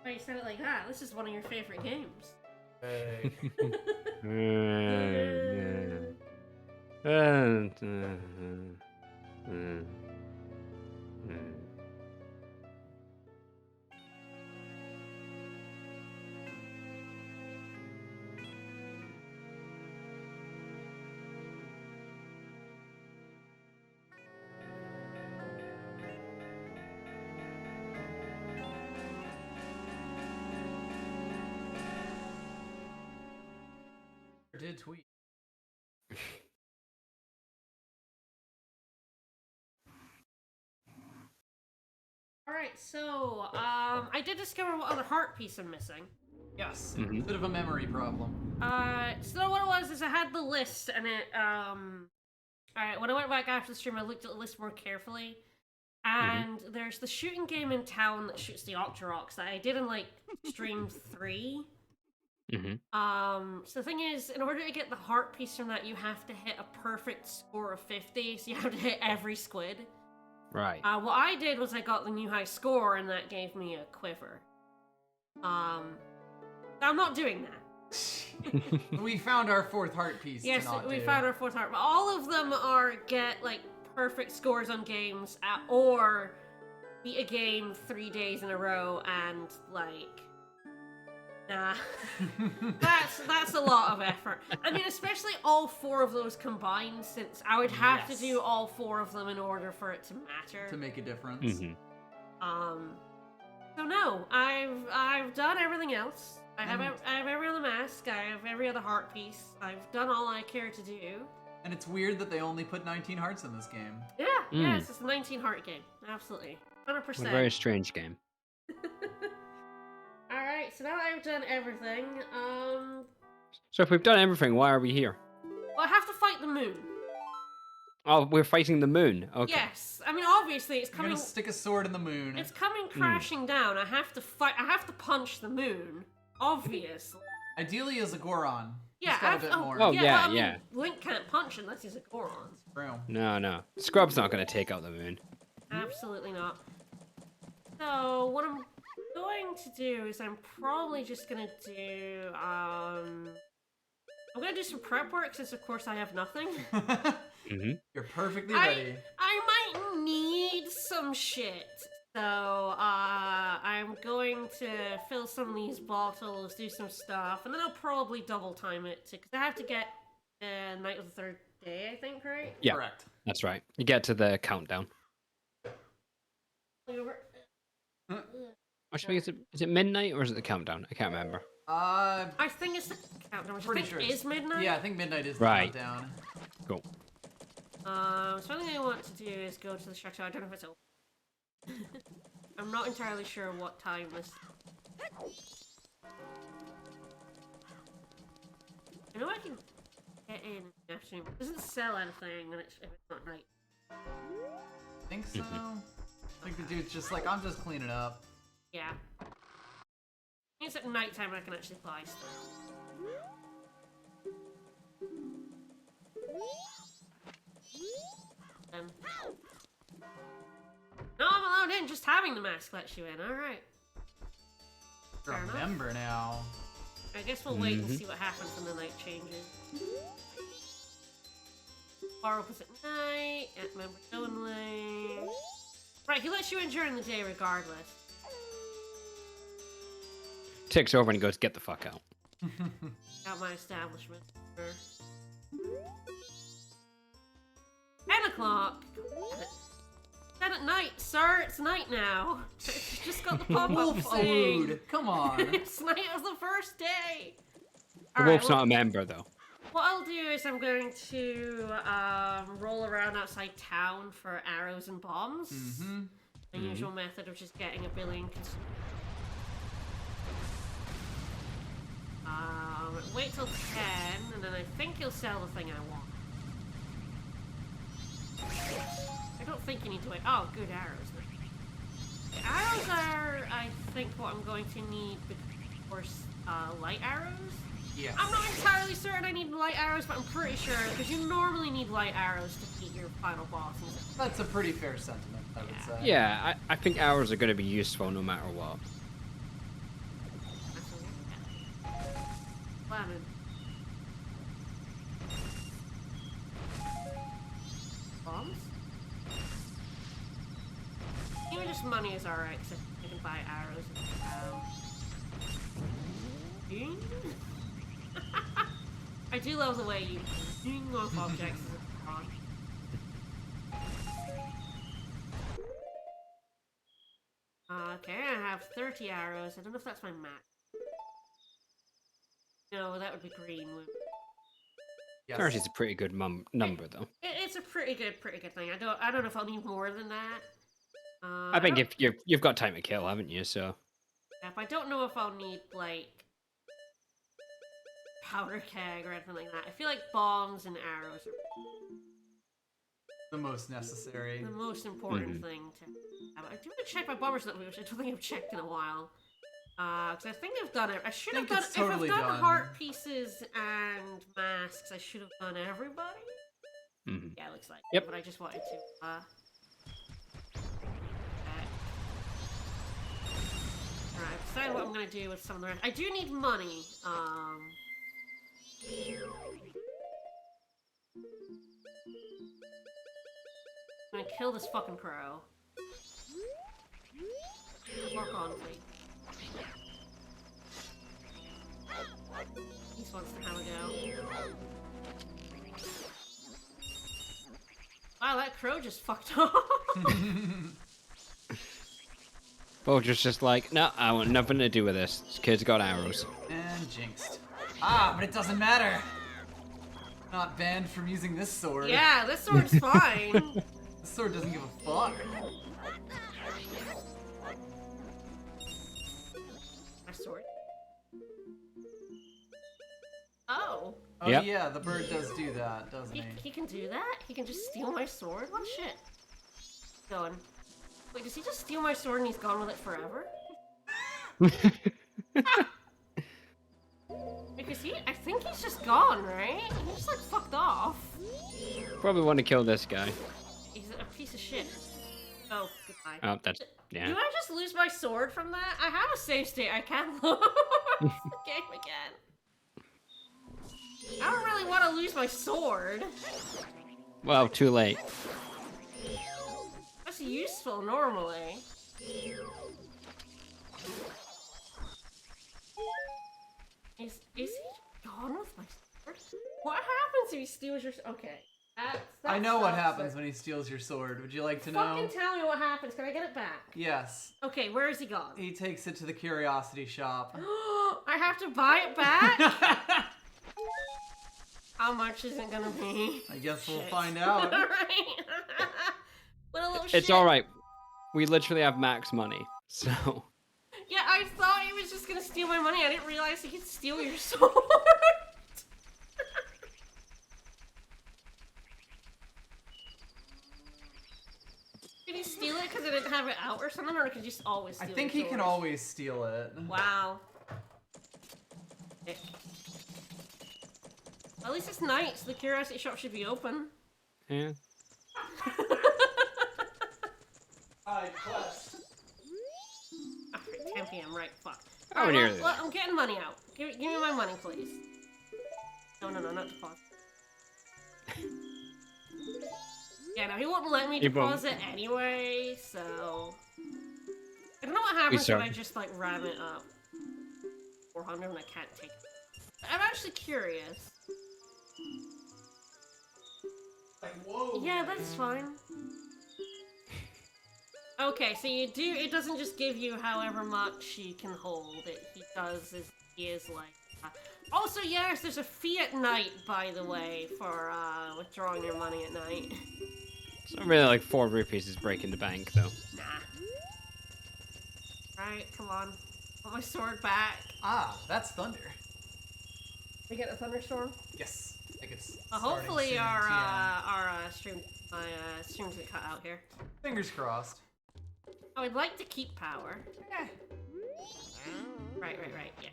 Why you said it like that? This is one of your favorite games. Hey. Did tweet. Alright, so, I did discover what other heart piece I'm missing. Yes, bit of a memory problem. So what it was is I had the list, and it, alright, when I went back after the stream, I looked at the list more carefully, and there's the shooting game in town that shoots the Octoroks that I did in, like, stream 3. So the thing is, in order to get the heart piece from that, you have to hit a perfect score of 50, so you have to hit every squid. Right. What I did was I got the new high score, and that gave me a quiver. I'm not doing that. We found our fourth heart piece. Yes, we found our fourth heart. But all of them are get like perfect scores on games, or beat a game 3 days in a row, and like, nah, that's a lot of effort. I mean, especially all 4 of those combined, since I would have to do all 4 of them in order for it to matter. To make a difference. So no, I've done everything else. I have every other mask. I have every other heart piece. I've done all I care to do. And it's weird that they only put 19 hearts in this game. Yeah, yes, it's a 19 heart game. Absolutely, 100%. A very strange game. Alright, so now I've done everything, So if we've done everything, why are we here? well, I have to fight the moon. Oh, we're fighting the moon. Okay. Yes, I mean, obviously it's You're coming... gonna stick a sword in the moon. It's coming crashing down. I have to fight... I have to punch the moon. Obviously. Ideally as a Goron. Yeah, He's got a bit more. Oh, yeah, I mean, yeah. Link can't punch unless he's a Goron. True. No. Scrub's not going to take out the moon. Absolutely not. So, what I'm going to do is I'm probably just going to do, I'm going to do some prep work since, of course, I have nothing. You're perfectly ready. I might need some shit. So, I'm going to fill some of these bottles, do some stuff, and then I'll probably double time it, because I have to get night of the 3rd day, I think, right? Yeah, correct. That's right. You get to the countdown. Actually, is it midnight or is it the countdown? I can't remember. I think it's the countdown, which I think is midnight. Yeah, I think midnight is the Right. countdown. Cool. So one thing I want to do is go to the structure. I don't know if it's open. I'm not entirely sure what time this... I know I can get in the afternoon. It doesn't sell anything when if it's not night. I think so. I think the dude's just like, I'm just cleaning up. Yeah. It's at nighttime I can actually buy stuff. No, I'm allowed in. Just having the mask lets you in. Alright. Remember now. I guess we'll wait and see what happens when the night changes. Bar opens at night. At members only. Right, he lets you in during the day regardless. Takes over and he goes, get the fuck out. Out my establishment. 10 o'clock! 10 at night, sir! It's night now! It's just got the pop-up saying. Wolf Come on! It's night of the first day! The wolf's not a member, though. What I'll do is I'm going to roll around outside town for arrows and bombs. My usual method of just getting a billion wait till 10, and then I think he'll sell the thing I want. I don't think you need to wait. Oh, good arrows. The arrows are, I think, what I'm going to need, of course, light arrows? Yes. I'm not entirely certain I need light arrows, but I'm pretty sure, because you normally need light arrows to beat your final bosses. That's a pretty fair sentiment, I would say. Yeah, I think arrows are going to be useful no matter what. Lemon. Bombs? Even just money is alright, because I can buy arrows and I do love the way you ding off objects as a pawn. Okay, I have 30 arrows. I don't know if that's my max. No, that would be green. Yes. 30 is a pretty good number, though. It's a pretty good thing. I don't know if I'll need more than that. I think if you've got time to kill, haven't you? So. I don't know if I'll need like powder keg or anything like that. I feel like bombs and arrows are The most necessary. the most important thing to have. I do want to check my bomber stuff, which I don't think I've checked in a while. Because I think I've done it. I should have done it's totally if I've done done. heart pieces and masks. I should have done everybody. Yeah, it looks like. Yep. But I just wanted to. Alright, I've decided what I'm gonna do with some of the rest. I do need money. I'm gonna kill this fucking crow. Walk on, please. He just wants to have a go. Wow, that crow just fucked off. Bulger's just like, no, I want nothing to do with this. This kid's got arrows. And jinxed. Ah, but it doesn't matter. Not banned from using this sword. Yeah, this sword's fine. This sword doesn't give a fuck. My sword. Oh. Oh Yep. yeah, the bird does do that, doesn't he? He can do that? He can just steal my sword? What shit? Going. Wait, does he just steal my sword and he's gone with it forever? Because I think he's just gone, right? He just like fucked off. Probably want to kill this guy. He's a piece of shit. Oh, goodbye. Oh, that's, yeah. Do I just lose my sword from that? I have a save state. I can't lose the game again. I don't really want to lose my sword. Well, too late. That's useful normally. Is he gone with my sword? What happens if he steals your? Okay, I know what happens when he steals your sword. Would you like to know? Fucking tell me what happens. Can I get it back? Yes. Okay, where is he gone? He takes it to the curiosity shop. I have to buy it back? How much is it gonna be? I guess we'll Shit. find out. Alright. What a little shit. It's alright. We literally have max money, so... Yeah, I thought he was just gonna steal my money. I didn't realize he could steal your sword. Did he steal it because I didn't have it out or something, or could you just always steal I think your he can sword? always steal it. Wow. At least it's night, so the curiosity shop should be open. Yeah. Alright, quest. Alright, 10 PM, right, fuck. Oh, Alright, nearly. well, I'm getting money out. Give me my money, please. No, not deposit. Yeah, no, he won't let me He won't. deposit anyway, so... I don't know what happens when I just, like, ram it up. 400 and I can't take it. I'm actually curious. Like, whoa. Yeah, that's fine. Okay, so it doesn't just give you however much you can hold. He is like... Also, yes, there's a fee at night, by the way, for withdrawing your money at night. It's not really like 4 rupees is breaking the bank, though. Nah. Right, come on. Want my sword back. Ah, that's thunder. We get a thunderstorm? Yes. I think it's Hopefully starting soon, our streams get cut out here. Fingers crossed. I would like to keep power. Eh. Right, yeah.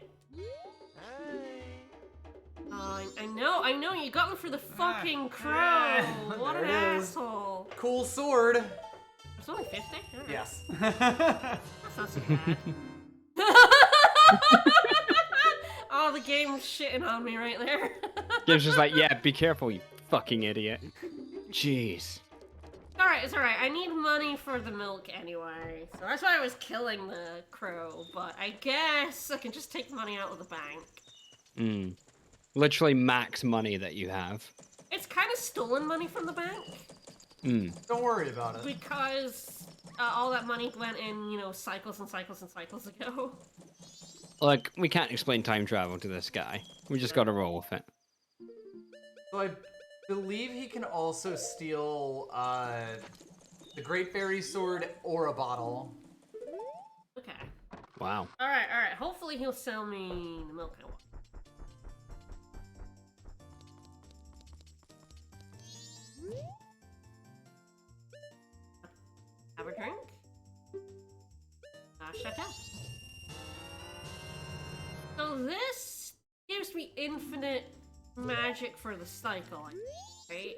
Oh, I know, you got me for the fucking crow! What an There it is. asshole! Cool sword. It's only 50? Alright. Yes. That's not so bad. Oh, the game's shitting on me right there. Game's just like, yeah, be careful, you fucking idiot. Jeez. Alright, it's alright. I need money for the milk anyway. So that's why I was killing the crow. But I guess I can just take money out of the bank. Hmm. Literally max money that you have. It's kind of stolen money from the bank. Hmm. Don't worry about it. Because all that money went in, you know, cycles and cycles and cycles ago. Like, we can't explain time travel to this guy. We just gotta roll with it. So I believe he can also steal the Great Fairy Sword or a bottle. Okay. Wow. Alright, alright. Hopefully he'll sell me the milk I want. Have a drink. Shut up. So this gives me infinite magic for the cycle, right?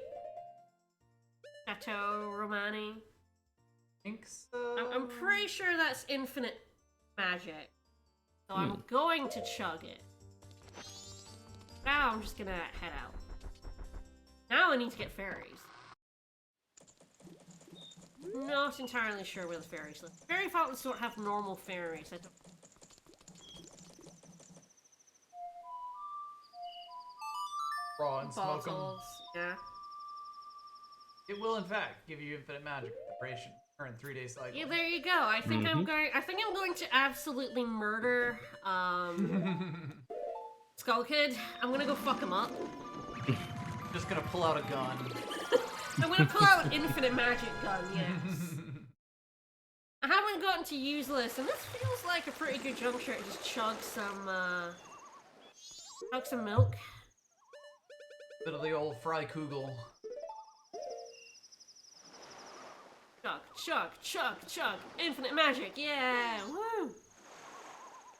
Chateau Romani. think so. I'm pretty sure that's infinite magic. So I'm going to chug it. Now I'm just gonna head out. Now I need to get fairies. Not entirely sure where the fairies live. Fairy fountains don't have normal fairies. I don't... Raw and smoke 'em. Bottles, yeah. It will, in fact, give you infinite magic preparation. Current 3-day cycle. Yeah, there you go. I think I'm going to absolutely murder Skull Kid. I'm gonna go fuck him up. Just gonna pull out a gun. I'm gonna pull out an infinite magic gun, yes. I haven't gotten to useless, and this feels like a pretty good juncture to just chug some milk. Bit of the old Freikugel. Chug, chug, chug, chug. Infinite magic, yeah! Woo!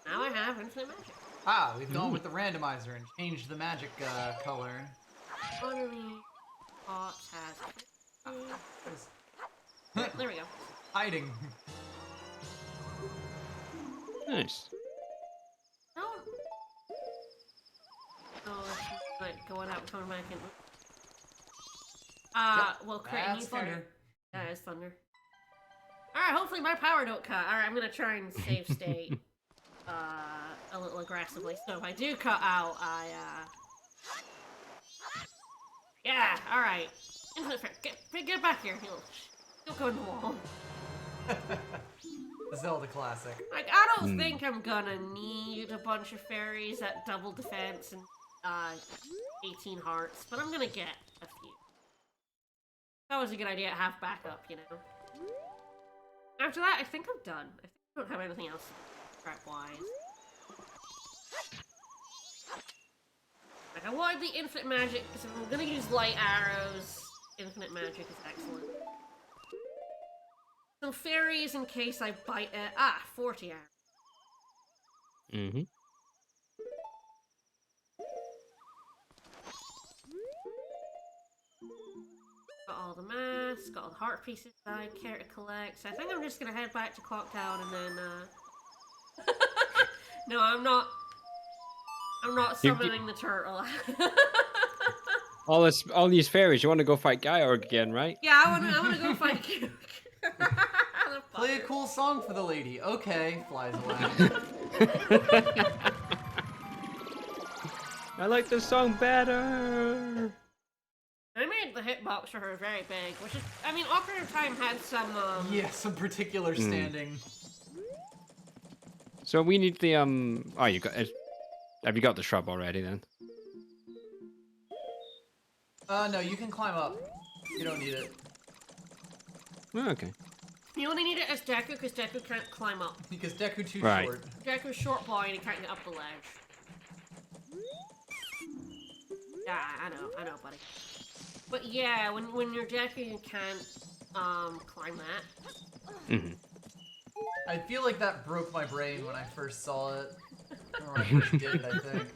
Now I have infinite magic. Ah, we've gone with the randomizer and changed the magic color. Honorary pot has... There we go. Hiding. Nice. Don't... Oh, it's like going out and coming back in. Well, create a new That's thunder. thunder. Yeah, it's thunder. Alright, hopefully my power don't cut. Alright, I'm gonna try and save state a little aggressively. So if I do cut out, yeah, alright. Infinite fair. Get back here. He'll go in the wall. The Zelda classic. Like, I don't think I'm gonna need a bunch of fairies at double defense and 18 hearts, but I'm gonna get a few. That was a good idea to have backup, you know. After that, I think I'm done. I think I don't have anything else crap-wise. Like, I wanted the infinite magic, because if I'm gonna use light arrows, infinite magic is excellent. Some fairies in case I bite it. 40 arrows. Mm-hmm. Got all the masks, got all the heart pieces that I care to collect. So I think I'm just gonna head back to Clocktown and then, No, I'm not summoning the turtle. All these fairies, you want to go fight Gyorg again, right? Yeah, I wanna go fight Gyurk. Play a cool song for the lady. Okay, flies away. I like this song better. I made the hitbox for her very big, which is, I mean, Ocarina of Time had some, Yeah, some particular standing. So we need the Oh, you got it. Have you got the shrub already then? No, you can climb up. You don't need it. Oh, okay. You only need it as Deku, because Deku can't climb up. Because Deku too Right. short. Deku's short boy and he can't get up the ledge. Yeah, I know, buddy. But yeah, when you're Deku, you can't, climb that. Mm-hmm. I feel like that broke my brain when I first saw it. Or when I first did it, I think.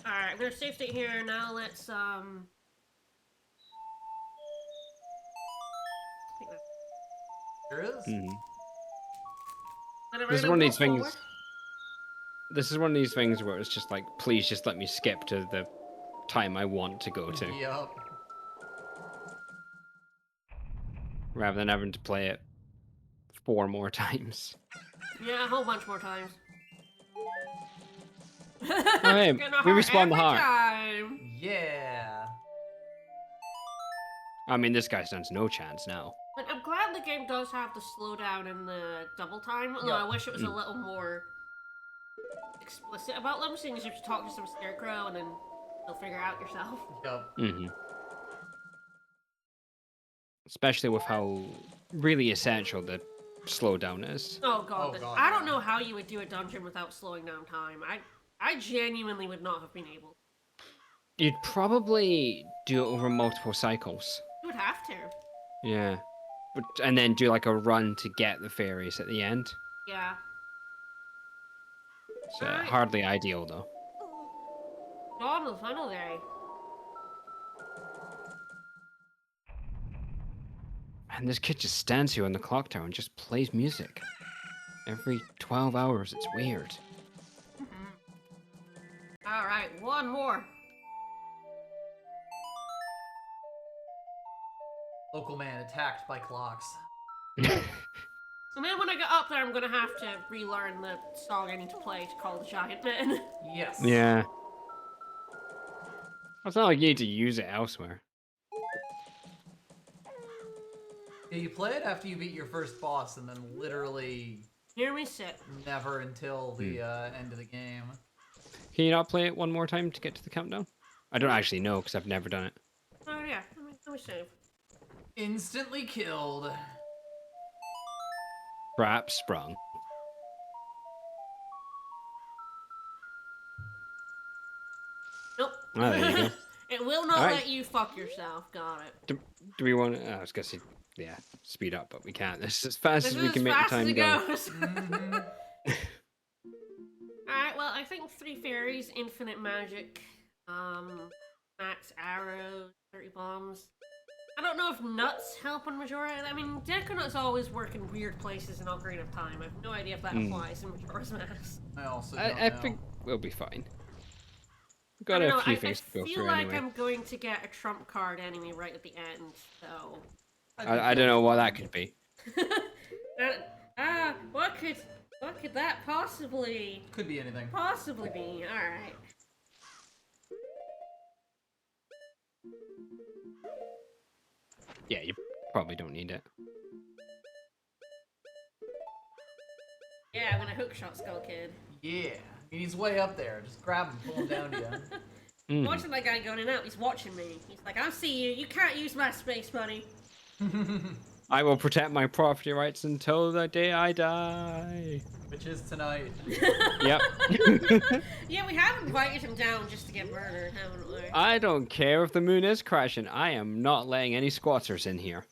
Alright, I'm gonna save state here, now let's, I think that's... There is? Mm-hmm. Then I'm This is gonna one of go these things. forward. this is one of these things where it's just like, please just let me skip to the time I want to go to, Yup. rather than having to play it 4 more times. Yeah, a whole bunch more times. Oh, hey, Getting a we heart respawn the every heart. time. Yeah. I mean, this guy stands no chance now. But I'm glad the game does have the slowdown and the double time, although Yep. I wish it was a little more explicit about them, seeing as you have to talk to some scarecrow and then you'll figure it out yourself. Yup. Especially with how really essential the slowdown is. Oh god, Oh, God, I don't yeah. know how you would do a dungeon without slowing down time. I genuinely would not have been able. You'd probably do it over multiple cycles. You would have to. Yeah. And then do like a run to get the fairies at the end. Yeah. It's Alright. hardly ideal, though. Dawn of the final day. And this kid just stands here on the clock tower and just plays music. Every 12 hours, it's weird. Alright, one more. Local man attacked by clocks. And then when I get up there, I'm gonna have to relearn the song I need to play to call the giant man. Yes. Yeah. It's not like you need to use it elsewhere. Yeah, you play it after you beat your first boss, and then literally Hear me sit. never until the end of the game. Can you not play it one more time to get to the countdown? I don't actually know because I've never done it. Oh yeah, let me save. Instantly killed. Perhaps sprung. Nope. Oh, there you go. It will not Alright. let you fuck yourself. Got it. Do we want to... I was going to say, yeah, speed up, but we can't. This is as fast This as is we as can make the fast as time it go. goes. Mhm. Alright, well, I think 3 fairies, infinite magic, max arrows, 30 bombs. I don't know if nuts help on Majora. I mean, Deco nuts always work in weird places in Ocarina of Time. I have no idea if that applies in Majora's Mask. I also don't I know. think we'll be fine. We've I got don't a know, few I things to go feel through like anyway. I'm going to get a trump card enemy right at the end, so... I don't know what that could be. What could that possibly Could be anything. be? Alright. Yeah, you probably don't need it. Yeah, I'm gonna hookshot Skull Kid. Yeah. I mean, he's way up there. Just grab him, pull him down to you. Watching that guy going in and out, he's watching me. He's like, I see you, you can't use my space, buddy. I will protect my property rights until the day I die. Which is tonight. Yep. Yeah, we have invited him down just to get murdered, haven't we? I don't care if the moon is crashing. I am not letting any squatters in here.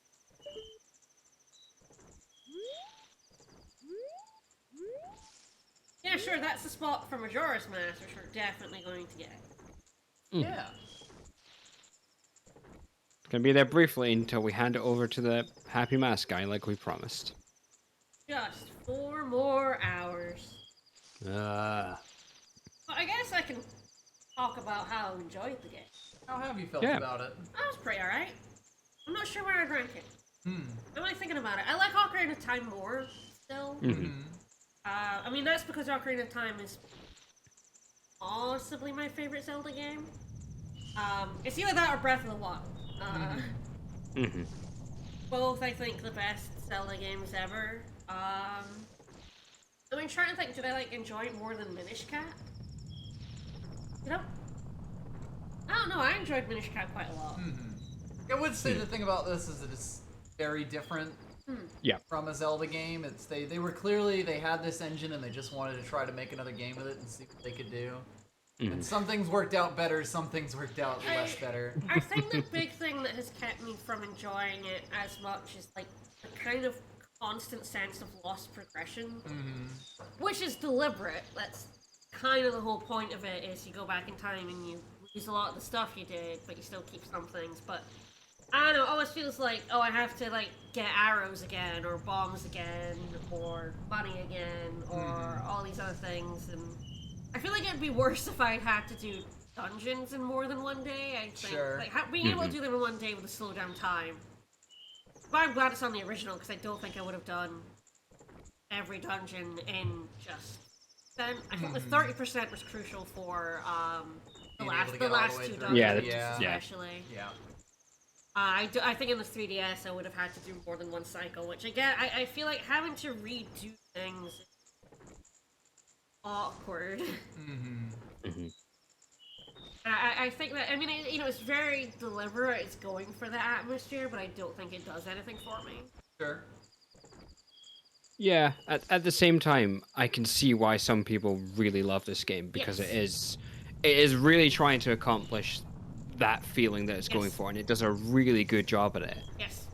Yeah, sure, that's the spot for Majora's Mask, which we're definitely going to get. Yeah. Gonna be there briefly until we hand it over to the Happy Mask guy like we promised. Just 4 more hours. Uh, But I guess I can talk about how I enjoyed the game. How have you felt Yeah. about it? That was pretty alright. I'm not sure where I'd rank it. Hmm. I'm like thinking about it. I like Ocarina of Time more, still. Hmm. I mean, that's because Ocarina of Time is possibly my favorite Zelda game. It's either that or Breath of the Wild. Both, I think, the best Zelda games ever. I mean, trying to think, did I, like, enjoy it more than Minish Cap? You know? I don't know, I enjoyed Minish Cap quite a lot. I would say the thing about this is that it's very different yeah. from a Zelda game. It's they were clearly, they had this engine and they just wanted to try to make another game with it and see what they could do. And some things worked out better, some things worked out less better. I think the big thing that has kept me from enjoying it as much is, like, the kind of constant sense of lost progression. Which is deliberate. That's kind of the whole point of it, is you go back in time and you lose a lot of the stuff you did, but you still keep some things. But I don't know, it always feels like, oh, I have to, like, get arrows again, or bombs again, or money again, or all these other things, and I feel like it'd be worse if I had to do dungeons in more than one day. I think Sure. like being able to do them in one day with a slow down time. But I'm glad it's on the original because I don't think I would have done every dungeon in just then. I think the 30% was crucial for the Being able to the get all the last way two through. dungeons, Yeah. especially. Yeah. I think in the 3DS I would have had to do more than one cycle, which again I feel like having to redo things is awkward. I think that I mean it's very deliberate. It's going for the atmosphere, but I don't think it does anything for me. Sure. Yeah, at the same time, I can see why some people really love this game because Yes. it is really trying to accomplish that feeling that it's going Yes. for, and it does a really good job at it. Yes.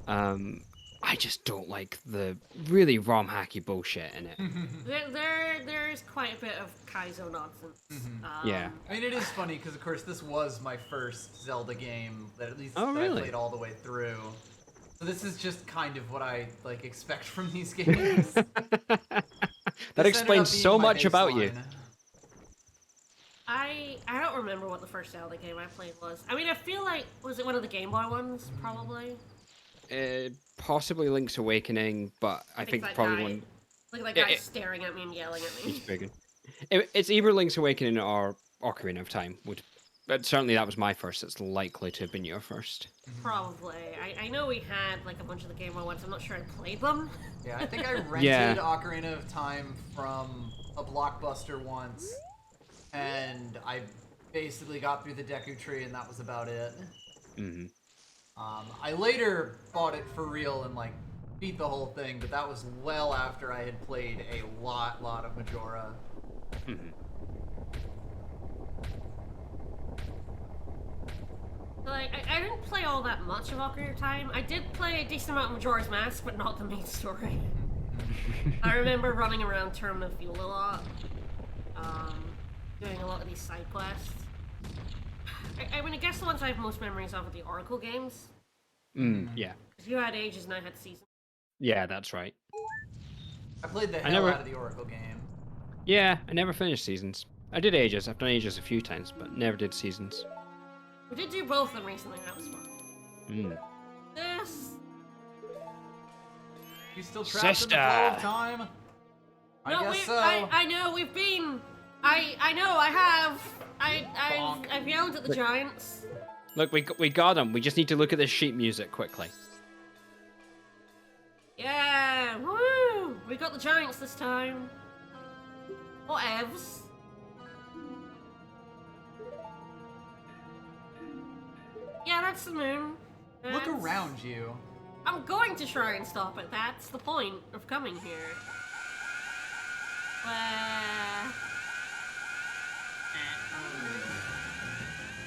I just don't like the really ROM hacky bullshit in it. There is quite a bit of Kaizo nonsense. Yeah. I mean, it is funny because, of course, this was my first Zelda game that at least Oh, that I really? played all the way through. So this is just kind of what I like expect from these games. That This ended up explains being so my much about you. baseline. I don't remember what the first Zelda game I played was. I mean, I feel like was it one of the Game Boy ones? Probably. Possibly Link's Awakening, but I think that probably guy. one. Look at that Yeah, guy staring at me and yelling at me. It's big. It's either Link's Awakening or Ocarina of Time. But certainly that was my first. It's likely to have been your first. Probably. I know we had like a bunch of the Game Boy ones. I'm not sure I played them. Yeah, I think I rented Yeah. Ocarina of Time from a Blockbuster once, and I basically got through the Deku Tree, and that was about it. I later bought it for real and like beat the whole thing, but that was well after I had played a lot of Majora. Like, I didn't play all that much of Ocarina of Time. I did play a decent amount of Majora's Mask, but not the main story. I remember running around Terminal Fuel a lot, doing a lot of these side quests. I mean, I guess the ones I have most memories of are the Oracle games. Yeah. Because you had Ages and I had Seasons. Yeah, that's right. I played the hell never- out of the Oracle game. Yeah, I never finished Seasons. I did Ages. I've done Ages a few times, but never did Seasons. We did do both of them recently, that was fun. This... You still trapped in the flow of Sister! time? I No, guess so. I know, we've been... I know, I have. Bonk. I've yelled at the giants. Look, we got them. We just need to look at this sheet music quickly. Yeah, woo! We got the giants this time. Whatevs. Yeah, that's the moon. Look That's- around you. I'm going to try and stop it. That's the point of coming here.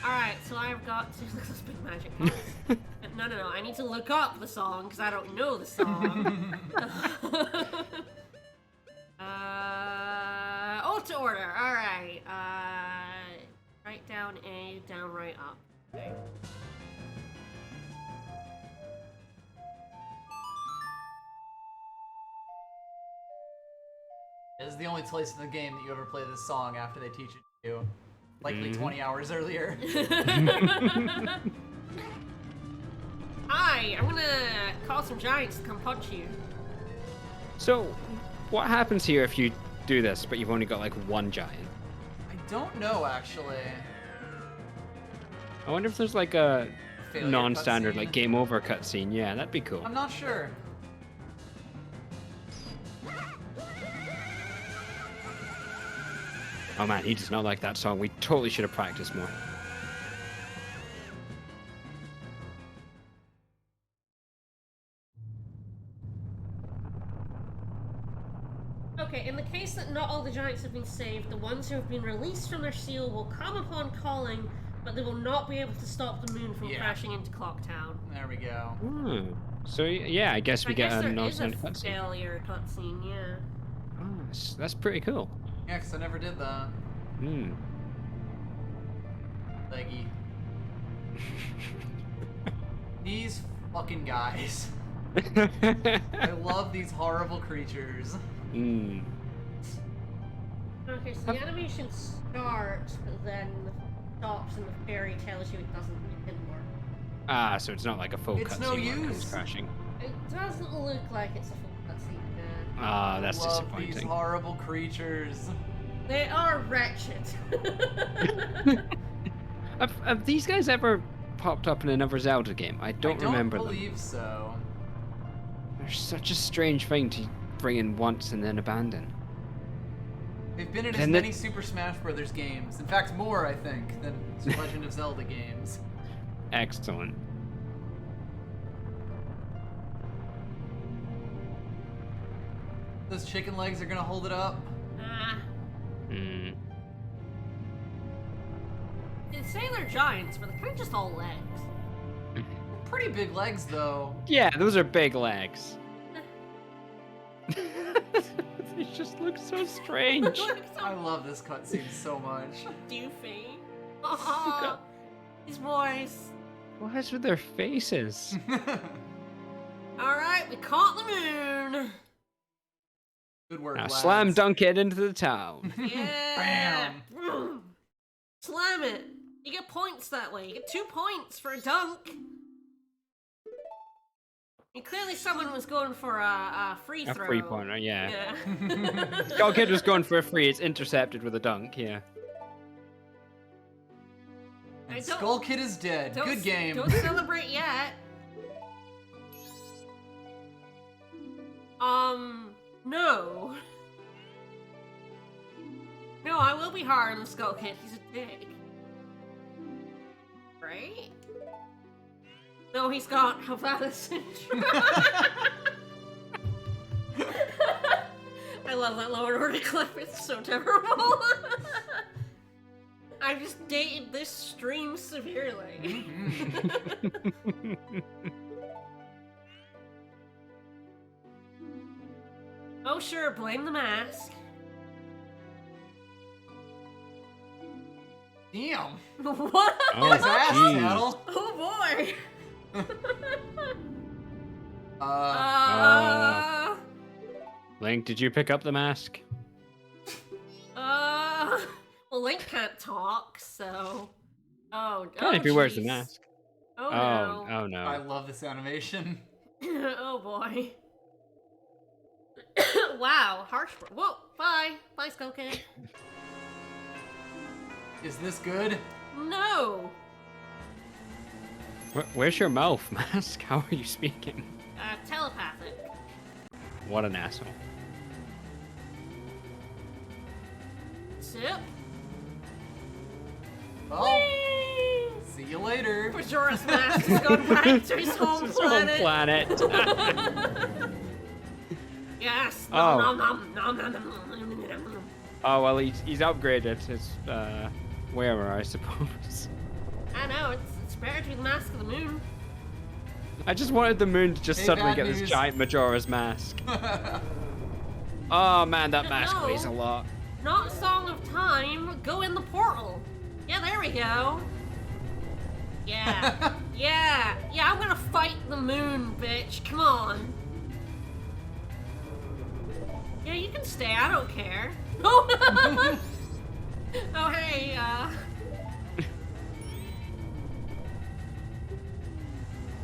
Alright, so I've got to look at those big magic balls. No, I need to look up the song because I don't know the song. To order. Alright. Right down A, down right up. Okay. This is the only place in the game that you ever play this song after they teach it to you. Likely 20 hours earlier. Hi, I'm gonna call some giants to come punch you. So, what happens here if you do this, but you've only got like one giant? I don't know, actually. I wonder if there's like a Failure non-standard, cutscene? like game over cutscene. Yeah, that'd be cool. I'm not sure. Oh man, he does not like that song. We totally should have practiced more. Okay, in the case that not all the giants have been saved, the ones who have been released from their seal will come upon calling, but they will not be able to stop the moon from Yeah. crashing into Clocktown. There we go. So yeah, I guess we I get guess a there is a non-standard cutscene. failure cutscene, yeah. Oh, that's pretty cool. Yeah, 'cause I never did that. Leggy. These fucking guys. I love these horrible creatures. Okay, so the animation starts, but then stops and the fairy tells you it doesn't anymore. Ah, so it's not like a full It's cutscene no where it comes use. crashing. It doesn't look like it's a full cutscene. Ah, that's I love disappointing. these horrible creatures. They are wretched. Have these guys ever popped up in another Zelda game? I don't remember them. I don't believe so. They're such a strange thing to bring in once and then abandon. They've been in as Then many Super Smash Brothers games. In fact, more, I think, than Legend of Zelda games. Excellent. Those chicken legs are gonna hold it up. Hmm. They say they're giants, but they're kind of just all legs. Pretty big legs, though. Yeah, those are big legs. They just look so strange. I love this cutscene so much. Doofy. Oh, these boys. What is with their faces? Alright, we caught the moon. Good work, Now lads. slam dunk it into the town. Yeah. Bam. Slam it. You get points that way. You get 2 points for a dunk. And clearly someone was going for a free A throw. 3-pointer, yeah. Yeah. Skull Kid was going for a free. It's intercepted with a dunk, yeah. And Skull Kid is dead. Good game. Don't celebrate yet. No. No, I will be hard on the Skull Kid. He's a dick. Right? No, he's got Havana syndrome. I love that Law and Order clip. It's so terrible. I've just dated this stream severely. Oh sure, blame the mask. Damn. What? Oh, Nice ass, geez. Tattle. Oh boy. Link, did you pick up the mask? Well, Link can't talk, so. Oh, Can't if he wears the jeez. mask. Oh Oh, no. oh no. I love this animation. Oh boy. Wow, harsh. Whoa, bye. Bye, Skull Kid. Is this good? No. Where's your mouth, mask? How are you speaking? Telepathic. What an asshole. Sip. Well, Whee! see you later. Majora's Mask has gone back to his home His planet. home planet. Yes. Oh. Nom, nom, nom, nom, nom, nom, nom, nom, nom. Oh, well, he's upgraded his wearer, I suppose. I know, it's better to be the Mask of the Moon. I just wanted the moon to just Hey, suddenly bad get news. this giant Majora's mask. Oh man, that mask No. weighs a lot. Not Song of Time, go in the portal. Yeah, there we go. Yeah. Yeah, I'm gonna fight the moon, bitch. Come on. Yeah, you can stay, I don't care. Oh, oh hey,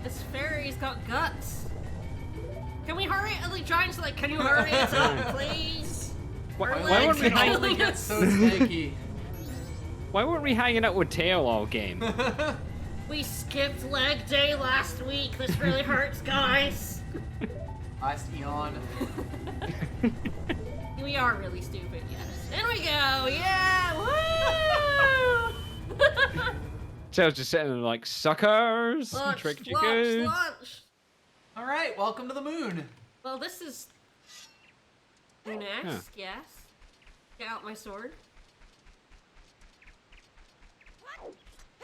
this fairy's got guts. Can we hurry? The giant's like, can you hurry us up, please? Why, Our why weren't legs we are hang- killing Get us. so stanky. why weren't we hanging out with Tail all game? We skipped leg day last week. This really hurts, guys. Last Eon. We are really stupid, yes. In we go, yeah, woo! Tail's just sitting there like, suckers! Lunch, Tricked you lunch, good. lunch. All right, welcome to the moon. Well, this is Moon-esque, yes. Get out my sword.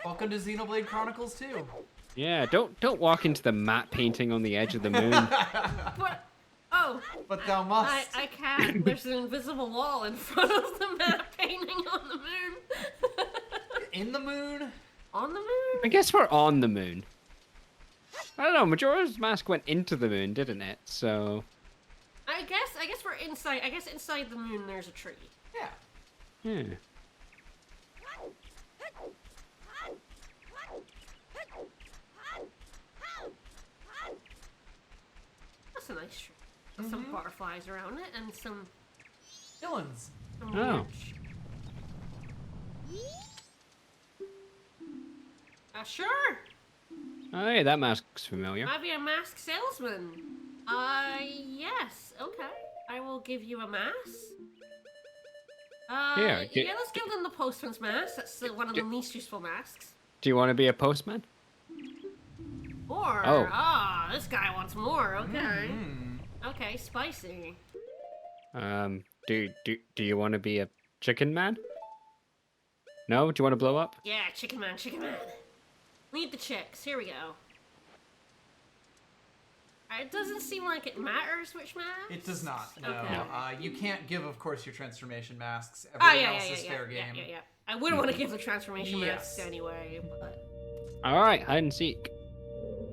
Welcome to Xenoblade Chronicles 2. Yeah, don't walk into the matte painting on the edge of the moon. But, oh, But thou must. I can't. There's an invisible wall in front of the map painting on the moon. In the moon? On the moon? I guess we're on the moon. I don't know, Majora's Mask went into the moon, didn't it? So... I guess we're inside. I guess inside the moon there's a tree. Yeah. Yeah. That's a nice tree. Got some butterflies around it and some Villains. Oh. Sure. Oh, yeah, that mask's familiar. Might be a mask salesman. Yes. Okay. I will give you a mask. Here, Yeah, let's give them the postman's mask. That's one of the least useful masks. Do you want to be a postman? Or, Oh. This guy wants more. Okay. Okay, spicy. Do you want to be a chicken man? No? Do you want to blow up? Yeah, chicken man, chicken man. Lead the chicks. Here we go. It doesn't seem like it matters which mask. It does not. No. Okay. You can't give, of course, your transformation masks. Oh, Everything yeah, else is yeah, fair yeah, game. yeah. I wouldn't want to give the transformation Yes. masks anyway, but... Alright, hide and seek.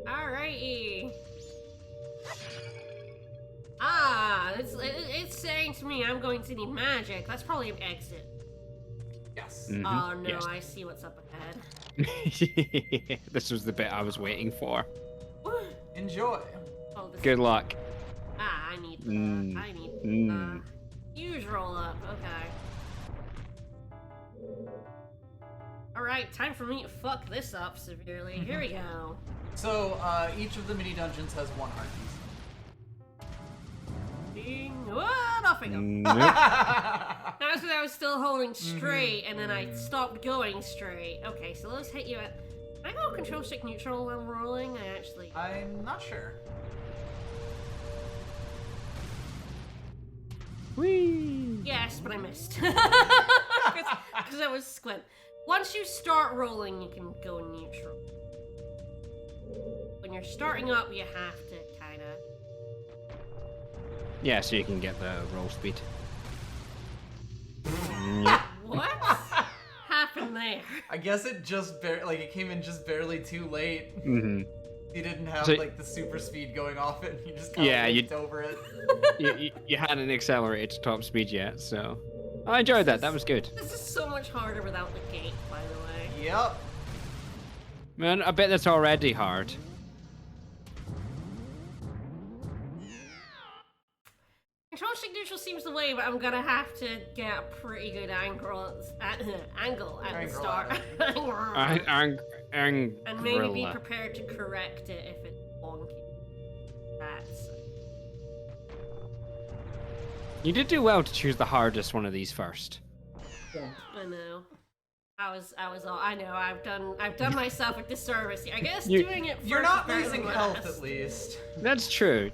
Alrighty. It's saying to me I'm going to need magic. That's probably an exit. Yes. Mhm, Oh no, yes. I see what's up ahead. This was the bit I was waiting for. Enjoy. Oh, this Good luck. I need the... I need Mm. huge roll up. Okay. Alright, time for me to fuck this up severely. Here we go. So, each of the mini dungeons has one heart piece. Ding. What? Off I go. Nope. That was because I was still holding straight, and then I stopped going straight. Okay, so let's hit you at... Can I go control stick neutral when I'm rolling? I actually... I'm not sure. Whee! Yes, but I missed. Because I was squint. Once you start rolling, you can go neutral. When you're starting up, you have to kind of... Yeah, so you can get the roll speed. What happened there? I guess it just it came in just barely too late. Mm-hmm. You didn't have So- like the super speed going off it, and you just kind Yeah, of you- looked over it. you hadn't accelerated to top speed yet, so... I enjoyed that, that was good. This is so much harder without the gate, by the way. Yep. Man, I bet that's already hard. Control stick neutral seems the way, but I'm gonna have to get a pretty good angle at the Angle start. And And maybe be prepared to correct it if it's wonky. That's... You did do well to choose the hardest one of these first. I know. I know. I've done myself a disservice. I guess You- doing it. You're first not is better losing than health, last. at least. That's true.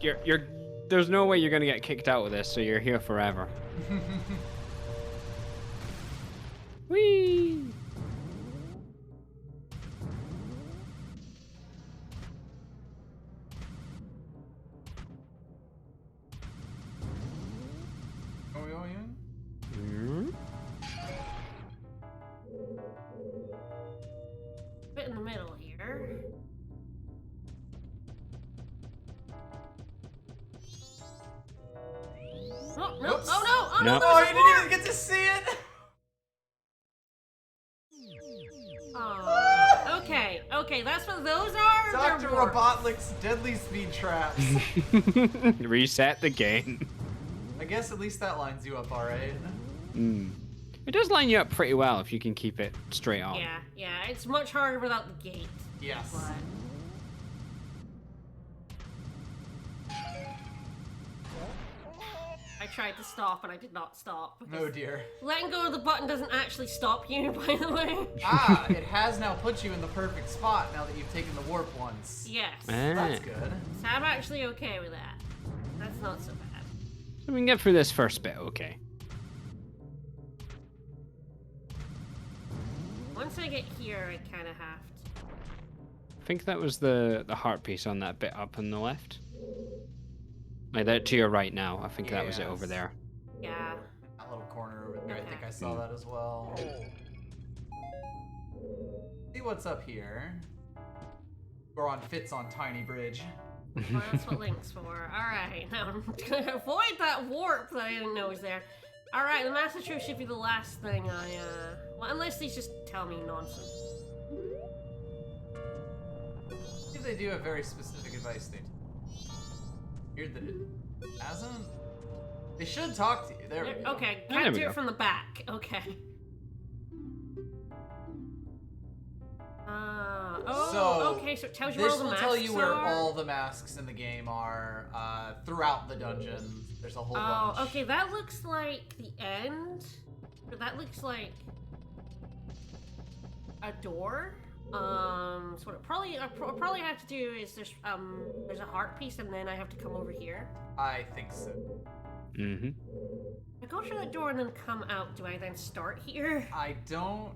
There's no way you're gonna get kicked out of this, so you're here forever. Whee! Are we going in? Bit in the middle here. Oh no! Oops. Oh no! Oh no! Nope. Oh, There's you more! didn't even get to see it! Oh, okay, that's what those are? Dr. They're warped. Robotnik's deadly speed traps. Reset the game. I guess at least that lines you up alright. Mm. It does line you up pretty well if you can keep it straight on. Yeah, it's much harder without the gate. Yes. But... I tried to stop and I did not stop. because Oh dear. Letting go of the button doesn't actually stop you, by the way. It has now put you in the perfect spot now that you've taken the warp once. Yes. That's good. So I'm actually okay with that. That's not so bad. So we can get through this first bit, okay. Once I get here, I kind of have to. I think that was the heart piece on that bit up on the left. Like that to your right now. I think that was it over Yes. there. Yeah. That little corner over there, I think Okay. I saw that as well. See what's up here. Goron fits on Tiny Bridge. Well, that's what Link's for. Alright, now I'm gonna avoid that warp that I didn't know was there. Alright, the Master Truth should be the last thing I, well, unless these just tell me nonsense. I think they do have very specific advice they Weird that it hasn't. They should talk to you. There we go. Okay, Oh, there can't we do go. it from the back. Okay. Okay, so it tells you where all This the will masks tell you where are. all the masks in the game are throughout the dungeon. There's a whole Oh, bunch. okay, that looks like the end. Or that looks like a door. So what I probably have to do is there's a heart piece and then I have to come over here. I think so. Mm-hmm. I go through that door and then come out. Do I then start here? I don't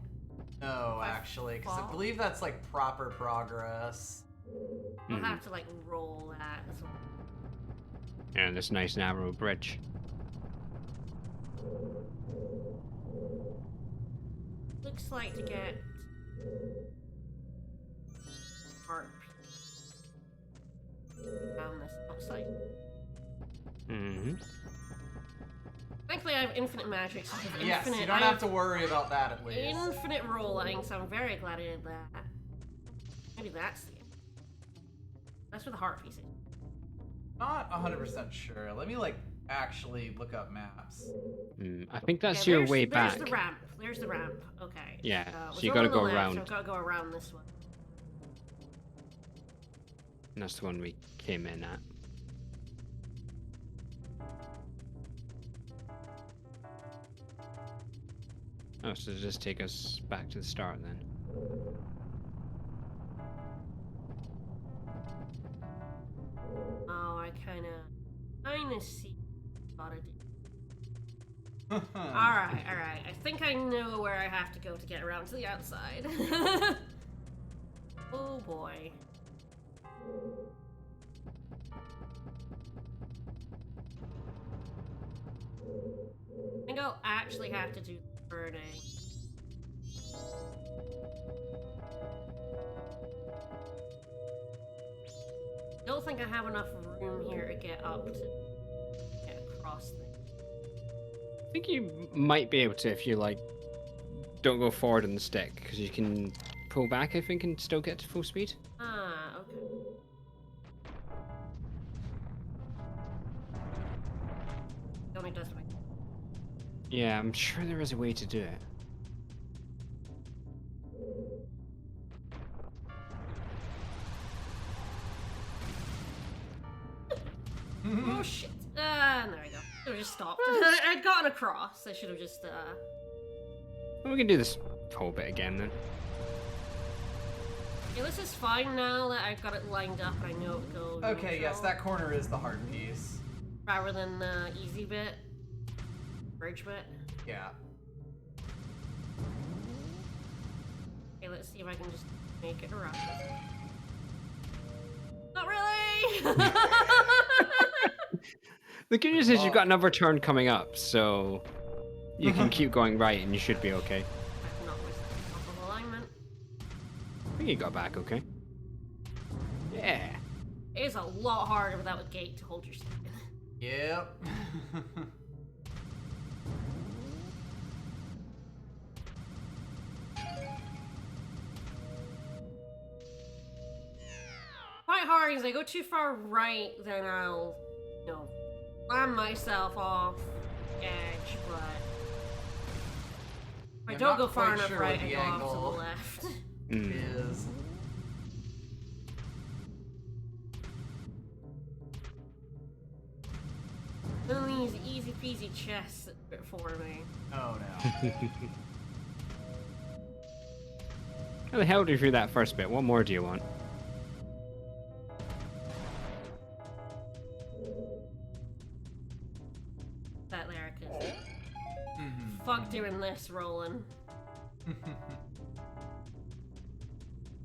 know actually, because I fall? believe that's like proper progress. I'll have to like roll that as well. And this nice narrow bridge. Looks like to get heart piece down this outside. Mm-hmm. Thankfully, I have infinite magic, so I have Yes, infinite. you don't I have to worry about that at least. infinite rolling, so I'm very glad I did that. Maybe that's the end. That's where the heart piece is. Not 100% sure. Let me like actually look up maps. I think that's Yeah, your way there's back. the ramp. There's the ramp. Okay. Yeah, it so was you over gotta on the go left, around. So I've got to go around this one. And that's the one we came in at. Oh, so just take us back to the start then. Oh, I kind of see what I do. Alright. I think I know where I have to go to get around to the outside. Oh boy. I think I'll actually have to do burning. Don't think I have enough room here to get up to get across things. I think you might be able to if you like don't go forward on the stick because you can pull back. I think and still get to full speed. Ah, okay. It only does my. Yeah, I'm sure there is a way to do it. Oh shit! There we go. Should have just stopped. I'd gotten across. I should have just. Well, we can do this whole bit again then. Yeah, this is fine now that I've got it lined up. I know it goes. Okay, yes, neutral, that corner is the hard piece. rather than the easy bit, bridge bit. Yeah. Okay, let's see if I can just make it around. Not really. The good news is you've got another turn coming up, so you can keep going right and you should be okay. I've knocked myself off of alignment. I think you got back okay. Yeah. It is a lot harder without a gate to hold your stick in. Yep. Quite hard because I go too far right, then I'll, slam myself off the edge, but if I I'm don't not go far quite enough sure right, what I the go off to angle the left. is. And these easy peasy chests for me. Oh no. How the hell did you through that first bit? What more do you want? That there, cause Mhm. fuck doing this rolling.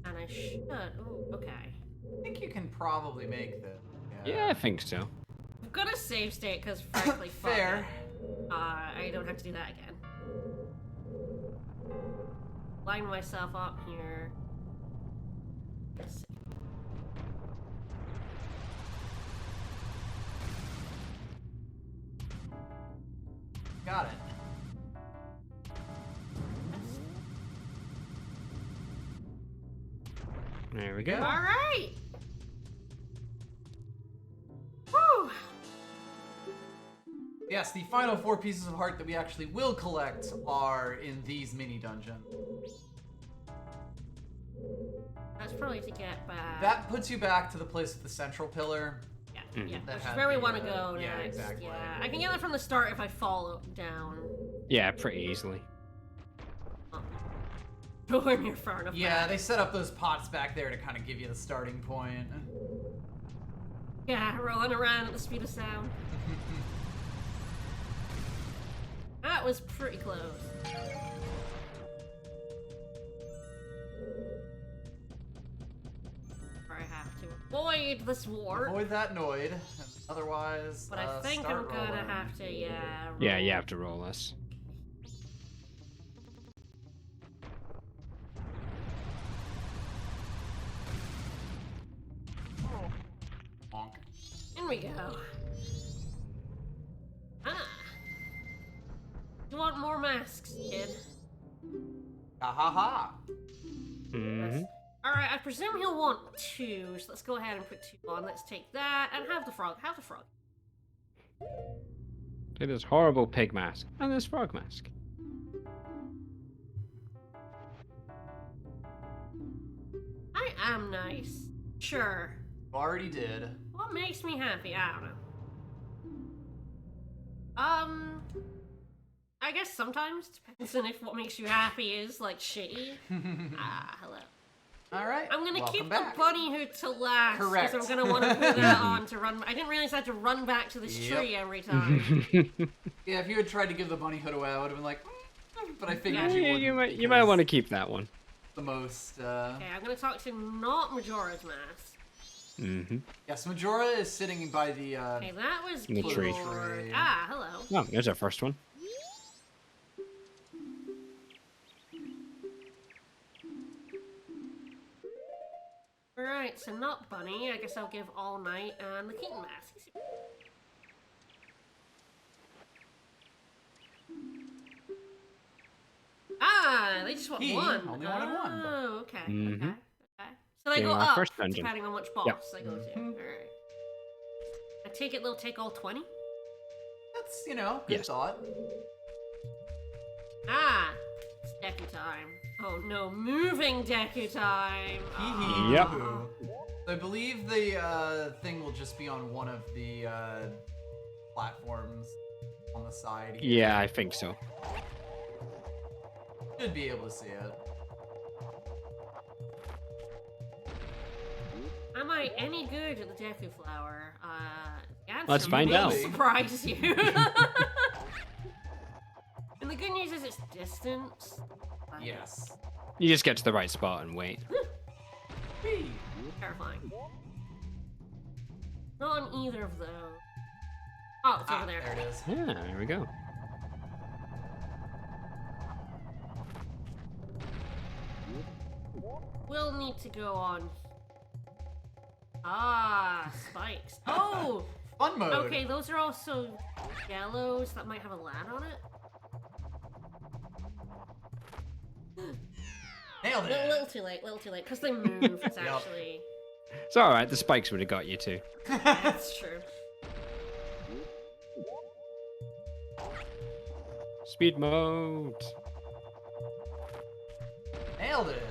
And I should. Ooh, okay. I think you can probably make this. Yeah, I think so. I'm gonna save state because frankly, fuck Fair. it. I don't have to do that again. Line myself up here. Let's see. Got it. There we go. All right. Woo. Yes, the final 4 pieces of heart that we actually will collect are in these mini dungeons. That's probably to get back. That puts you back to the place with the central pillar. Yeah, Mhm. yeah. That Which is had where we the, want to go yeah, next. exactly. Yeah, I can get it from the start if I fall down. Yeah, pretty easily. Nowhere near far enough. Yeah, back. they set up those pots back there to kind of give you the starting point. Yeah, rolling around at the speed of sound. That was pretty close. I have to avoid this wart. Avoid that Noid. Otherwise, But I think I'm start gonna rolling. have to, yeah. Yeah, roll. you have to roll this. Lonk. In we go. Ah. You want more masks, kid? Ha ha ha. Mm-hmm. Alright, I presume he'll want 2, so let's go ahead and put 2 on. Let's take that and have the frog. Have the frog. Look at this horrible pig mask and this frog mask. I am nice. Sure. Already did. What makes me happy? I don't know. I guess sometimes depends on if what makes you happy is like shitty. Hello. Alright. I'm gonna welcome keep back. the bunny hood to last Correct. because I'm gonna want to put that on to run. I didn't realize I had to run back to this Yep. tree every time. Yeah, if you had tried to give the bunny hood away, I would have been like, but I figured Yeah, you you, wouldn't. you might because want to keep that one. the most. Okay, I'm gonna talk to not Majora's Mask. Mm-hmm. Yes, Majora is sitting by the. Okay, that was The tree. Lord. Tree. Hello. Oh, there's our first one. Alright, so not Bunny. I guess I'll give All Night and the Keaton Mask. They just want He one. only wanted one. Oh, okay. Mhm. Okay. So they Yeah, go our up, first dungeon. depending on which boss Yep. they go to. Mhm. Alright. I take it they'll take all 20? That's, good Yes. thought. It's Deku time. Oh no, moving Deku time! Hee hee. Yep. hoo. So I believe the thing will just be on one of the platforms on the side. Here. Yeah, I think so. Should be able to see it. Am I any good at the Deku Flower? The answer Let's find may out. surprise you. And the good news is it's distance. Yes. You just get to the right spot and wait. Whee. Terrifying. Not on either of those. Oh, it's over there. There it is. Yeah, there we go. We'll need to go on. Spikes. Oh! Fun mode. Okay, those are also yellows that might have a lad on it. Nailed it. Little too late, because they move, it's Yep. actually... It's alright, the spikes would have got you too. That's true. Speed mode. Nailed it.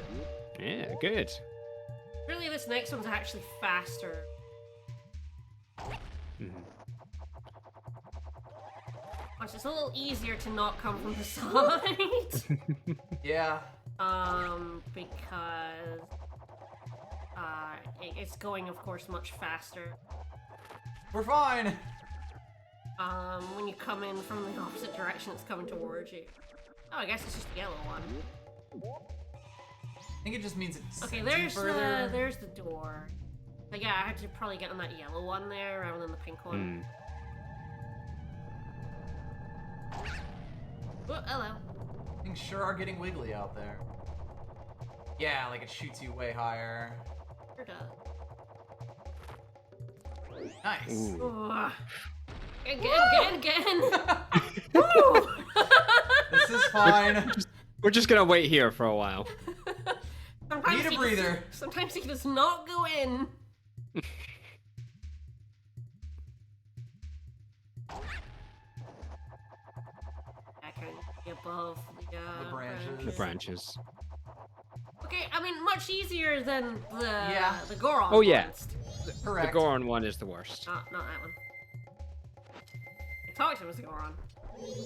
Yeah, good. Really, this next one's actually faster. Mhm. It's a little easier to not come from the side. Yeah. Because it's going, of course, much faster. We're fine. When you come in from the opposite direction, it's coming towards you. Oh, I guess it's just the yellow one. I think it just means it's Okay, sends you further. there's the door. But yeah, I had to probably get on that yellow one there rather than the pink one. Oh, hello. Things sure are getting wiggly out there. Yeah, like it shoots you way higher. Sure does. Nice. Ooh. Ugh. Again. Ooh! This is fine. We're just gonna wait here for a while. Sometimes Need a he breather. Sometimes he does not go in. I can be above the branches. The branches. Okay, I mean, much easier than the Goron. Oh, yeah. ones. Correct. The Goron one is the worst. Not that one. I talked to him as a Goron.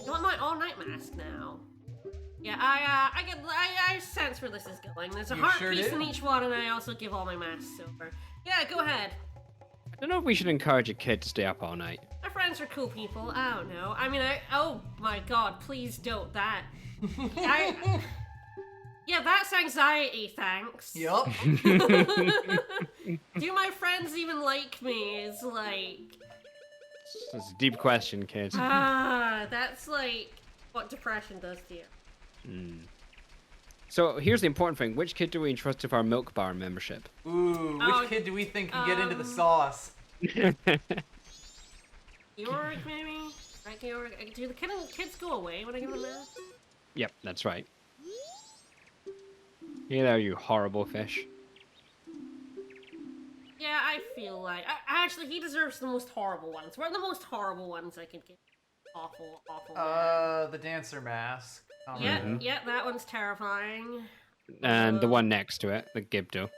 You want my all-night mask now? Yeah, I sense where this is going. There's a You heart sure piece did? in each one, and I also give all my masks over. Yeah, go ahead. I don't know if we should encourage a kid to stay up all night. My friends are cool people. I don't know. I mean, oh my god, please don't that. Yeah, that's anxiety, thanks. Yup. Do my friends even like me? Is like... That's a deep question, kid. that's like what depression does to you. So here's the important thing. Which kid do we entrust with our milk bar membership? Ooh, which kid do we think can get into the sauce? Georg, maybe? Right, Georg? Do the kids go away when I give them that? Yep, that's right. Here there, you horrible fish. Yeah, I feel like... actually, he deserves the most horrible ones. What are the most horrible ones I could get? Awful, awful. The dancer mask. Yeah, that one's terrifying. And the one next to it, the Gibdo.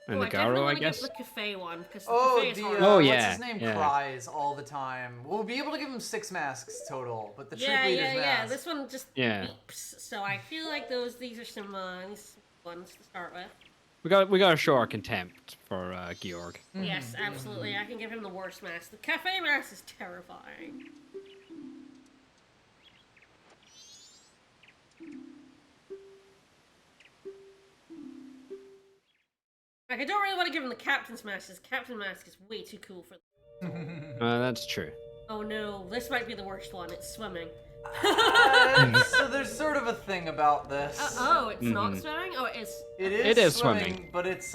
And the I definitely Garo, I want to guess. give the cafe one, because the Oh, cafe is the horrible. Oh, what's yeah, his name yeah. cries all the time. We'll be able to give him 6 masks total, but the troop leader's Yeah. mask. This one just Yeah. beeps. So I feel like these are some ones to start with. We gotta show our contempt for Georg. Yes, absolutely. I can give him the worst mask. The cafe mask is terrifying. Like, I don't really want to give him the captain's mask, because captain mask is way too cool for them. That's true. Oh no, this might be the worst one. It's swimming. So there's sort of a thing about this. Oh, it's not swimming? Oh, it is. It is swimming, swimming. but it's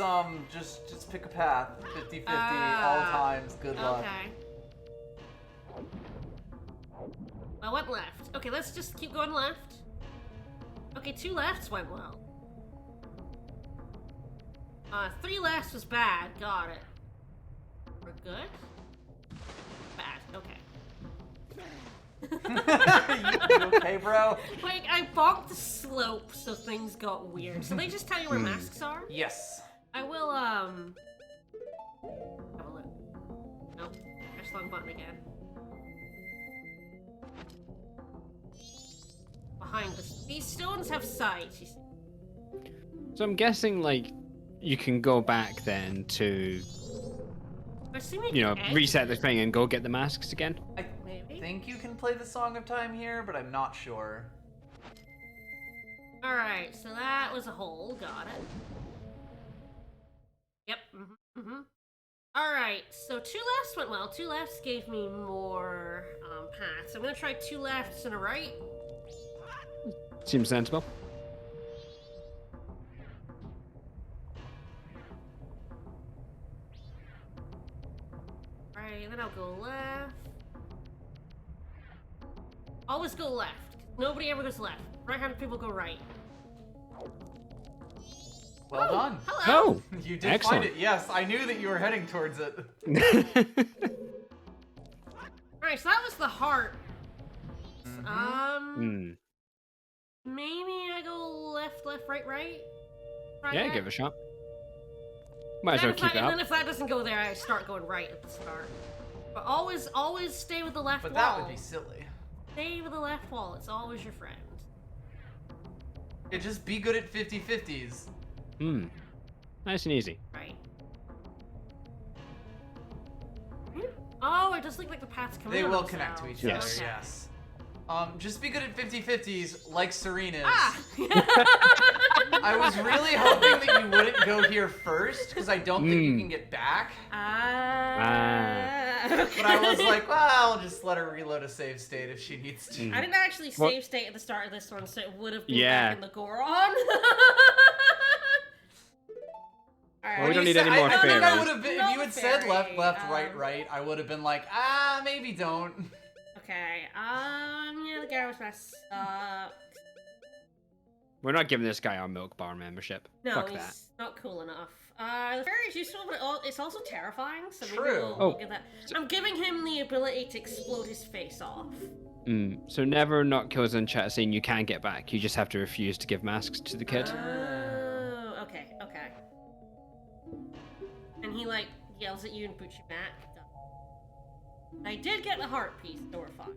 just pick a path. 50-50 all times. Good luck. Okay. Well, went left. Okay, let's just keep going left. Okay, 2 lefts went well. 3 lefts was bad. Got it. We're good? Bad. Okay. you okay, bro? Like, I bonked the slope, so things got weird. So they just tell you where masks are? Yes. I will, have a look. Nope. Press long button again. Behind this. These stones have sides, you see. So I'm guessing, like, you can go back then to, Assuming you know, can reset the exit. thing and go get the masks again. I Maybe. think you can play the Song of Time here, but I'm not sure. Alright, so that was a hole. Got it. Yep. Alright, so 2 lefts went well. 2 lefts gave me more paths. I'm gonna try 2 lefts and a right. Seems sensible. Right, then I'll go left. Always go left. 'Cause nobody ever goes left. Right-handed people go right. Well done. Hello! Oh! You did Excellent. find it. Yes, I knew that you were heading towards it. Alright, so that was the heart. Maybe I go left, right. Try Yeah, that. give it a shot. Might as well keep it And up. then if that doesn't go there, I start going right at the start. But always stay with the left But wall. that would be silly. Stay with the left wall. It's always your friend. Yeah, just be good at 50-50s. Nice and easy. Right. Oh, it does look like the paths come They in will connect to each other, Yes. yes. Just be good at 50-50s, like Serena's. Ah! I was really hoping that you wouldn't go here first, because I don't think you can get back. But I was like, well, I'll just let her reload a save state if she needs to. I didn't actually What? save state at the start of this one, so it would have been Yeah. back in the Goron. Well, we don't need any more I think I fairies. would have been, if No you had said left, fairy, right, I would have been like, maybe don't. okay. Yeah, the Garrosh Mask sucks. We're not giving this guy our milk bar membership. No, Fuck he's that. not cool enough. The fairy's useful, but it's also terrifying, so maybe True. we'll give that. I'm giving him the ability to explode his face off. So never not kills in chat saying you can get back. You just have to refuse to give masks to the kid. Oh, okay. And he, like, yells at you and puts you back. I did get the heart piece, so we're fine.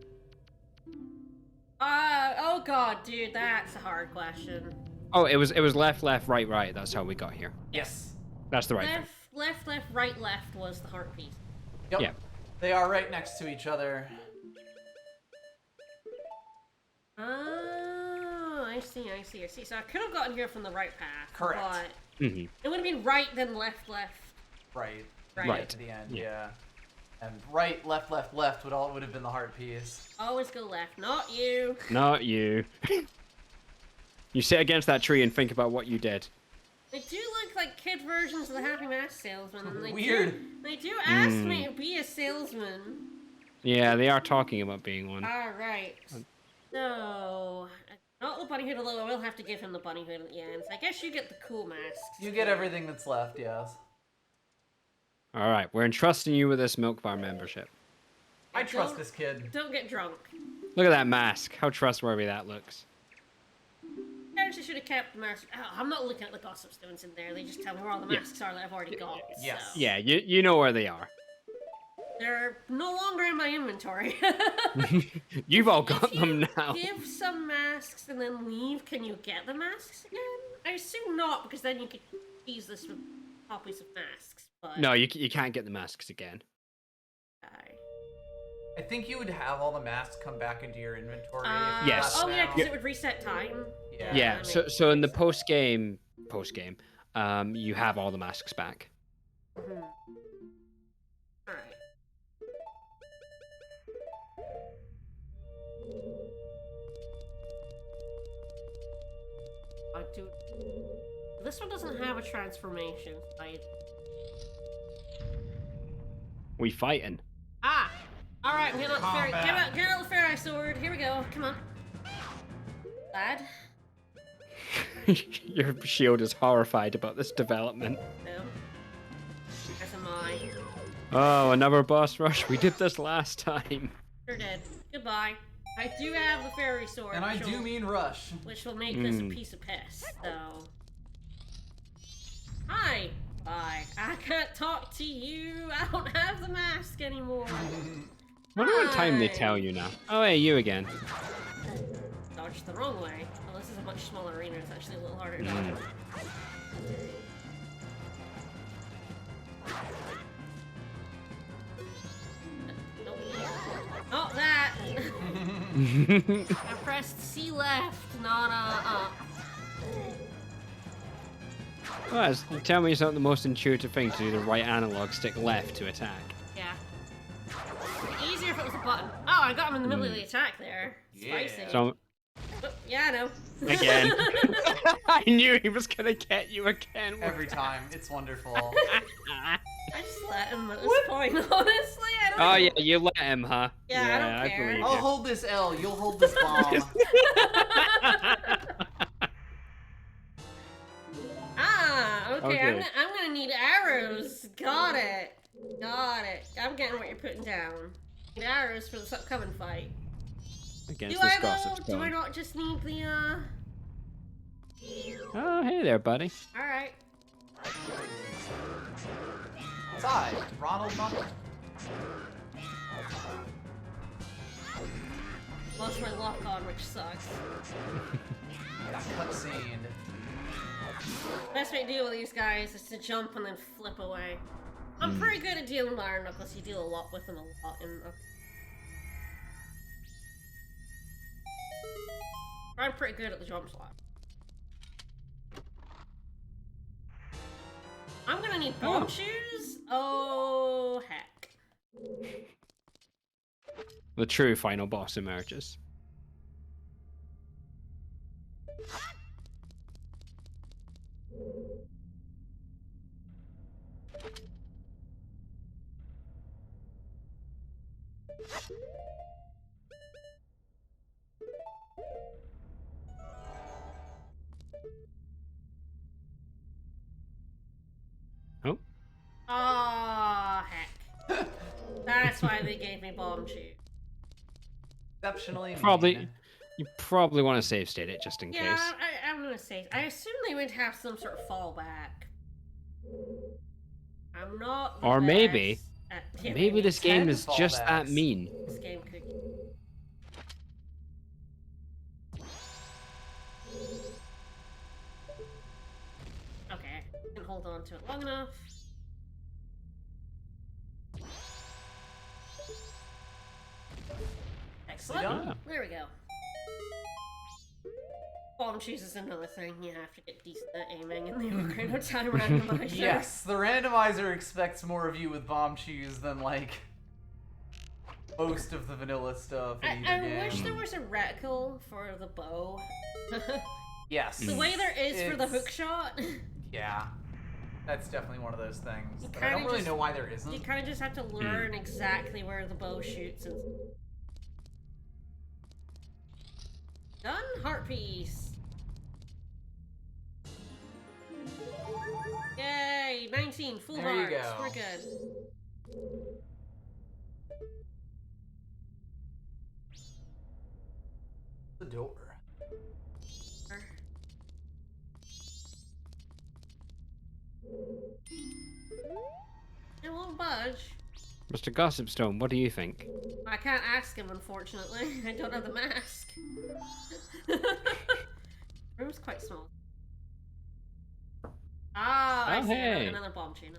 Oh god, dude, that's a hard question. Oh, it was left, right. That's how we got here. Yes. That's the right thing. Left, left was the heart piece. Yep. Yeah. They are right next to each other. Oh, I see. So I could have gotten here from the right path. Correct. But it would have been right, then left. Right. Right. To the end, yeah. And right, left would have been the heart piece. Always go left, not you. Not you. You sit against that tree and think about what you did. They do look like kid versions of the Happy Mask salesman. And Weird. They do ask me to be a salesman. Yeah, they are talking about being one. Alright. So, not the bunny hood, although I will have to give him the bunny hood at the end. So I guess you get the cool masks. You get everything that's left, yes. All right, we're entrusting you with this milk bar membership. I trust this kid. Don't get drunk. Look at that mask. How trustworthy that looks. Parents should have kept the mask. Oh, I'm not looking at the gossip stones in there. They just tell me where all the masks are that I've already got. Yes. So. Yeah, you know where they are. They're no longer in my inventory. You've all got them now. Give some masks and then leave. Can you get the masks again? I assume not, because then you could use this with copies of masks. But... No, you can't get the masks again. I think you would have all the masks come back into your inventory. Yes. Oh yeah, because it would reset time. Yeah. So in the post game, you have all the masks back. Mm-hmm. All right. This one doesn't have a transformation. We fighting. Ah! Alright, get out the fairy sword. Here we go. Come on. Lad? Your shield is horrified about this development. No. As am I. Oh, another boss rush. We did this last time. Sure did. Goodbye. I do have the fairy sword. And I do mean rush. Which will make this a piece of piss, so... Hi! Bye. I can't talk to you. I don't have the mask anymore. Wonder what time they tell you now. Oh, hey, you again. Dodged the wrong way. Well, this is a much smaller arena. It's actually a little harder to dodge. Nope. Oh, that! I pressed C left, not up. Well, tell me it's not the most intuitive thing to do the right analog stick left to attack. Yeah. Easier if it was a button. Oh, I got him in the middle of the attack there. Spicy. Yeah. So, yeah, I know. again. I knew he was gonna get you again. Every time. It's wonderful. I just let him at this point, honestly. I don't Oh, know. yeah, you let him, huh? Yeah, I don't care. believe I'll you. hold this L. You'll hold this bomb. Okay. I'm gonna need arrows. Got it. I'm getting what you're putting down. Need arrows for this upcoming fight. Against Do this I gossip though? stone. Do I not just need the Oh, hey there, buddy. Alright. It's I, Ronald Muck. Lost my lock on, which sucks. Got cutscene. Best way to deal with these guys is to jump and then flip away. I'm pretty good at dealing with Iron Knuckles. You deal a lot with them, a lot. I'm pretty good at the jump slot. I'm gonna need bomb shoes? Oh, heck. The true final boss emerges. Oh, Ah, heck. That's why they gave me bomb shoot. Exceptionally probably. mean. You probably want to save state it just in Yeah, case. I'm gonna say. I assume they would have some sort of fallback. I'm not the Or best maybe at Maybe giving this game 10 is just that fallbacks. mean. this game could. Okay, I can hold on to it long enough. Excellent. done? There we go. Bomb shoes is another thing. You have to get decent at aiming, and the Ocarina of Time randomizer. Yes, the randomizer expects more of you with bomb shoes than like most of the vanilla stuff in either I game. wish there was a reticle for the bow. Yes. The way there is for the It's- hook shot. Yeah. That's definitely one of those things. You But I don't kinda really just- know why there isn't. You kind of just have to learn exactly where the bow shoots and. Done. Heart piece. Yay! 19 full There you hearts. go. We're good. The door. It won't budge. Mr. Gossipstone, what do you think? I can't ask him, unfortunately. I don't have the mask. Room's quite small. Ah, I Oh, see. hey. Another bomb chain.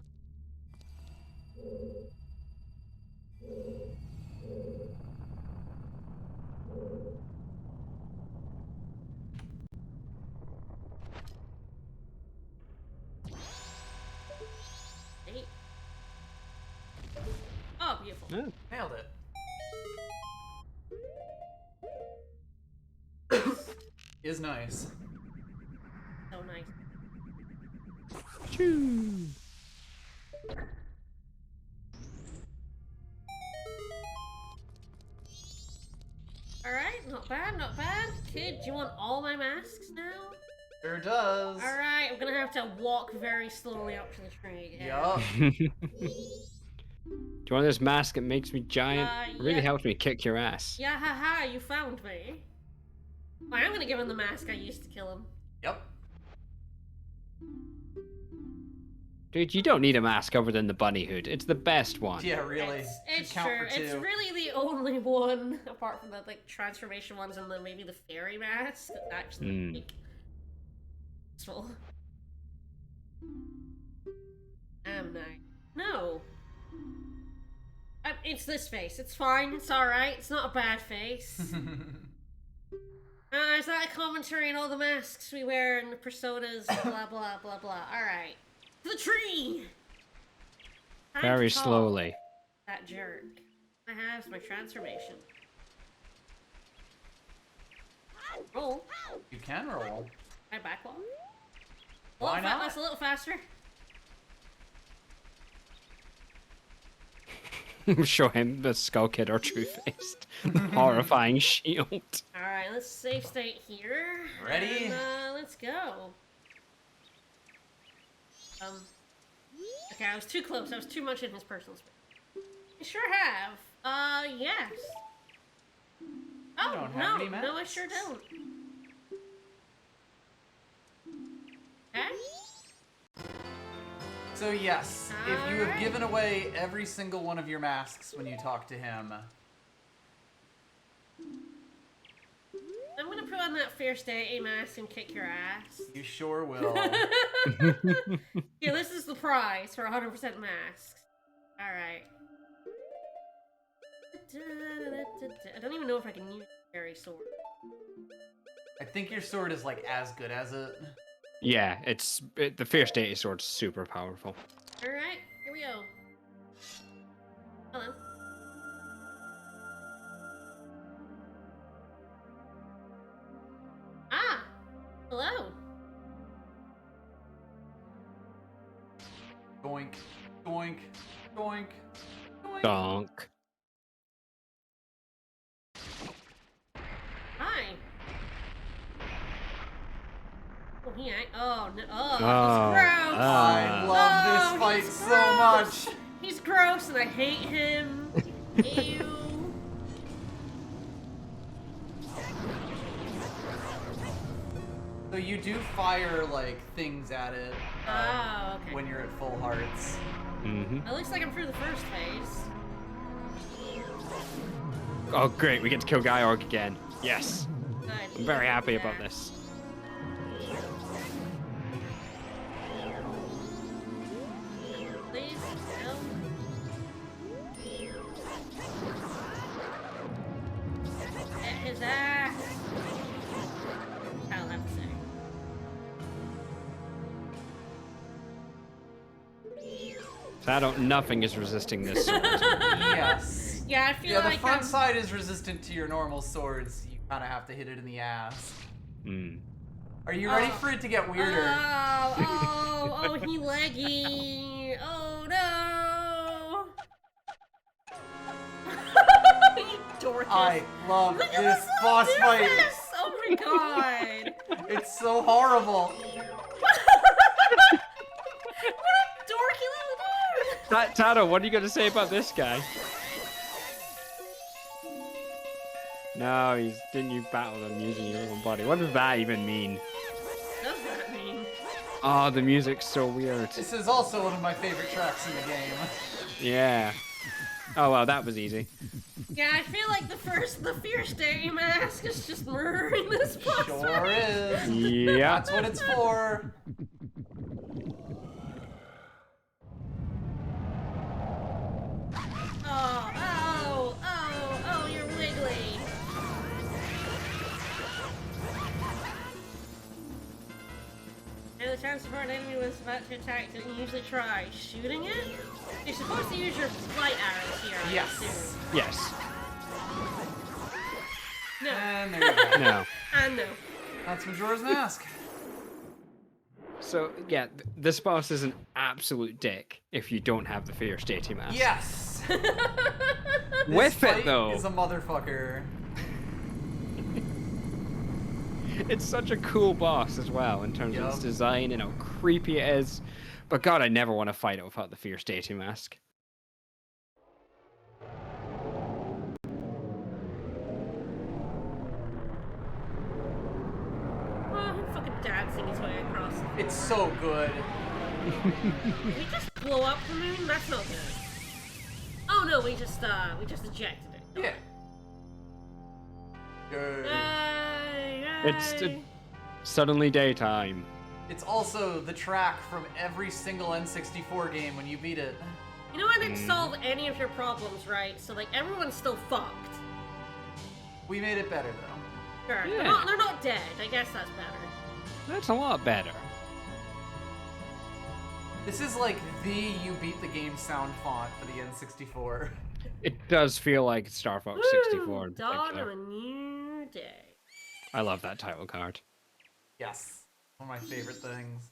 Eight. Oh, beautiful. Oh, Nailed it. Is nice. So nice. choo. Alright, not bad, not bad. Kid, do you want all my masks now? Sure does. Alright, I'm gonna have to walk very slowly up to the tree again. Yup. Do you want this mask? It makes me giant. It really yeah. helps me kick your ass. Yeah, haha, you found me. Well, I'm gonna give him the mask I used to kill him. Yep. Dude, you don't need a mask other than the bunny hood. It's the best one. Yeah, really. It's Should count true. for It's two. really the only one, apart from the like transformation ones and maybe the fairy mask, that's actually like useful. No. It's this face. It's fine. It's alright. It's not a bad face. Is that a commentary on all the masks we wear and the personas? Blah blah blah blah. Alright. To the tree! Time Very to talk. slowly. That jerk. I have my transformation. Roll. You can roll. I backwalk. Why not? That's a little faster. Show him the Skull Kid or True-Faced. Horrifying shield. Alright, let's save state here. Ready? And, let's go. Okay, I was too close. I was too much in his personal space. I sure have. Yes. Oh, don't have no. any No, I masks. sure don't. Okay. So yes, if you have Alright. given away every single one of your masks when you talk to him, I'm gonna put on that fierce day mask and kick your ass. you sure will. Yeah, this is the prize for 100% masks. Alright. I don't even know if I can use a fairy sword. I think your sword is like as good as it. Yeah, the Fierce Deity sword's super powerful. Alright, here we go. Hello. Ah! Hello! Doink, doink, doink, doink. Donk. Hi! Oh, he ain't. Oh, no. Oh, he's Oh, gross. I love this Oh, fight he's so gross. much. He's gross and I hate him. Ew. So you do fire like things at it Oh, okay. when you're at full hearts. Mm-hmm. It looks like I'm through the first phase. Oh, great. We get to kill Georg again. Yes. Good. I'm very happy Yeah. about this. Please, no. Get his ass. I'll have to say. Nothing is resisting this sword. Yes. Yeah, I feel Yeah, the like front side is resistant to your normal swords. You kind of have to hit it in the ass. Mm. Are you ready Oh. for it to get weirder? Oh, he leggy. Oh no. You dorcas. I love Look at this little boss fight. doofus! Oh my god. It's so horrible. What a dorky little dude. Tado, what are you going to say about this guy? No, didn't you battle them using your own body? What does that even mean? What does that mean? Oh, the music's so weird. This is also one of my favorite tracks in the game. Yeah. Oh, well, that was easy. Yeah, I feel like the Fierce Day mask is just murdering this boss Sure fight. is. Yeah. That's what it's for. Oh, you're wiggly. And the chance for an enemy was about to attack that you usually try shooting it? You're supposed to use your flight arrows here, I Yes. assume. Yes. No. And there you go. No. And no. That's Majora's Mask. So, yeah, this boss is an absolute dick if you don't have the Fierce Deity mask. Yes. With This it, fight though. is a motherfucker. It's such a cool boss as well in terms of its Yup. design and how creepy it is. But god, I never want to fight it without the Fierce Deity mask. Oh, him fucking dancing his way across. It's so good. Did we just blow up the moon? That's not good. Oh no, we just ejected it. Yeah. Good. Yay, It's yay. suddenly daytime. It's also the track from every single N64 game when you beat it. You know, I didn't solve any of your problems, right? So like everyone's still fucked. We made it better though. Sure. Yeah. They're not dead. I guess that's better. That's a lot better. This is like the you beat the game sound font for the N64. It does feel like Star Fox 64 Woo! in Dawn of particular. a new day. I love that title card. Yes. One of my favorite things.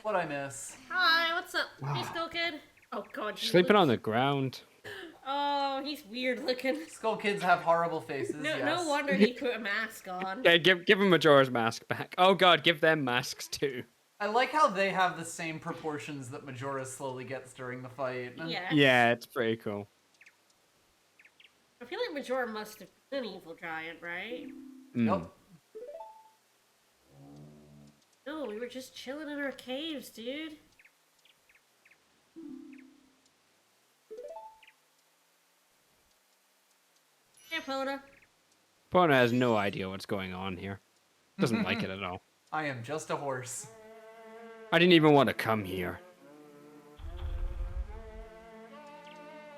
What I miss. Hi, what's up? Hey, Skull Kid. Oh god. he Sleeping on looks- the ground. Oh, he's weird looking. Skull Kids have horrible faces, No, yes. no wonder he put a mask on. Yeah, give him Majora's mask back. Oh god, give them masks too. I like how they have the same proportions that Majora slowly gets during the fight. Yeah. Yeah, it's pretty cool. I feel like Majora must have been an evil giant, right? Mm. Nope. No, we were just chilling in our caves, dude. Hey, Pona. Pona has no idea what's going on here. Doesn't like it at all. I am just a horse. I didn't even want to come here.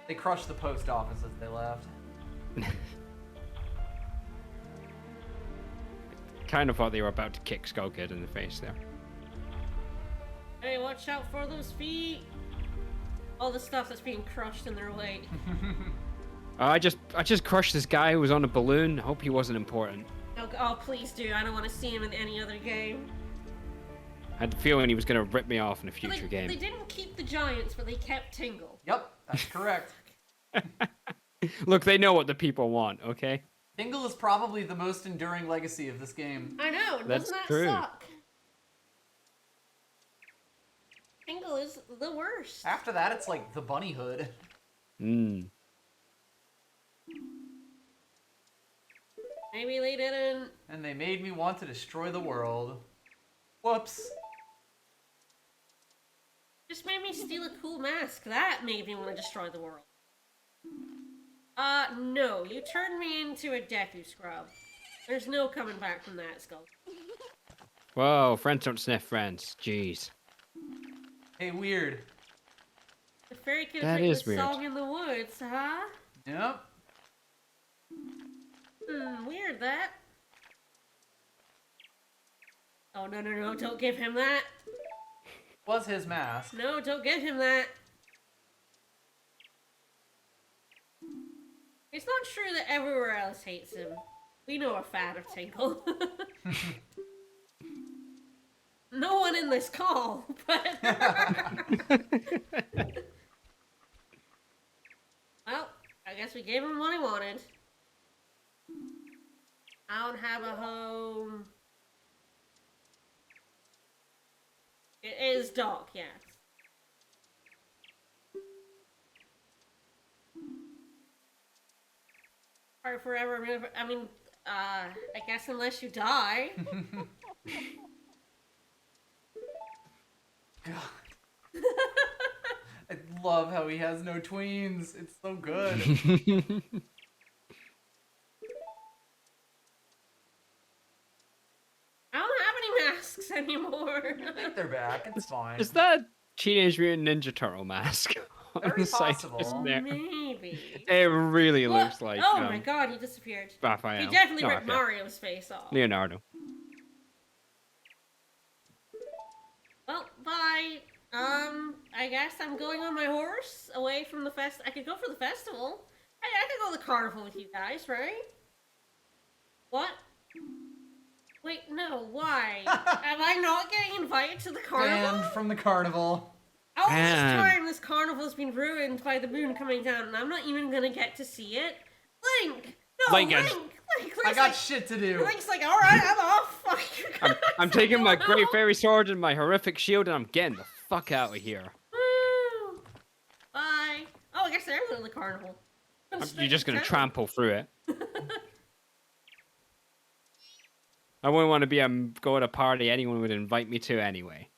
They crushed the post office as they left. Kind of thought they were about to kick Skull Kid in the face there. Hey, watch out for those feet. All the stuff that's being crushed in their weight. I just crushed this guy who was on a balloon. I hope he wasn't important. Oh, please do. I don't want to see him in any other game. I had the feeling he was going to rip me off in a But future game. They didn't keep the giants, but they kept Tingle. Yep, that's correct. Look, they know what the people want, okay? Tingle is probably the most enduring legacy of this game. I know, That's doesn't that true. suck? Tingle is the worst. After that, it's like the bunny hood. Mm. Maybe they didn't. And they made me want to destroy the world. Whoops. Just made me steal a cool mask. That made me want to destroy the world. No. You turned me into a Deku scrub. There's no coming back from that, Skull. Whoa, friends don't sniff friends. Jeez. Hey, weird. The fairy could That make is the weird. song in the woods, huh? Yep. Weird that. Oh, no, don't give him that. Was his mask. No, don't give him that. It's not true that everywhere else hates him. We know a fan of Tinkle. No one in this call, but... Well, I guess we gave him what he wanted. I don't have a home. It is dog, yes. Or forever, I mean, I guess unless you die. God. I love how he has no tweens. It's so good. I don't have any masks anymore. I think they're back. It's fine. Is that Teenage Mutant Ninja Turtle mask? On Very the side possible. just there? Maybe. It really What? looks like. Oh my god, he disappeared. Raphael. He definitely No, ripped Raphael. Mario's face off. Leonardo. Well, bye. I guess I'm going on my horse away from the I could go for the festival. I could go to the carnival with you guys, right? What? Wait, no, why? Am I not getting invited to the carnival? Banned from the carnival. All this Man. time, this carnival's been ruined by the moon coming down, and I'm not even gonna get to see it. Link! No, Link Link! is- Link's I got like, shit to do. Link's like, alright, I'm off. I'm taking my great fairy sword and my horrific shield and I'm getting the fuck out of here. Woo! Bye. Oh, I guess there is the carnival. You're just gonna trample through it. I wouldn't want to be go at a party anyone would invite me to anyway.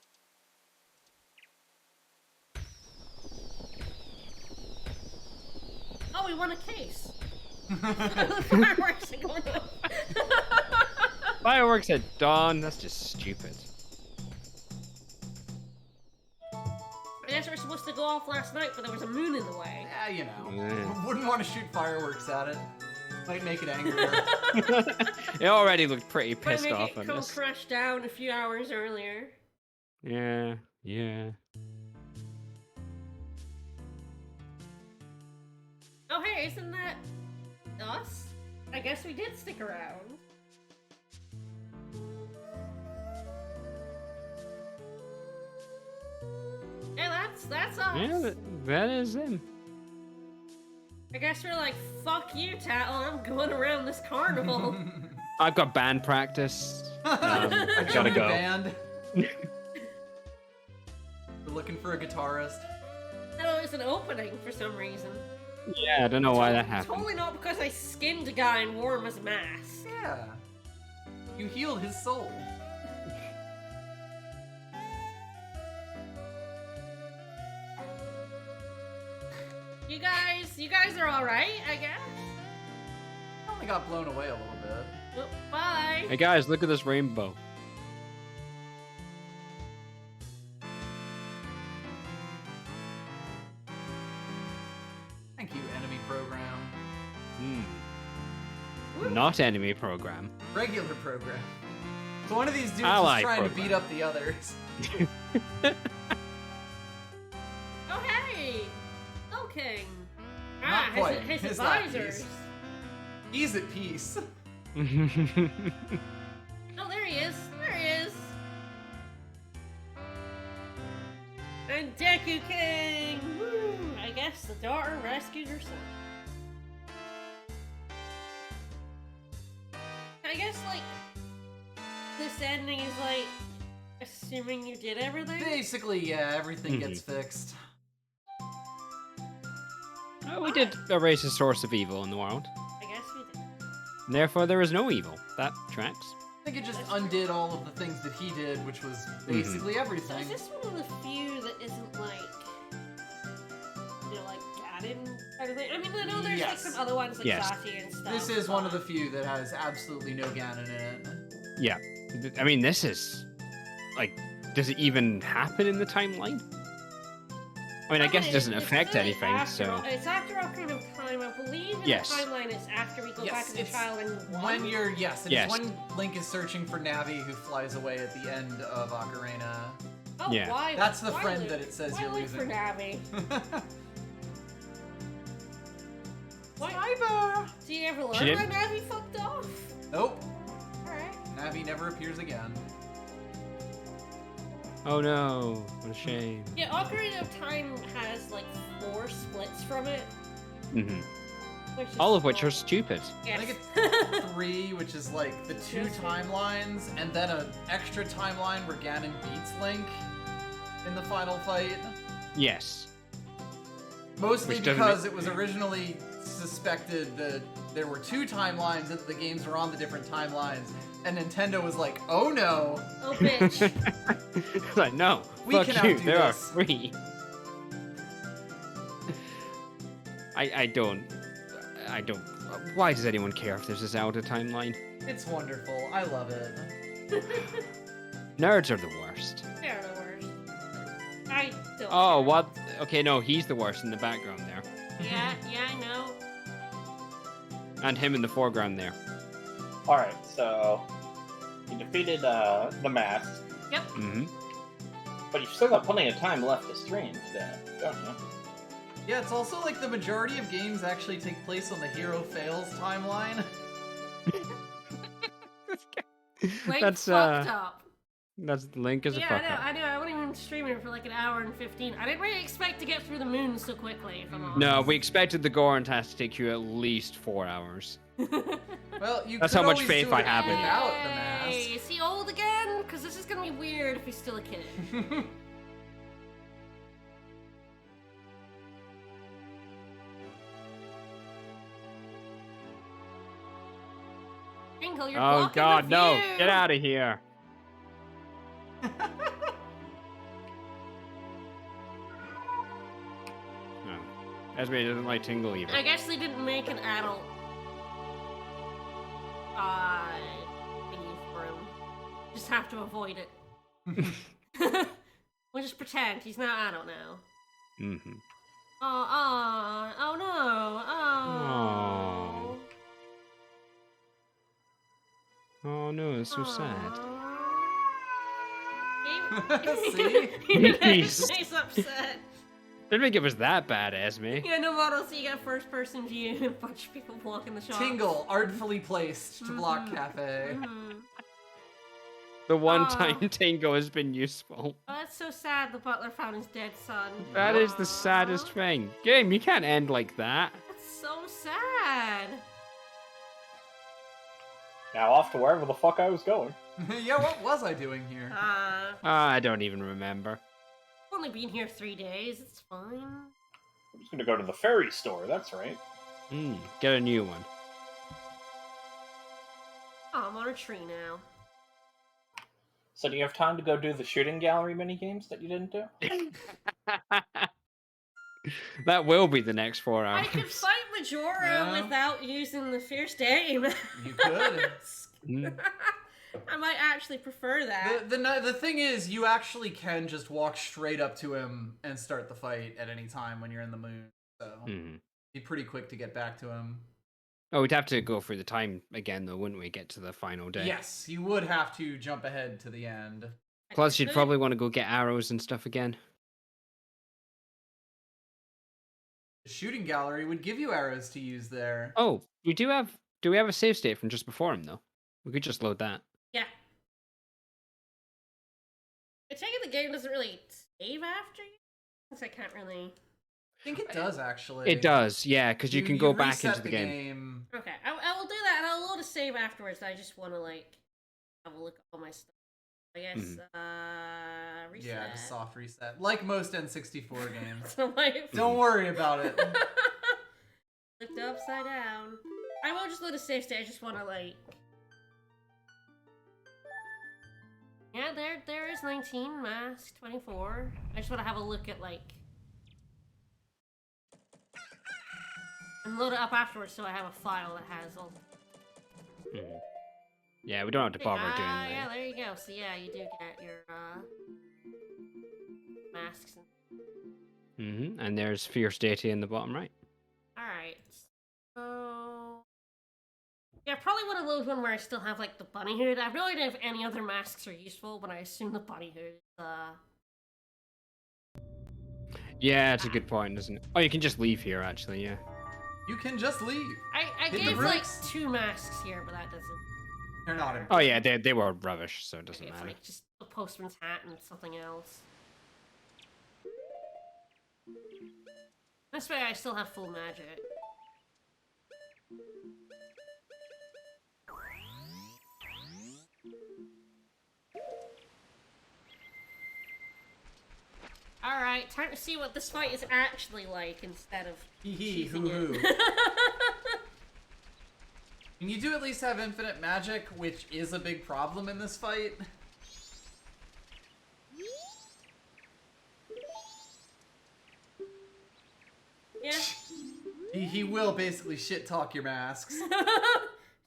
Oh, we won a case. Fireworks are going off. Fireworks at dawn, that's just stupid. I guess we're supposed to go off last night, but there was a moon in the way. Yeah, you know. Yeah. Wouldn't want to shoot fireworks at it. Might make it angrier. It already looked pretty Might pissed make off it on come this. crash down a few hours earlier. Yeah, yeah. Oh, hey, isn't that us? I guess we did stick around. Yeah, that's us. Yeah, that is him. I guess we're like, fuck you, Tattle, I'm going around this carnival. I've got band practice. I Gotta joined a go. band. We're looking for a guitarist. No, it's an opening for some reason. Yeah, I don't know why that happened. Totally not because I skinned a guy and wore him as a mask. Yeah. You healed his soul. You guys are alright, I guess? I only got blown away a little bit. Well, bye. Hey guys, look at this rainbow. Thank you, enemy program. Not enemy program. Regular program. So one of these dudes Ally is trying to program. beat up the others. Oh, hey! Soul King. Not quite. His His not advisors. peace. He's at peace. Oh, there he is. There he is. And Deku King! Woo! I guess the daughter rescued her son. I guess, like, this ending is, like, assuming you did everything? Basically, yeah, everything gets fixed. Oh, we did erase a source of evil in the world. I guess we did. And therefore, there is no evil. That tracks. I think it just undid all of the things that he did, which was basically So everything. is this one of the few that isn't, like, you know, like, Ganon kind of thing? I mean, I know there's, like, some other ones, like, Yes. Sashi and stuff. This is one of the few that has absolutely no Ganon in it. Yeah. I mean, this is... Like, does it even happen in the timeline? I mean, I guess it doesn't affect anything, so... It's after Ocarina of Time, I believe in Yes. the timeline it's after we go back to the it's trial and when you're Yes. it's when Link is searching for Navi who flies away at the end of Ocarina. Oh, Yeah. why? That's the why friend Link? that it says why you're Link losing. for Navi? Why? Cyber! Do you ever learn She why did? Navi fucked off? Nope. Alright. Navi never appears again. Oh no, what a shame. Yeah, Ocarina of Time has like 4 splits from it. Hmm. Which is All of which cool. are stupid. Yes. I think it's 3, which is like the 2 timelines, and then an extra timeline where Ganon beats Link in the final fight. Yes. Mostly Which doesn't because make- it was originally suspected that there were 2 timelines and that the games were on the different timelines, and Nintendo was like, oh no! Oh, bitch. Like, no, We fuck can you, outdo there are this. 3. I don't... Why does anyone care if there's a Zelda timeline? It's wonderful. I love it. Nerds are the worst. They're the worst. I don't. Oh, care. what? Okay, no, he's the worst in the background there. Yeah, I know. And him in the foreground there. Alright, so you defeated the mask, Yep. Mm-hmm. but you've still got plenty of time left to stream today, don't you? Yeah, it's also like the majority of games actually take place on the Hero Fails timeline. Link That's fucked up. That's Link as a Yeah, fuck I know. I wasn't even streaming for like an hour and 15. I didn't really expect to get through the moon so quickly, if I'm honest. No, we expected the Goron task to take you at least 4 hours. Well, you That's could how much always faith do I it have in you. without the mask. Hey, is he old again? Because this is gonna be weird if he's still a kid. Tingle, you're Oh blocking god, the no! view. Get out of here! No. Esme doesn't like Tingle either. I guess they didn't make an adult thingy for him. Just have to avoid it. We'll just pretend he's not adult now. Mm-hmm. Oh no, oh. Oh no, it's so sad. See? He's upset. Didn't think it was that bad, Esme. Yeah, no model, so you got first person view and a bunch of people blocking the shop. Tingle, artfully placed to block Cafe. Mhm. The one Aw. time Tingle has been useful. Oh, that's so sad the butler found his dead son. That is the Aw. saddest thing. Game, you can't end like that. That's so sad. Now off to wherever the fuck I was going. Yeah, what was I doing here? I don't even remember. I've only been here 3 days, it's fine. I'm just gonna go to the fairy store, that's right. Get a new one. Oh, I'm on a tree now. So do you have time to go do the shooting gallery minigames that you didn't do? That will be the next 4 I hours. could fight Majora Yeah. without using the fierce aim. You could. Mm. I might actually prefer that. The thing is, you actually can just walk straight up to him and start the fight at any time when you're in the moon. So, Mhm. be pretty quick to get back to him. Oh, we'd have to go through the time again, though, wouldn't we? Get to the final day. Yes, you would have to jump ahead to the end. Plus, you'd Could- probably want to go get arrows and stuff again. The shooting gallery would give you arrows to use there. Oh, we do have. Do we have a save state from just before him though? We could just load that. Yeah. I take it the game doesn't really save after you? Since I can't really... think it does actually. It does, yeah, because you can go back into reset the game. Okay, I will do that, and I'll load a save afterwards. I just want to like have a look at all my stuff. I guess reset. Yeah, just soft reset, like most N64 games. So Don't worry about it. Flipped upside down. I will just load a save state. I just want to like. Yeah, there is 19 mask 24. I just want to have a look at like. And load it up afterwards so I have a file that has all. Yeah, we don't have to bother doing that. Yeah, there you go. So yeah, you do get your masks. And there's Fierce Deity in the bottom right. Alright. So yeah, I probably want to load one where I still have like the bunny hood. I have no idea if any other masks are useful, but I assume the bunny hood is Yeah, it's a good point, isn't it? Oh, you can just leave here actually, yeah. You can just leave. I Hit the gave like bricks. 2 masks here, but that doesn't. They're not important. Oh yeah, they were rubbish, so it doesn't Okay, it's matter. like just a postman's hat and something else. This way I still have full magic. Alright, time to see what this fight is actually like instead of Hee hoo cheesing hoo. it. And you do at least have infinite magic, which is a big problem in this fight. Yeah. He will basically shit talk your masks.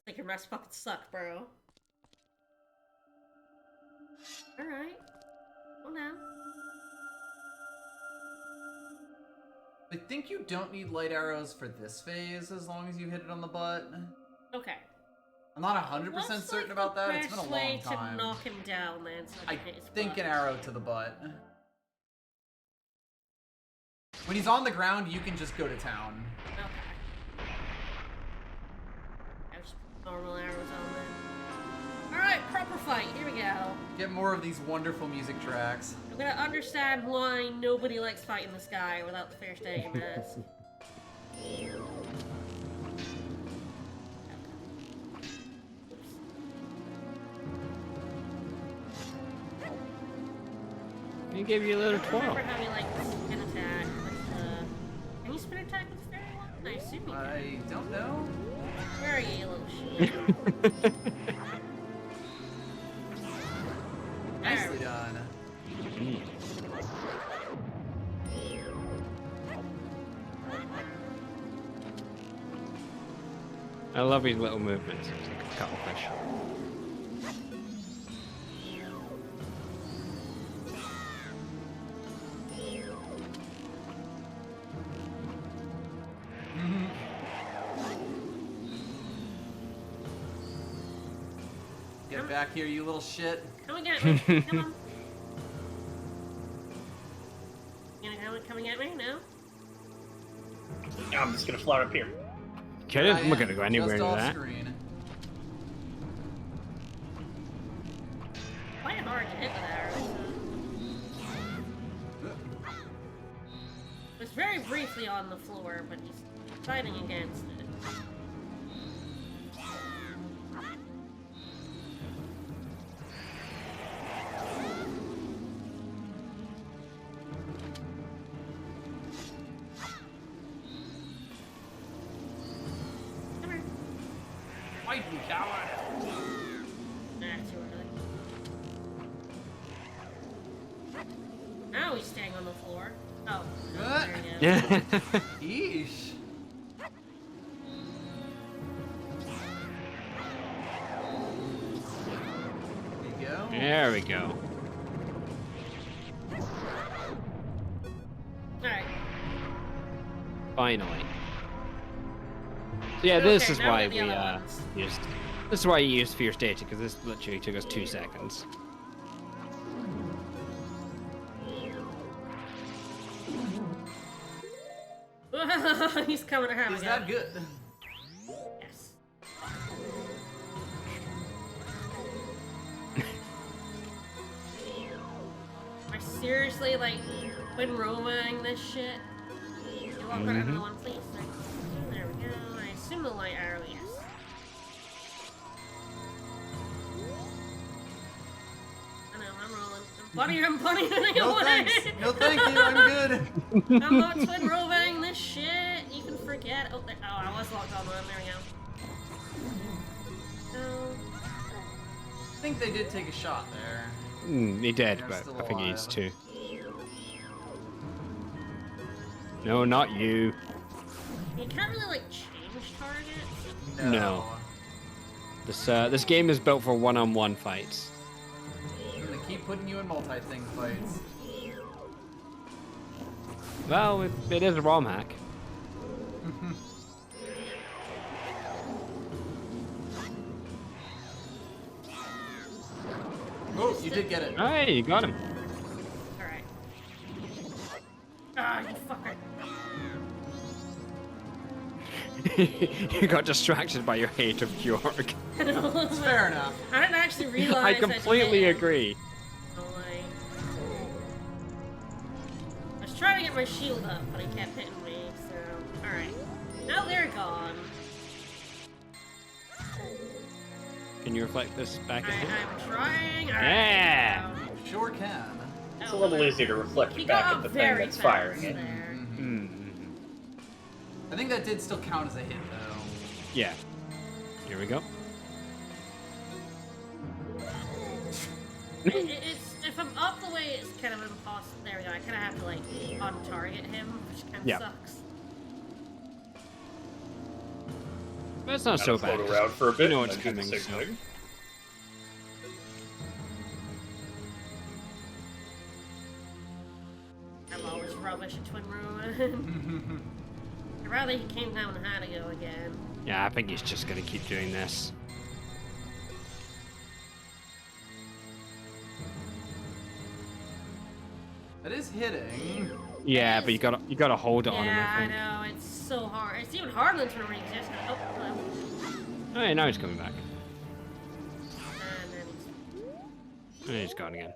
Like your masks fucking suck, bro. Alright. Well now. I think you don't need light arrows for this phase as long as you hit it on the butt. Okay. I'm not 100% certain about that. It's been a long way time. to knock him down, then, so I I can hit his think butt. an arrow to the butt. When he's on the ground, you can just go to town. Okay. I just put normal arrows on then. Alright, proper fight. Here we go. Get more of these wonderful music tracks. I'm gonna understand why nobody likes fighting this guy without the first aid mask. He gave you a little I don't twirl. remember how he like spin attack with the. Can you spin attack with the fairy one? I assume you can. I don't know. Where are you, little shit? Nicely done. I love his little movements. It's like a cuttlefish. Get back here, you little shit. Come and get me. Come on. You gonna coming at me? No? I'm just gonna float up here. Kidding? I I'm not am, gonna go anywhere just near off that. screen. Quite hard to hit with arrows. It was very briefly on the floor, but he's fighting against it. Come here. Fight me, coward! Nah, too early. Now he's staying on the floor. Oh, there he is. Yeah. Yeesh. There you go. There we go. Alright. Finally. So yeah, this Okay, is now why we're we the other ones. used. This is why you used Fierce Data, because this literally took us 2 seconds. He's coming to have Is a that go. good? Yes. Am I seriously like when roaming this shit? Lonk got another one, please. There we go. I assume the light arrow, yes. I know, I'm rolling. I'm bunnying No away! thanks. No thank you. I'm good. I'm not twin roving this shit. You can forget. Oh, I was locked on one. There we go. I think they did take a shot there. He did, They're but still I think he needs alive. to. No, not you. You can't really like change targets. No. This game is built for one-on-one fights. And they keep putting you in multi-thing fights. Well, it is a ROM hack. Oh, you did get it. Hey, you got him. Alright. Ah, you fucker. You got distracted by your hate of Georg. It's fair enough. I didn't actually realize I completely hit him. agree. No way. I was trying to get my shield up, but he kept hitting me, so... Alright. Now they're gone. Can you reflect this back at him? I'm trying. Alright. Yeah. Sure can. It's a little easier to reflect He it back got at the very thing that's fast firing it. there. I think that did still count as a hit, though. Yeah. Here we go. It's if I'm up the way, it's kind of impossible. There we go. I kind of have to like on-target him, which kind of Yeah. sucks. But it's not so bad. Float around for a bit. You know and what's then do the coming. same So. thing. I'm always rubbish at twin ruin. I'd rather he came down and had to go again. Yeah, I think he's just gonna keep doing this. That is hitting. Yeah, but you gotta hold it on him. Yeah, I I think. know. It's so hard. It's even harder than twin ruin. Just oh, hello. Oh, yeah, now he's coming back. And then he's... And he's gone again.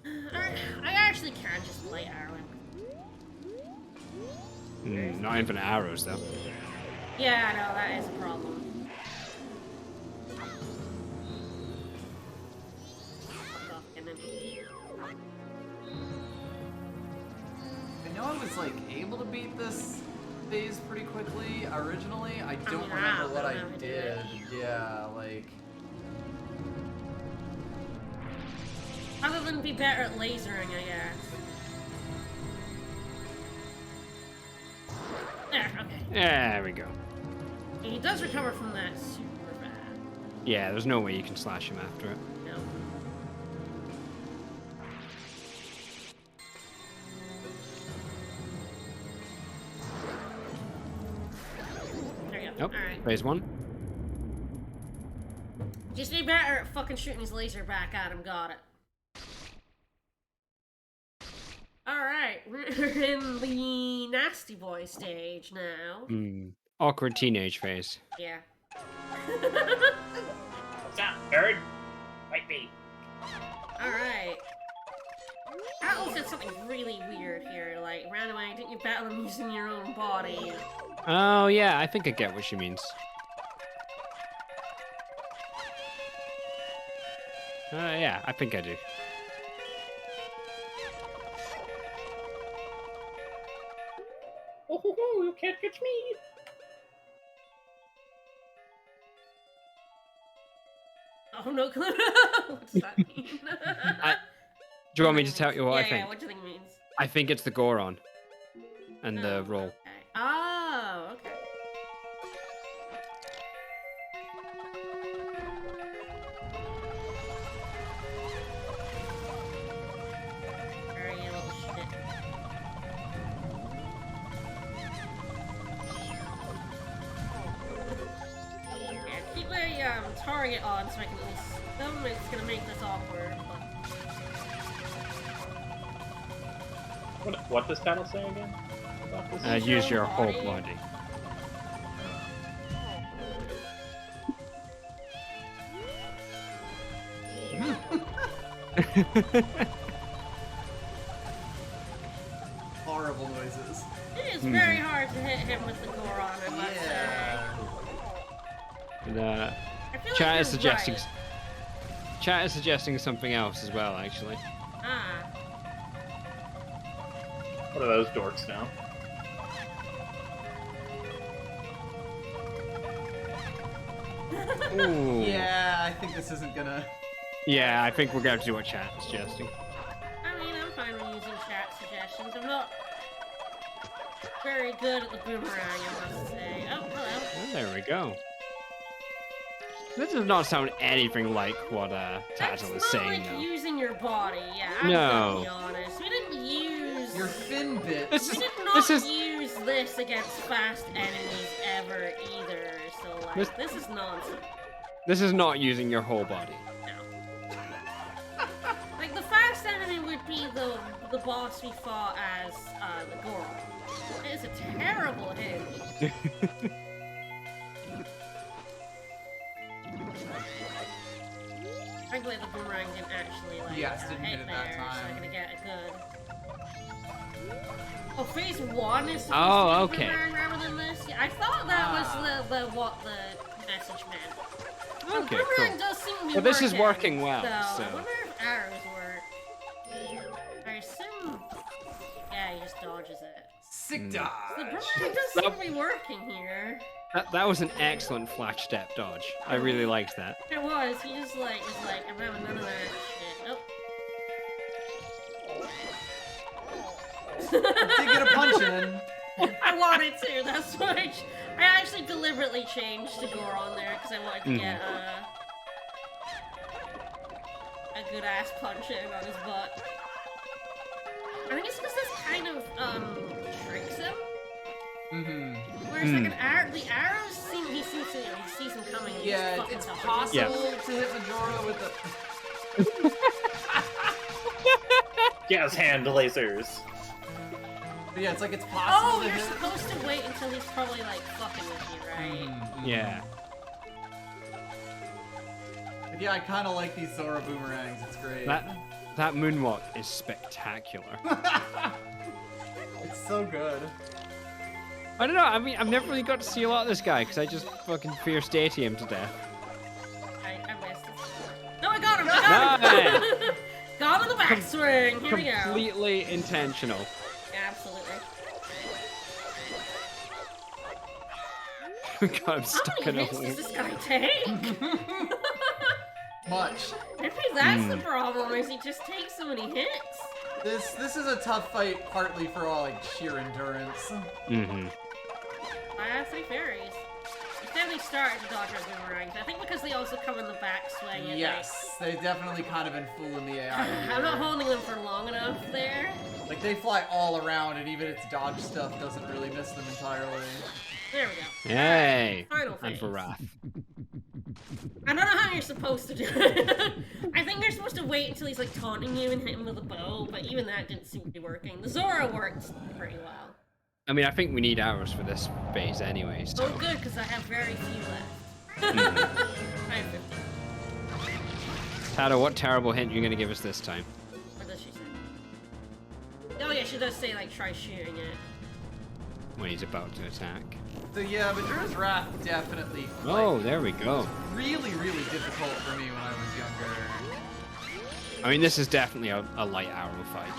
I actually can just play arrow him. Not infinite arrows though. Yeah, I know, that is a problem. I know I was like able to beat this phase pretty quickly originally. I don't mean, remember what I I don't know how to do did. it. Yeah, like Other than be better at lasering, I guess. There, okay. There we go. He does recover from that super bad. Yeah, there's no way you can slash him after it. No. There you go. Nope. Alright. Phase one. Just be better at fucking shooting his laser back at him. Got it. Alright, we're in the nasty boy stage now. Awkward teenage phase. Yeah. What's up, nerd? Fight me. Alright. Atlas did something really weird here. Like, ran away, didn't you battle him using your own body? Oh yeah, I think I get what she means. Yeah, I think I do. Oh, you can't catch me. Oh, no clue. What does that mean? Do you want me to tell you what I Yeah, think? what do you think it means? I think it's the Goron. And the roll. Okay. Oh, okay. Very little shit. Yeah, keep my target on so I can at least... It's gonna make this awkward, but... What does title say again? About this? Use your whole body. body. horrible noises. It is It's very hard to hit him with the Goron, I must say. And, I feel chat like is you're suggesting. right. Chat is suggesting something else as well, actually. Ah. What are those dorks now? Ooh. Yeah, I think this isn't gonna. Yeah, I think we're going to do what chat is suggesting. I mean, I'm fine with using chat suggestions. I'm not very good at the boomerang, I must say. Oh, hello. Oh, there we go. This does not sound anything like what Tazzle is saying, It's not though. like using your body, yeah, I'm No. gonna be honest. We didn't use... Your fin bit. This We is did not this is use this against fast enemies ever either, so like, this is nonsense. this is not using your whole body. No. Like, the fast enemy would be the boss we fought as the Goron. It is a terrible hit. Frankly, the boomerang didn't actually like Yes, didn't hit hit it that there, so time. I'm gonna get a good. Oh, phase 1 is supposed Oh, to be okay. boomerang rather than this. Yeah, I thought that was the what the message meant. Okay, the boomerang cool. does seem to be Well, this is working, working well, so. so. I wonder if arrows work. I assume. Yeah, he just dodges it. Sick The dodge. boomerang does seem to be working here. That was an excellent flash step dodge. I really liked that. It was. He just was like, I'm having none of that shit. Oh. Did get a punch in. I wanted to. That's why I actually deliberately changed to Goron there because I wanted to get a good ass punch in on his butt. I think it's because this kind of tricks him. Mm-hmm. Whereas like the arrows seem he sees them coming. And he Yeah, just fucking it's dodges. possible to hit Majora with the. Gas hand lasers. But yeah, it's like it's Oh, possible to you're hit. supposed to wait until he's probably like fucking with you, right? Mhm. Yeah. But yeah, I kind of like these Zora boomerangs. It's great. That moonwalk is spectacular. It's so good. I don't know. I mean, I've never really got to see a lot of this guy because I just fucking fear stadium to death. I missed it. No, I got him! I got him! Nice. Got him in the backswing! Here we go. Completely intentional. Absolutely. God, I'm stuck How in many a hits does hole. this guy take? Much. Maybe that's the problem, is he just takes so many hits. This is a tough fight, partly for all like sheer endurance. Mm-hmm. I have 3 fairies. He's definitely starting to dodge our boomerangs. I think because they also come in the backswing. And Yes, they've definitely kind of been fooling the AI. Like, I'm not holding them for long enough there. Like they fly all around, and even its dodge stuff doesn't really miss them entirely. There we go. Yay! Final And for phase. Wrath. I don't know how you're supposed to do it. I think you're supposed to wait until he's like taunting you and hit him with a bow, but even that didn't seem to be working. The Zora worked pretty well. I mean, I think we need arrows for this phase anyway, so. Oh, good, because I have very few left. I have 50. Tado, what terrible hint are you going to give us this time? What does she say? Oh yeah, she does say like try shooting it. When he's about to attack. So yeah, Majora's Wrath definitely. Oh, like, there we go. really, really difficult for me when I was younger. I mean, this is definitely a light arrow fight.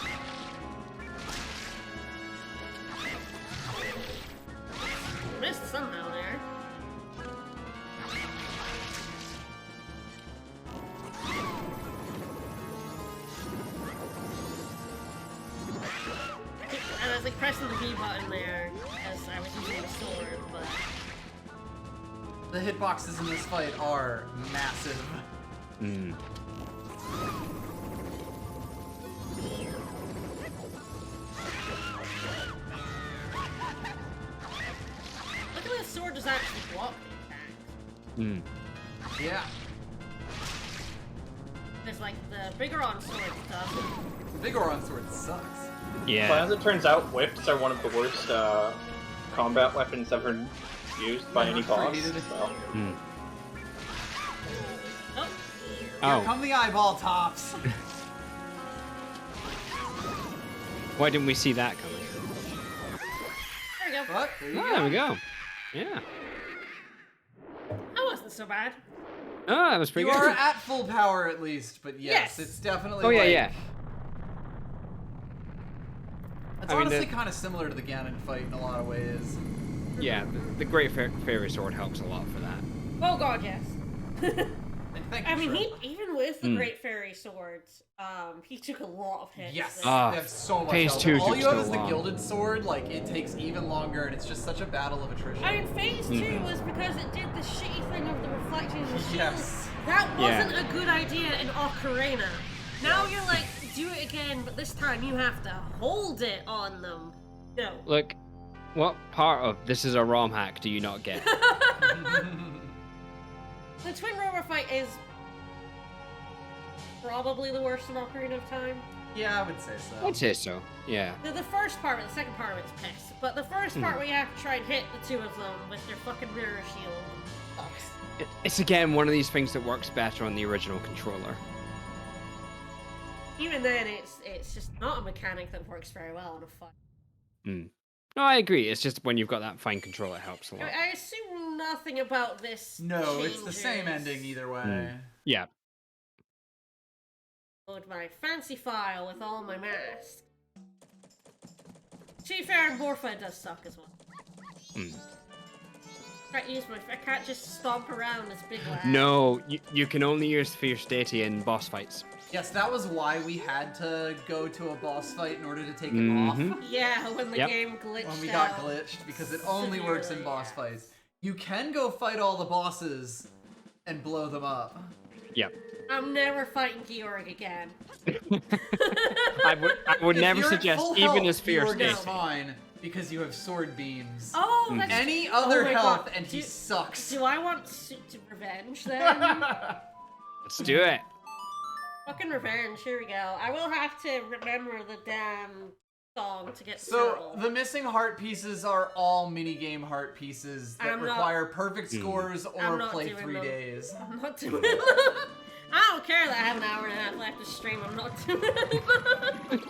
Missed somehow there. I was like pressing the B button there as I was using the sword, but The hitboxes in this fight are massive. Mm. look at this sword does actually block the attack. Mm. Yeah. There's like the bigger on sword stuff. The Vigoron sword sucks. But Yeah. as it turns out, whips are one of the worst combat weapons ever used by any boss. Created. So. Mm. Oh, Here Oh, come the eyeball tops. why didn't we see that coming? But there you Oh, go. there we go. Yeah. That wasn't so bad. Oh, that was pretty You good. are at full power at least, but yes, Yes. it's definitely. Oh yeah, like, yeah. It's I mean, honestly kind of similar to the Ganon fight in a lot of ways. Yeah, the Great Fairy Sword helps a lot for that. Oh god, yes. Thank you, I mean, Shrimp. even with the Great Fairy Swords, he took a lot of hits. Yes, there. Ah, they have so much phase health. 2 All took you have so is the long. Gilded Sword, like, it takes even longer, and it's just such a battle of attrition. I mean, phase 2 was because it did the shitty thing of the reflecting of the shield. Yes. That Yeah. wasn't a good idea in Ocarina. Now you're like, do it again, but this time you have to hold it on them. No. Look, what part of this is a ROM hack do you not get? The Twin Rover fight is probably the worst in Ocarina of Time. Yeah, I would say so. I'd say so. Yeah. The first part, the second part of it's piss. But the first part where you have to try and hit the two of them with their fucking mirror shield sucks. It's again one of these things that works better on the original controller. Even then, it's just not a mechanic that works very well in a fight. No, I agree. It's just when you've got that fine control, it helps a lot. I assume nothing about this. No, it's the same changes. ending either way. Yeah. Load my fancy file with all my masks. To be fair, Morpha does suck as well. I can't just stomp around this big lad. No, you can only use Fierce Deity in boss fights. Yes, that was why we had to go to a boss fight in order to take it off. Yeah, when the Yep. game glitched When we out. got glitched, because it only works in Severely, boss yeah. fights. You can go fight all the bosses and blow them up. Yep. I'm never fighting Georg again. I would If never you're at suggest full even health, as Fierce Georg is Deity. fine because you have sword beams. Oh, that's Any other my health God. and he sucks. Do I want to revenge then? Let's do it. Fucking revenge. Here we go. I will have to remember the damn song to get So, Turtle. the missing heart pieces are all minigame heart pieces that I'm not- require perfect scores I'm or not play doing 3 them. days. I'm not doing it. I don't care that I have an hour and a half left to stream. I'm not doing it.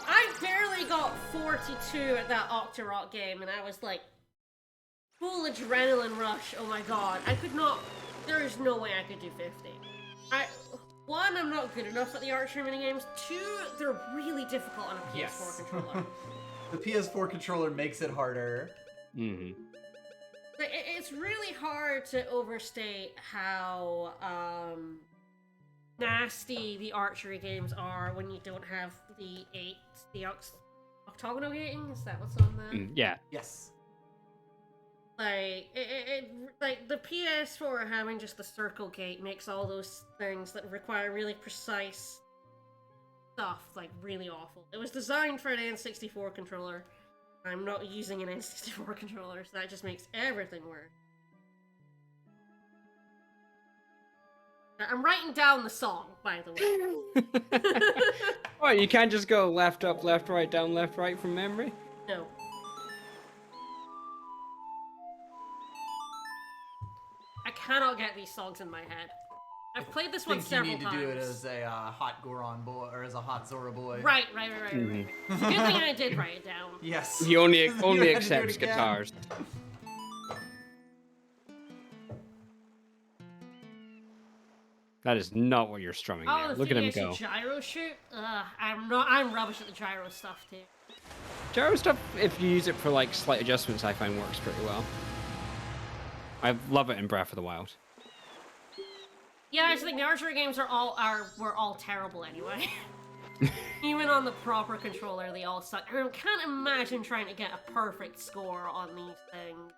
I barely got 42 at that Octorok game, and I was like, full adrenaline rush. Oh my god. I could not. There is no way I could do 50. One, I'm not good enough at the archery minigames. Two, they're really difficult on a PS4 Yes. controller. The PS4 controller makes it harder. It's really hard to overstate how nasty the archery games are when you don't have the octagonal gating. Is that what's on there? Yeah. Yes. Like the PS4 having just the circle gate makes all those things that require really precise stuff like really awful. It was designed for an N64 controller. I'm not using an N64 controller, so that just makes everything worse. I'm writing down the song, by the way. Oh, you can't just go left up, left right, down, left right from memory? No. I cannot get these songs in my head. I've played this I one think you several need times. to do it as a hot Goron boy, or as a hot Zora boy. Right. It's a good thing I did write it down. Yes. He only You had to do it accepts again. guitars. That is not what you're strumming Oh, there. the Look at him 3DS go. gyro shoot? I'm rubbish at the gyro stuff too. Gyro stuff, if you use it for like slight adjustments, I find works pretty well. I love it in Breath of the Wild. Yeah, I just think the archery games were all terrible anyway. Even on the proper controller, they all suck. And I can't imagine trying to get a perfect score on these things.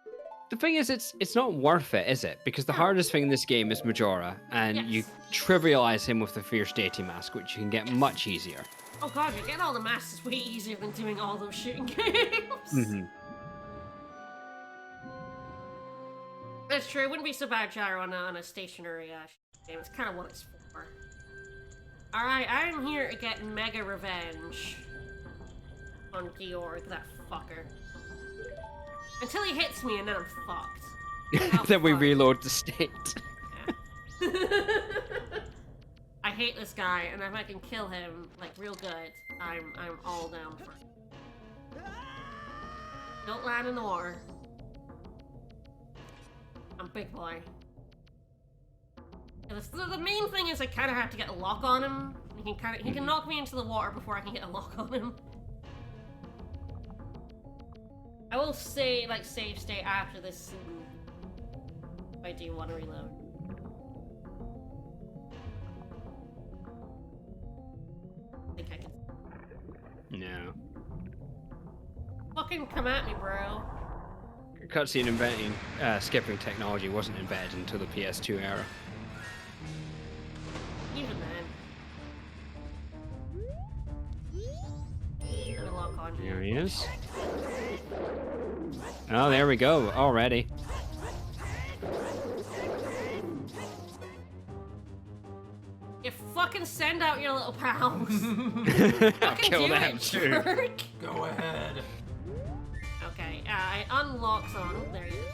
The thing is, it's not worth it, is it? Because the hardest thing in this game is Majora, and you Yes. trivialize him with the Fierce Deity mask, which you can get much easier. Oh god, you're getting all the masks way easier than doing all those shooting games. That's true. It wouldn't be so bad gyro on a stationary game. It's kind of what it's for. Alright, I'm here to get mega revenge on Georg, that fucker. Until he hits me and then I'm fucked. Oh, Then we fuck. reload the state. Yeah. I hate this guy, and if I can kill him, like, real good, I'm all down for it. Don't land in the water. I'm big boy. Yeah, the main thing is I kind of have to get a lock on him. He can knock me into the water before I can get a lock on him. I will say, like, save state after this scene. If I do want to reload. I think I can. No. Fucking come at me, bro. Cutscene inventing skipping technology wasn't embedded until the PS2 era. Even then. I'm gonna lock on you. There he is. Oh, there we go. Already. You fucking send out your little pals. I'll Fucking kill do them it, too. jerk. Go ahead. Okay, I unlock someone. Oh, there he is.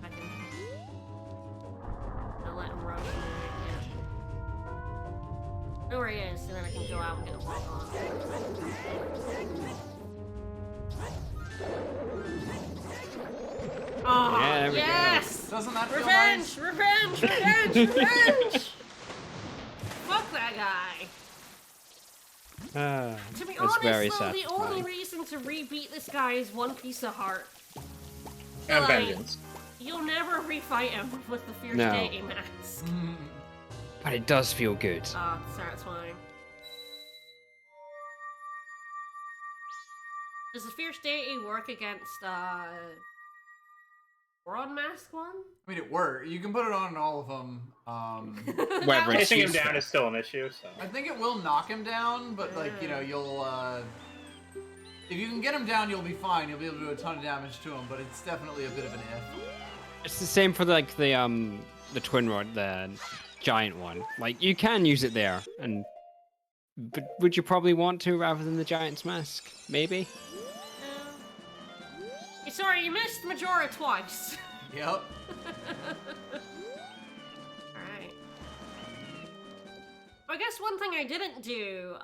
I can. I'll let him run. Yeah. Know where he is, and then I can go out and get a lock on. Oh, Yeah, there we go. yes! Doesn't that feel Revenge! nice? Revenge! Revenge! Revenge! Fuck that guy! To be it's honest, very though, the only satisfying. reason to re-beat this guy is one piece of heart. And Like, vengeance. you'll never refight him with the Fierce No. Deity mask. But it does feel good. Ah, satisfying. Does the Fierce Deity work against, Goron mask one? I mean, it worked. You can put it on all of them. Whether it's Chasing him useful. down is still an issue, so. I think it will knock him down, but like, you know, you'll if you can get him down, you'll be fine. You'll be able to do a ton of damage to him, but it's definitely a bit of an if. It's the same for the twin rod, the giant one. Like you can use it there, but would you probably want to rather than the giant's mask? Maybe. Hey, sorry, you missed Majora twice. Yep. Alright. I guess one thing I didn't do,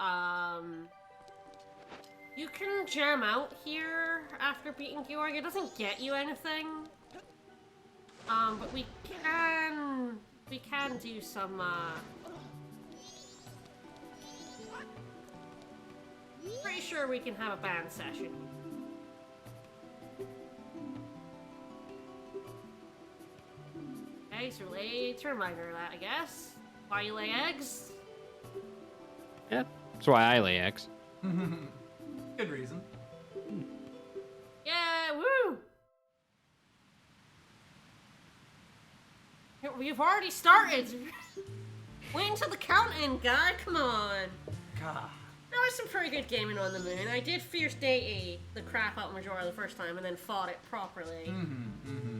you can jam out here after beating Georg. It doesn't get you anything. But we can do some, pretty sure we can have a band session. Okay, so it's a reminder of that, I guess. Why you lay eggs? Yeah. That's why I lay eggs. Good reason. Yeah, woo! We've already started! Wait until the count-in, guy, come on! God. There was some pretty good gaming on the moon. I did Fierce Deity the crap out of Majora the first time and then fought it properly.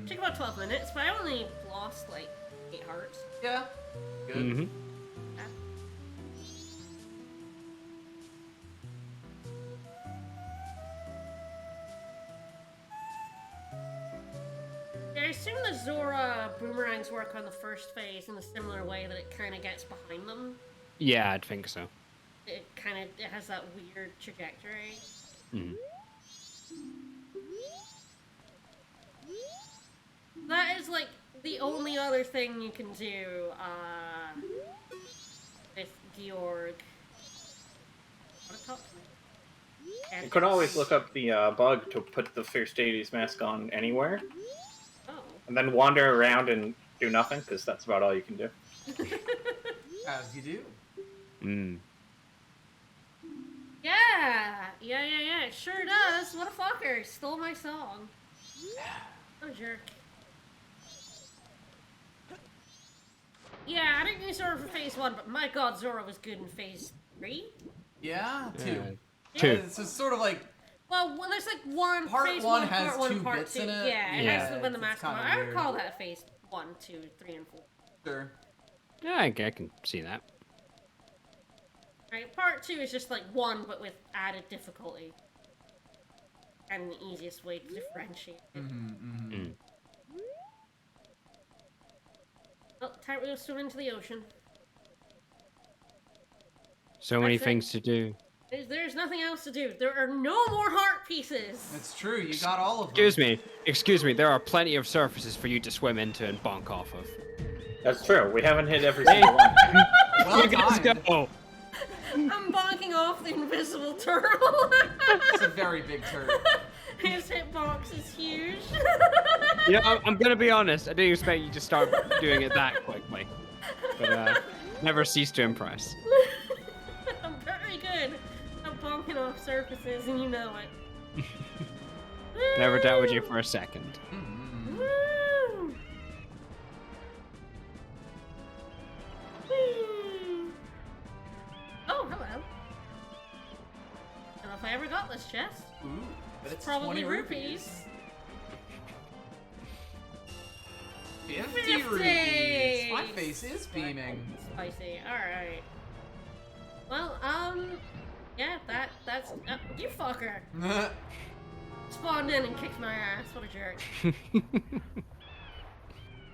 Took about 12 minutes, but I only lost like 8 hearts. Yeah. Good. Mm-hmm. Yeah. Yeah, I assume the Zora boomerangs work on the first phase in a similar way that it kind of gets behind them. Yeah, I'd think so. It has that weird trajectory. Mm. That is like the only other thing you can do with Georg. Wanna talk to me? You could always look up the bug to put the Fierce Deity's mask on anywhere, Oh. and then wander around and do nothing, because that's about all you can do. As you do. Mm. Yeah, it sure does. What a fucker. Stole my song. What a jerk. Yeah, I didn't use Zora for phase 1, but my god, Zora was good in phase 3. Yeah, 2. Yeah. Yeah. Two. It's just sort of like Well, there's like one Part phase 1 1, has part 1, 2 part bits 2. in it. Yeah, it Yeah, has when the it's mask kinda come out. I would weird. call that phase 1, 2, 3, and 4. sure. Yeah, I can see that. Right, part 2 is just like 1, but with added difficulty. And the easiest way to differentiate it. Mm. Oh, time to go swim into the ocean. So many That's it. things to do. There's nothing else to do. There are no more heart pieces. It's true, you got all of them. Excuse me, there are plenty of surfaces for you to swim into and bonk off of. That's true. We haven't hit every single one. Well Let's timed. go! I'm bonking off the invisible turtle. It's a very big turd. His hitbox is huge. You know, I'm gonna be honest, I didn't expect you to start doing it that quickly. But, never cease to impress. I'm very good at bonking off surfaces, and you know it. Never doubted you for a second. Woo! Woo! Oh, hello. I don't know if I ever got this chest. Ooh, but it's Probably 20 rupees. 50 rupees. My face is beaming. Spicy. Alright. Well, yeah, that's you fucker. Spawned in and kicked my ass. What a jerk.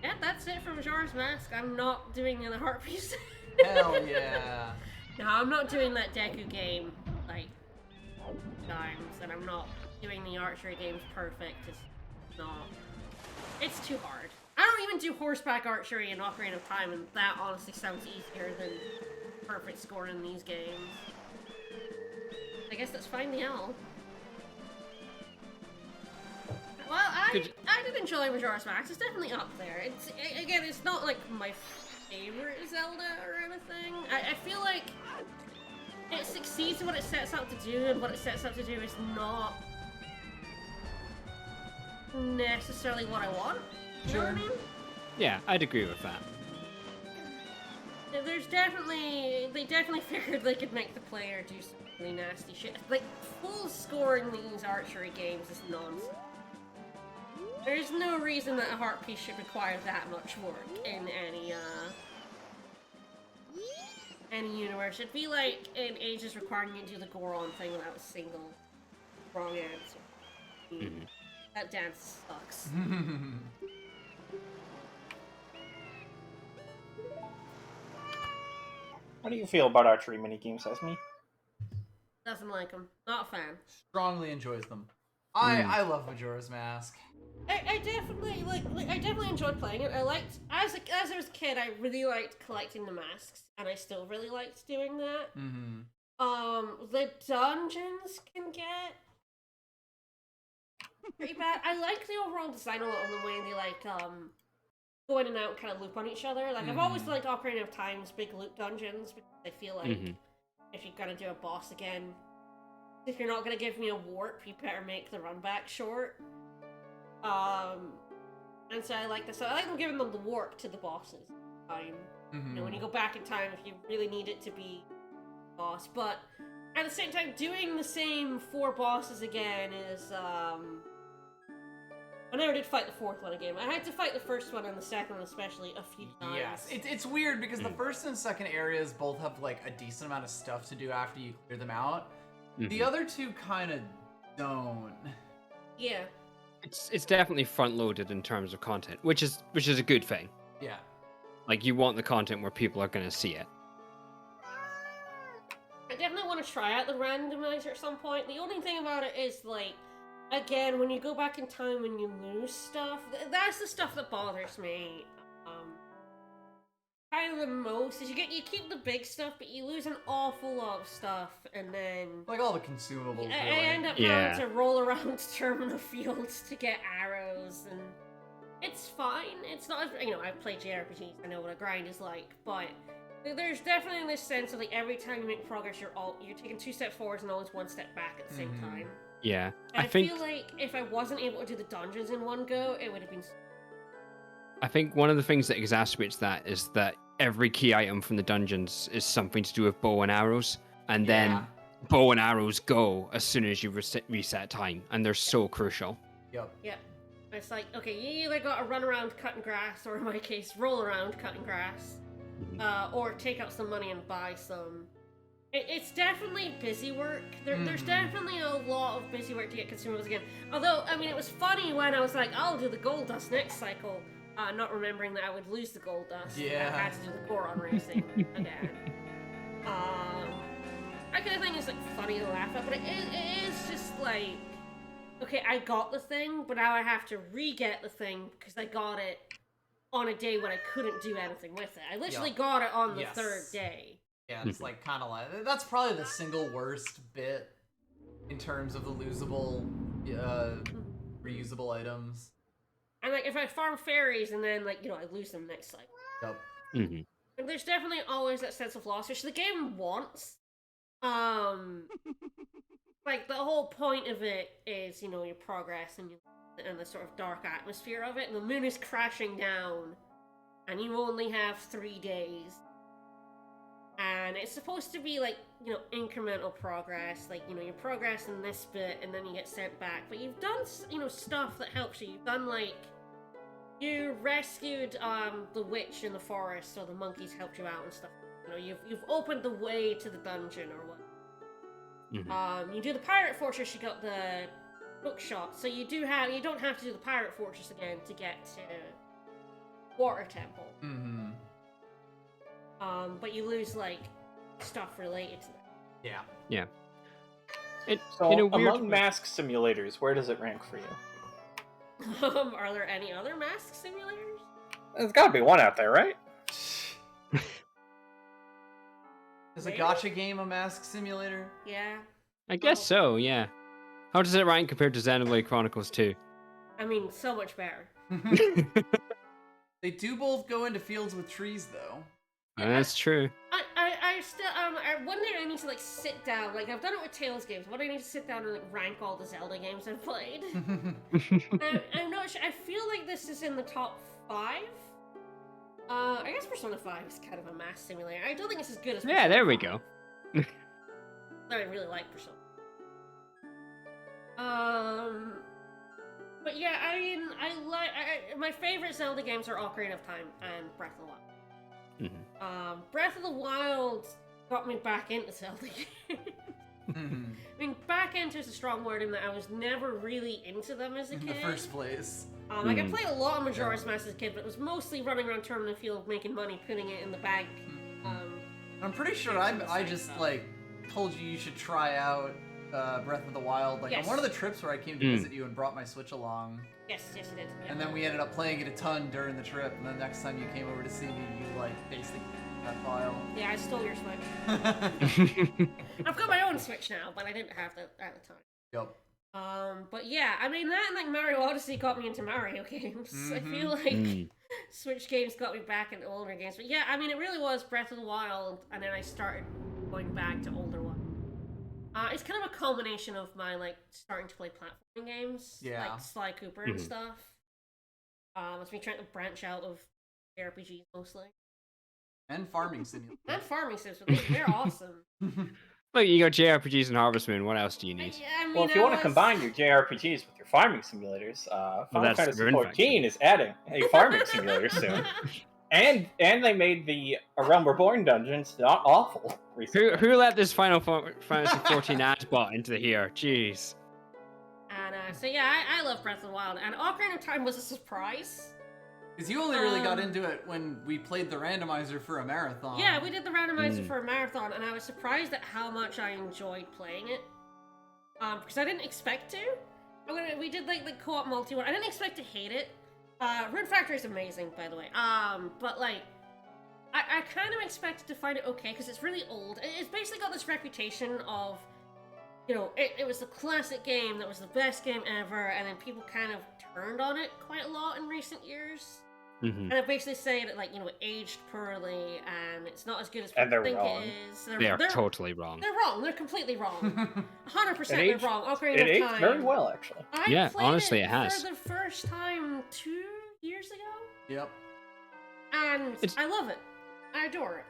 Yeah, that's it for Majora's Mask. I'm not doing the other heart piece. Hell yeah. No, I'm not doing that Deku game, like, times, and I'm not doing the archery games perfect. It's not. It's too hard. I don't even do horseback archery in Ocarina of Time, and that honestly sounds easier than perfect score in these games. I guess let's find the owl. Well, I did enjoy Majora's Mask. It's definitely up there. Again, it's not like my favorite Zelda or anything. I feel like it succeeds in what it sets out to do, and what it sets out to do is not necessarily what I want. You know what I mean? Yeah, I'd agree with that. They definitely figured they could make the player do some really nasty shit. Like, full scoring these archery games is nonsense. There's no reason that a heart piece should require that much work in any universe. It'd be like in Ages requiring you to do the Goron thing without a single wrong answer. That dance sucks. How do you feel about archery minigames, Esme? Doesn't like them. Not a fan. Strongly enjoys them. I love Majora's Mask. I definitely I definitely enjoyed playing it. I liked as I was a kid, I really liked collecting the masks, and I still really liked doing that. The dungeons can get pretty bad. I like the overall design a lot on the way they like go in and out, kind of loop on each other. Like I've always liked Ocarina of Time's big loop dungeons because I feel like if you're gonna do a boss again, if you're not gonna give me a warp, you better make the run back short. And so I like this. So I like them giving them the warp to the bosses. You know, when you go back in time, if you really need it to be a boss, but at the same time, doing the same 4 bosses again is I never did fight the 4th one again. I had to fight the first one and the second one especially a few times. Yes, it's weird because the first and second areas both have like a decent amount of stuff to do after you clear them out. The other two kind of don't. Yeah. It's definitely front loaded in terms of content, which is a good thing. Yeah. Like you want the content where people are gonna see it. I definitely want to try out the randomizer at some point. The only thing about it is, like, again, when you go back in time and you lose stuff, that's the stuff that bothers me. Kind of the most is you keep the big stuff, but you lose an awful lot of stuff, and then Like all the consumables. I really. end up having to roll around Terminal Fields to get arrows, and it's fine. It's not, you know, I've played JRPGs, I know what a grind is like, but there's definitely this sense of like every time you make progress, you're taking 2 steps forwards and always 1 step back at the same time. Yeah, And I think feel like if I wasn't able to do the dungeons in one go, it would have been. I think one of the things that exacerbates that is that every key item from the dungeons is something to do with bow and arrows, and then bow and arrows go as soon as you reset time, and they're so crucial. Yep. Yep. It's like, okay, you either got to run around cutting grass, or in my case, roll around cutting grass, or take out some money and buy some. It's definitely busy work. There's definitely a lot of busy work to get consumables again. Although, I mean, it was funny when I was like, I'll do the gold dust next cycle, not remembering that I would lose the gold dust. Yeah. I had to do the Goron racing again. I kind of thing is like funny to laugh at, but it is just like, okay, I got the thing, but now I have to re-get the thing because I got it on a day when I couldn't do anything with it. I literally got it on the third day. Yeah, it's like kind of like that's probably the single worst bit in terms of the losable, reusable items. And like if I farm fairies and then like I lose them next cycle. Yep. And there's definitely always that sense of loss, which the game wants. Like the whole point of it is your progress and the sort of dark atmosphere of it. And the moon is crashing down, and you only have 3 days. And it's supposed to be like, incremental progress. Like, you're progressing this bit and then you get sent back. But you've done, stuff that helps you. You've done, like, you rescued the witch in the forest, so the monkeys helped you out and stuff. You've opened the way to the dungeon or what. You do the pirate fortress, you got the bookshop. So you don't have to do the pirate fortress again to get to Water Temple. But you lose, like, stuff related to that. Yeah. So, among mask simulators, where does it rank for you? Are there any other mask simulators? There's gotta be one out there, right? Is a gacha game a mask simulator? Yeah. I guess so, yeah. How does it rank compared to Xenoblade Chronicles 2? I mean, so much better. They do both go into fields with trees, though. That's true. I still, one day I need to, like, sit down. Like, I've done it with Tales games. One day I need to sit down and, like, rank all the Zelda games I've played. I'm not sure. I feel like this is in the top 5. I guess Persona 5 is kind of a mass simulator. I don't think it's as good as Persona 5. There we go. I really like Persona. But yeah, I mean, my favorite Zelda games are Ocarina of Time and Breath of the Wild. Breath of the Wild got me back into Zelda games. I mean, back into is a strong word in that I was never really into them as a kid. In the first place. Like, I played a lot of Majora's Mask as a kid, but it was mostly running around Terminal Field, making money, putting it in the bank. I'm pretty sure I just, like, told you should try out Breath of the Wild, like, on one of the trips where I came to visit you and brought my Switch along. Yes, you did. Yeah. And then we ended up playing it a ton during the trip, and the next time you came over to see me, you, like, basically that file. Yeah, I stole your Switch. I've got my own Switch now, but I didn't have that at the time. Yep. But yeah, I mean, that and, like, Mario Odyssey got me into Mario games. I feel like Switch games got me back into older games. But yeah, I mean, it really was Breath of the Wild, and then I started going back to older ones. It's kind of a culmination of my, like, starting to play platforming games. Yeah. Like Sly Cooper and stuff. It's me trying to branch out of RPGs mostly. And farming simulators. And farming sims, but they're awesome. Look, you got JRPGs and Harvest Moon. What else do you need? I mean, Well, if you want to combine your JRPGs with your farming simulators, Final Fantasy XIV is adding a farming simulator soon. And they made the A Realm Reborn dungeons not awful recently. Who let this Final Fantasy 14 ad bot into here? Jeez. And so yeah, I love Breath of the Wild, and Ocarina of Time was a surprise. Because you only really got into it when we played the randomizer for a marathon. Yeah, we did the randomizer for a marathon, and I was surprised at how much I enjoyed playing it. Because I didn't expect to. We did like the co-op multi-one. I didn't expect to hate it. Rune Factory is amazing, by the way. But like, I kind of expected to find it okay because it's really old. It's basically got this reputation of, it was the classic game that was the best game ever, and then people kind of turned on it quite a lot in recent years. And I basically say that, like, it aged poorly, and it's not as good as people think it is. They're totally wrong. They're wrong. They're completely wrong. 100% they're wrong. Ocarina it of aged Time. very well, actually. I played honestly, it has. for the first time 2 years ago. Yep. And I love it. I adore it.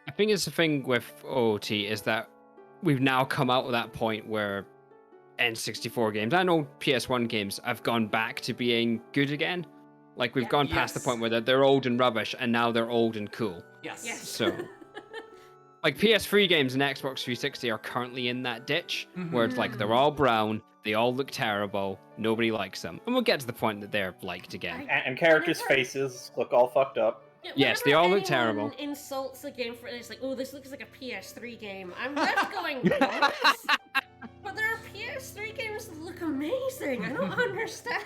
I think it's the thing with OOT is that we've now come out of that point where N64 games, I know PS1 games, have gone back to being good again. Like, we've gone past the point where they're old and rubbish, and now they're old and cool. Yes. So, like, PS3 games and Xbox 360 are currently in that ditch, where it's like, they're all brown, they all look terrible, nobody likes them. And we'll get to the point that they're liked again. And characters' faces look all fucked up. Yeah, Yes, they all look whenever terrible. anyone insults a game for it, it's like, oh, this looks like a PS3 game. I'm left going, what? But there are PS3 games that look amazing. I don't understand.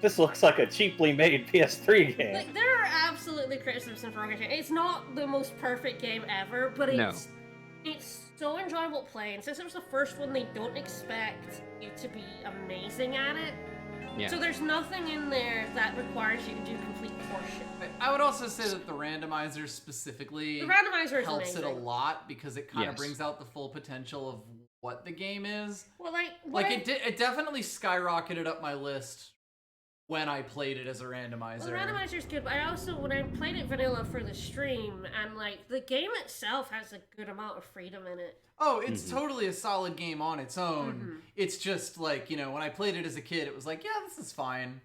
This looks like a cheaply made PS3 game. Like, there are absolutely criticisms for Rocket. It's not the most perfect game ever, but it's so enjoyable to play. And since it was the first one, they don't expect you to be amazing at it. Yeah. So there's nothing in there that requires you to do complete horseshit. I would also say that the randomizer specifically The randomizer is helps amazing. it a lot because it kind of Yes. brings out the full potential of what the game is. Well, like It definitely skyrocketed up my list when I played it as a randomizer. Well, the randomizer's good, but I also, when I played it vanilla for the stream, and like, the game itself has a good amount of freedom in it. Oh, it's totally a solid game on its own. Mm-hmm. It's just like, when I played it as a kid, it was like, yeah, this is fine.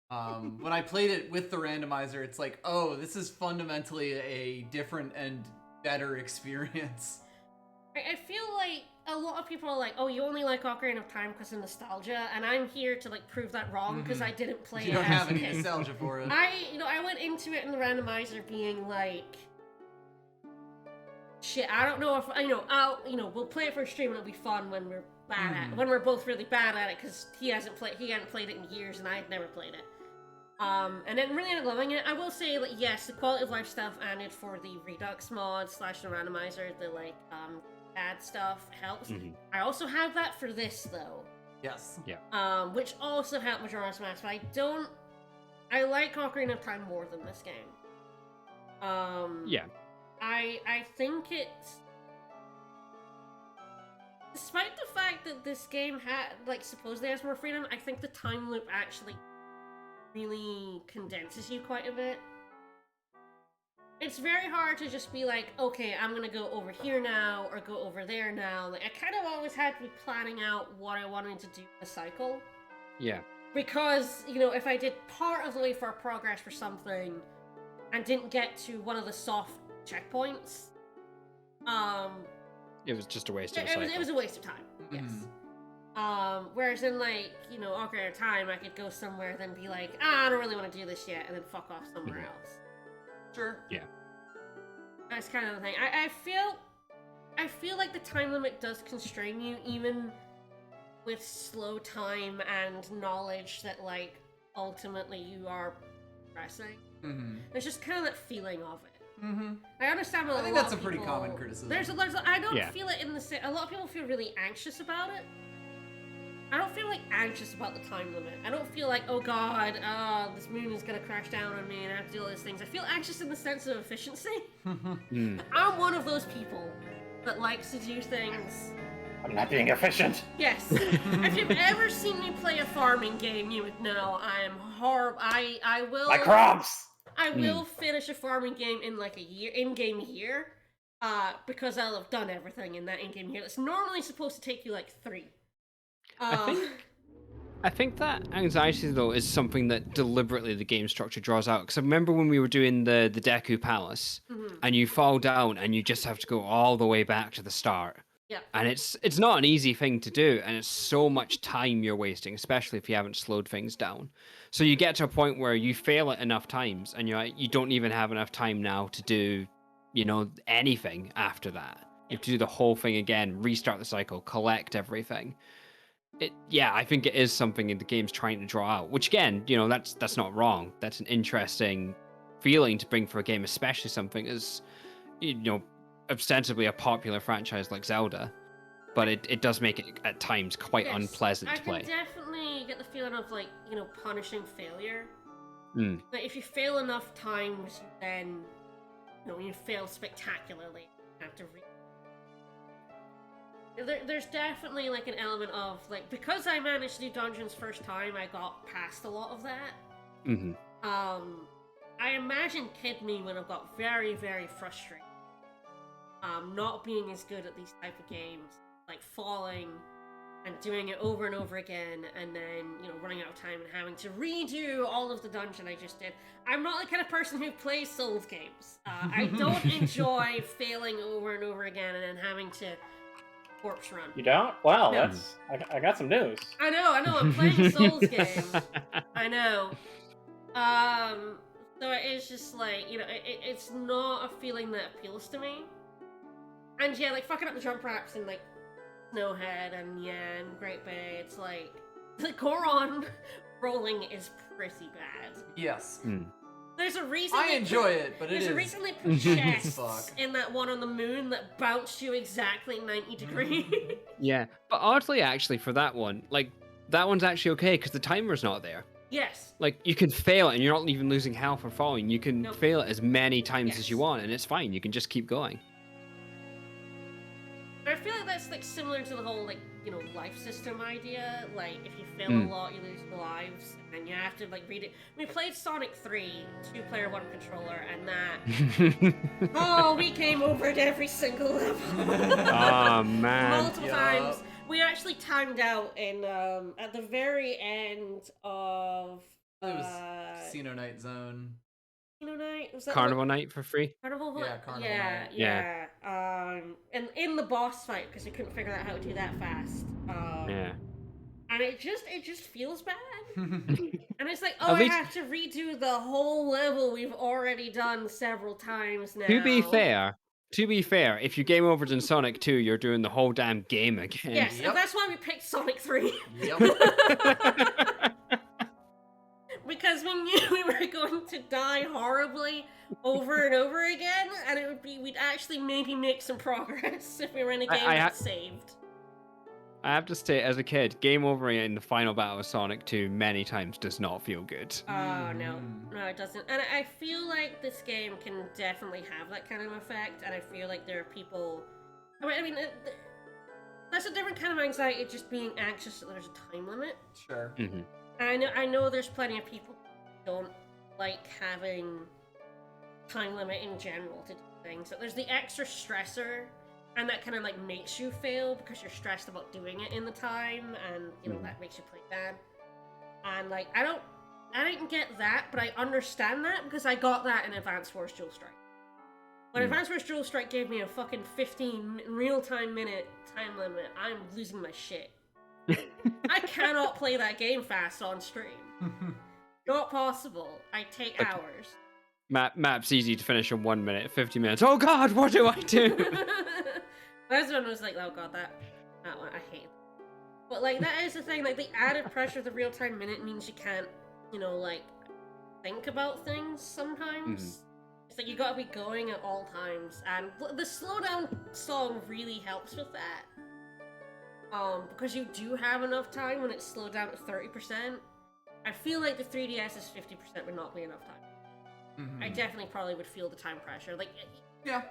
When I played it with the randomizer, it's like, oh, this is fundamentally a different and better experience. I feel like a lot of people are like, oh, you only like Ocarina of Time because of nostalgia, and I'm here to like prove that wrong because I didn't play it. You don't as have a any kid. nostalgia for it. I went into it in the randomizer being like, shit, I don't know if we'll play it for a stream and it'll be fun when we're bad at it, when we're both really bad at it because he hadn't played it in years and I had never played it. And then really ended up loving it. I will say, like, yes, the quality of life stuff added for the Redux mod / the randomizer, the like bad stuff helps. I also have that for this though. Yes. Yeah. Which also helped Majora's Mask, but I like Ocarina of Time more than this game. Yeah. I think it's, despite the fact that this game supposedly has more freedom, I think the time loop actually really condenses you quite a bit. It's very hard to just be like, okay, I'm gonna go over here now, or go over there now. Like, I kind of always had to be planning out what I wanted to do in the cycle. Yeah. Because, if I did part of the way for progress for something, and didn't get to one of the soft checkpoints, It was just a waste of a cycle. it was a waste of time, yes. Whereas in, like, Ocarina of Time, I could go somewhere, then be like, I don't really want to do this yet, and then fuck off somewhere else. Sure. Yeah. That's kind of the thing. I feel like the time limit does constrain you, even with slow time and knowledge that, like, ultimately you are progressing. There's just kind of that feeling of it. I understand. I think that's a pretty common criticism. I don't feel it in the same. A lot of people feel really anxious about it. I don't feel like anxious about the time limit. I don't feel like, oh god, this moon is gonna crash down on me and I have to do all these things. I feel anxious in the sense of efficiency. I'm one of those people that likes to do things. I'm not being efficient. Yes. If you've ever seen me play a farming game, you would know I am horrible. I will. My crops. I will finish a farming game in like a year, in-game year, because I'll have done everything in that in-game year. That's normally supposed to take you like 3. I think that anxiety though is something that deliberately the game structure draws out. Because I remember when we were doing the Deku Palace, and you fall down and you just have to go all the way back to the start. Yeah. And it's not an easy thing to do, and it's so much time you're wasting, especially if you haven't slowed things down. So you get to a point where you fail it enough times, and you don't even have enough time now to do, anything after that. You have to do the whole thing again, restart the cycle, collect everything. I think it is something the game's trying to draw out, which again, that's not wrong. That's an interesting feeling to bring for a game, especially something as, ostensibly a popular franchise like Zelda. But it does make it at times quite unpleasant to play. I can definitely get the feeling of like, punishing failure. Like if you fail enough times, then you fail spectacularly. You have to There's definitely like an element of like, because I managed to do dungeons first time, I got past a lot of that. I imagine Kid Me would have got very, very frustrated. Not being as good at these type of games, like falling and doing it over and over again, and then running out of time and having to redo all of the dungeon I just did. I'm not the kind of person who plays Souls games. I don't enjoy failing over and over again and then having to corpse run. You don't? Wow, No. that's I got some news. I know. I'm playing a Souls game. I know. So it is just like, you know, it's not a feeling that appeals to me. And yeah, like fucking up the jump wraps and like Snowhead and yeah, and Great Bay, it's like the Goron rolling is pretty bad. Yes. There's a reason I enjoy it, but it is. There's a reason they put chests in that one on the moon that bounced you exactly 90 degrees. Yeah, but oddly, actually, for that one, like, that one's actually okay because the timer's not there. Yes. Like, you can fail it and you're not even losing health or falling. You can fail it as many times as you want and it's fine. You can just keep going. I feel like that's like similar to the whole like, you know, life system idea. Like if you fail a lot, you lose lives, and then you have to like read it. We played Sonic 3, 2-player, 1 controller, and that. Oh, we came over at every single level. Oh man. Multiple times. We actually timed out in at the very end of. It was Casino Night Zone. Casino Night? Was that Carnival Night for free? Carnival Yeah, Carnival Night. Yeah. And in the boss fight, because we couldn't figure out how to do that fast. Yeah. And it just feels bad. And it's like, oh, I have to redo the whole level we've already done several times now. To be fair, if you game overs in Sonic 2, you're doing the whole damn game again. Yes, and that's why we picked Sonic 3. Yep. Because we knew we were going to die horribly over and over again, and we'd actually maybe make some progress if we were in a game that saved. I have to say, as a kid, game over in the final battle of Sonic 2 many times does not feel good. Oh, no, it doesn't. And I feel like this game can definitely have that kind of effect, and I feel like there are people... I mean that's a different kind of anxiety, just being anxious that there's a time limit. Sure. Mm-hmm. I know there's plenty of people who don't like having time limit in general to do things. So there's the extra stressor, and that kind of like makes you fail because you're stressed about doing it in the time, and you know that makes you play bad. And like I didn't get that, but I understand that because I got that in Advance Wars Dual Strike. When Advance Wars Dual Strike gave me a fucking 15 real-time minute time limit, I'm losing my shit. I cannot play that game fast on stream. Not possible. I take hours. Map's easy to finish in 1 minute, 50 minutes. Oh god, what do I do? This one was like, oh god, that one, I hate it. But like, that is the thing, like, the added pressure of the real-time minute means you can't, you know, like, think about things sometimes. It's like, you gotta be going at all times, and the slowdown song really helps with that. Because you do have enough time when it's slowed down to 30%. I feel like the 3DS's 50% would not be enough time. I definitely probably would feel the time pressure. Like, yeah.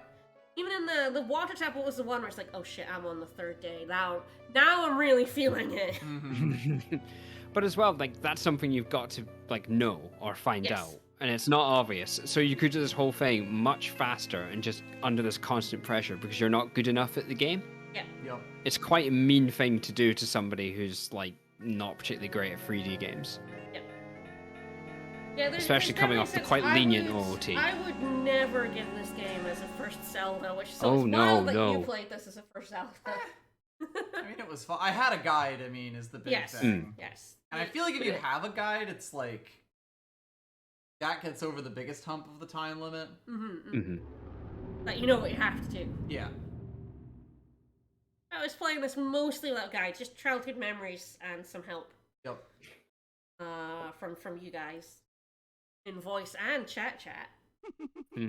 Even in the water tap, what was the one where it's like, oh shit, I'm on the third day. Now I'm really feeling it. But as well, like, that's something you've got to, like, know or find out. And it's not obvious. So you could do this whole thing much faster and just under this constant pressure because you're not good enough at the game. Yep. It's quite a mean thing to do to somebody who's, like, not particularly great at 3D games. Yeah, especially coming off the quite lenient OOT. I would never give this game as a first Zelda, which is wild that you played this as a first Zelda. I mean, it was fun. I had a guide, I mean, is the big thing. Yes. And I feel like if you have a guide, it's like... that gets over the biggest hump of the time limit. Like, you know what you have to do. Yeah. I was playing this mostly without guides, just childhood memories and some help. Yep. From you guys. In voice and chat. But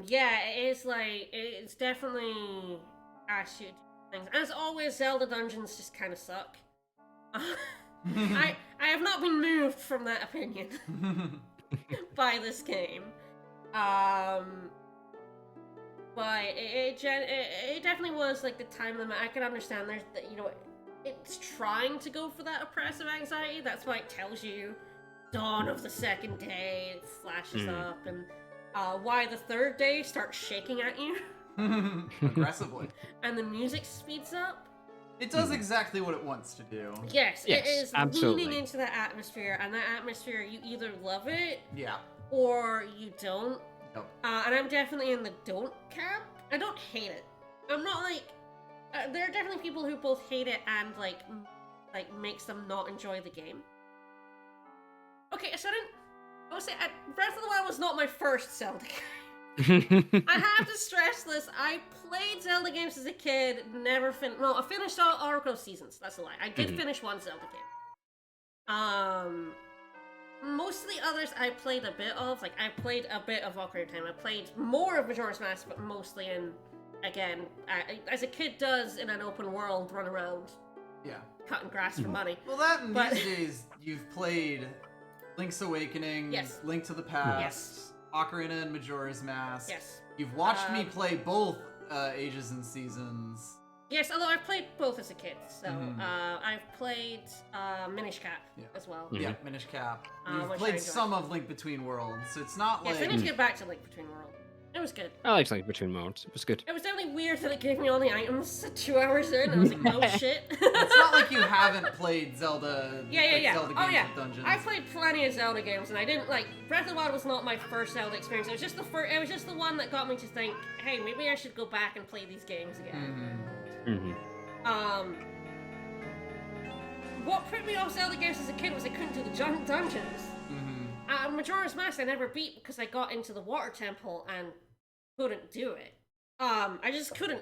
yeah, it is like it's definitely asks you to do things. As always, Zelda dungeons just kind of suck. I have not been moved from that opinion by this game. But it definitely was like the time limit. I can understand there's it's trying to go for that oppressive anxiety. That's why it tells you dawn of the second day, it flashes up, and why the third day starts shaking at you aggressively, and the music speeds up. It does exactly what it wants to do. Yes, it is absolutely leaning into that atmosphere, and that atmosphere you either love it, yeah, or you don't. Yep. And I'm definitely in the don't camp. I don't hate it. I'm not like there are definitely people who both hate it and like makes them not enjoy the game. Okay, so I would say Breath of the Wild was not my first Zelda game. I have to stress this. I played Zelda games as a kid, never finished. No, I finished all Oracle of Seasons. That's a lie. I did finish one Zelda game. Most of the others I played a bit of. Like, I played a bit of Ocarina of Time. I played more of Majora's Mask, but mostly in, again, as a kid does in an open world, run around. Yeah. Cutting grass for money. Well, that and these days, you've played Link's Awakening, Yes. Link to the Past, Yes. Ocarina and Majora's Mask. Yes. You've watched me play both Ages and Seasons. Yes, although I've played both as a kid. So, I've played Minish Cap as well. Yeah, Minish Cap. You've which I played enjoyed. some of Link Between Worlds, so it's not Yes, like... I need to get back to Link Between Worlds. It was good. I liked Link Between Worlds. It was good. It was definitely weird that it gave me all the items 2 hours in. I was like, oh shit. It's not like you haven't played Zelda. Yeah. Zelda Oh games yeah. with dungeons. I played plenty of Zelda games, and I didn't like Breath of the Wild was not my first Zelda experience. It was just It was just the one that got me to think, hey, maybe I should go back and play these games again. What put me off Zelda games as a kid was I couldn't do the dungeons. Majora's Mask I never beat because I got into the water temple and couldn't do it. I just couldn't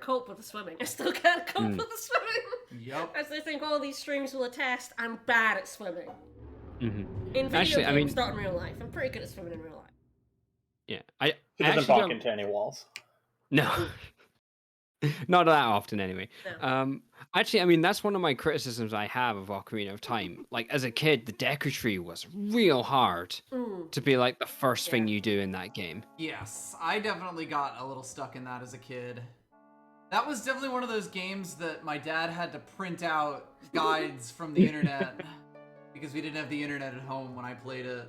cope with the swimming. I still can't cope with the swimming. Yep. As I think all these streams will attest, I'm bad at swimming. In video Actually, games, not in real life. I'm pretty good at swimming in real life. Yeah, He doesn't actually bump don't- into any walls. No. Not that often, anyway. No. Actually, I mean, that's one of my criticisms I have of Ocarina of Time. Like, as a kid, the Deku Tree was real hard to be, like, the first thing you do in that game. Yes, I definitely got a little stuck in that as a kid. That was definitely one of those games that my dad had to print out guides from the internet because we didn't have the internet at home when I played it.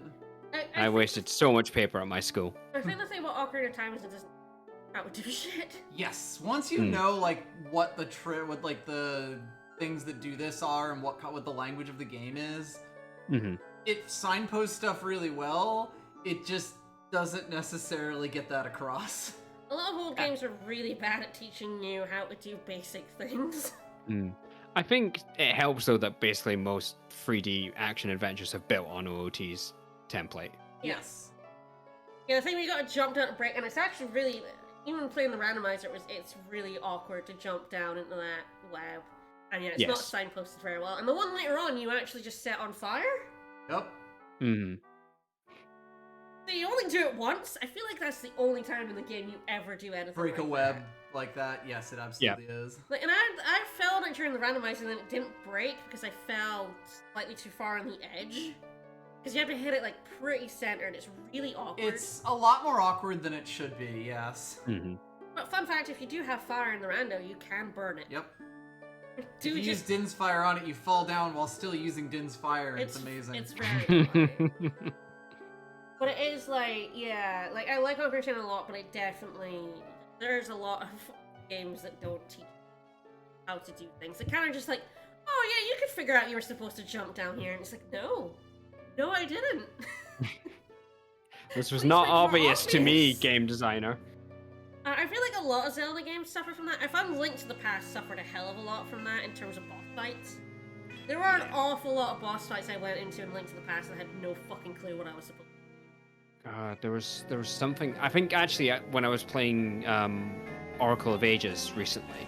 I wasted so much paper at my school. I think the thing about Ocarina of Time is it doesn't do shit. Yes, once you know like what the things that do this are and what the language of the game is, it signposts stuff really well. It just doesn't necessarily get that across. A lot of old games are really bad at teaching you how to do basic things. I think it helps though that basically most 3D action adventures have built on OOT's template. Yes. Yeah, the thing you gotta jump down a break, and it's actually really, even playing the randomizer, it's really awkward to jump down into that web. And yeah, it's not signposted very well. And the one later on, you actually just set on fire? Yep. So you only do it once? I feel like that's the only time in the game you ever do anything Break like a web that. like that. Yes, it absolutely is. Like, and I fell on it during the randomizer and then it didn't break because I fell slightly too far on the edge. Because you have to hit it like pretty centered. It's really awkward. It's a lot more awkward than it should be, yes. But fun fact, if you do have fire in the rando, you can burn it. Yep. If you use Din's Fire on it, you fall down while still using Din's Fire, and it's amazing. It's very funny. But it is like, yeah, like I like Ocarina of Time a lot, but there's a lot of games that don't teach how to do things. It kind of just like, oh yeah, you could figure out you were supposed to jump down here, and it's like, no, I didn't. This was Please not make it more obvious to me, obvious. game designer. I feel like a lot of Zelda games suffer from that. I found Link to the Past suffered a hell of a lot from that in terms of boss fights. There were an awful lot of boss fights I went into in Link to the Past and I had no fucking clue what I was supposed to do. There was something. I think actually when I was playing Oracle of Ages recently,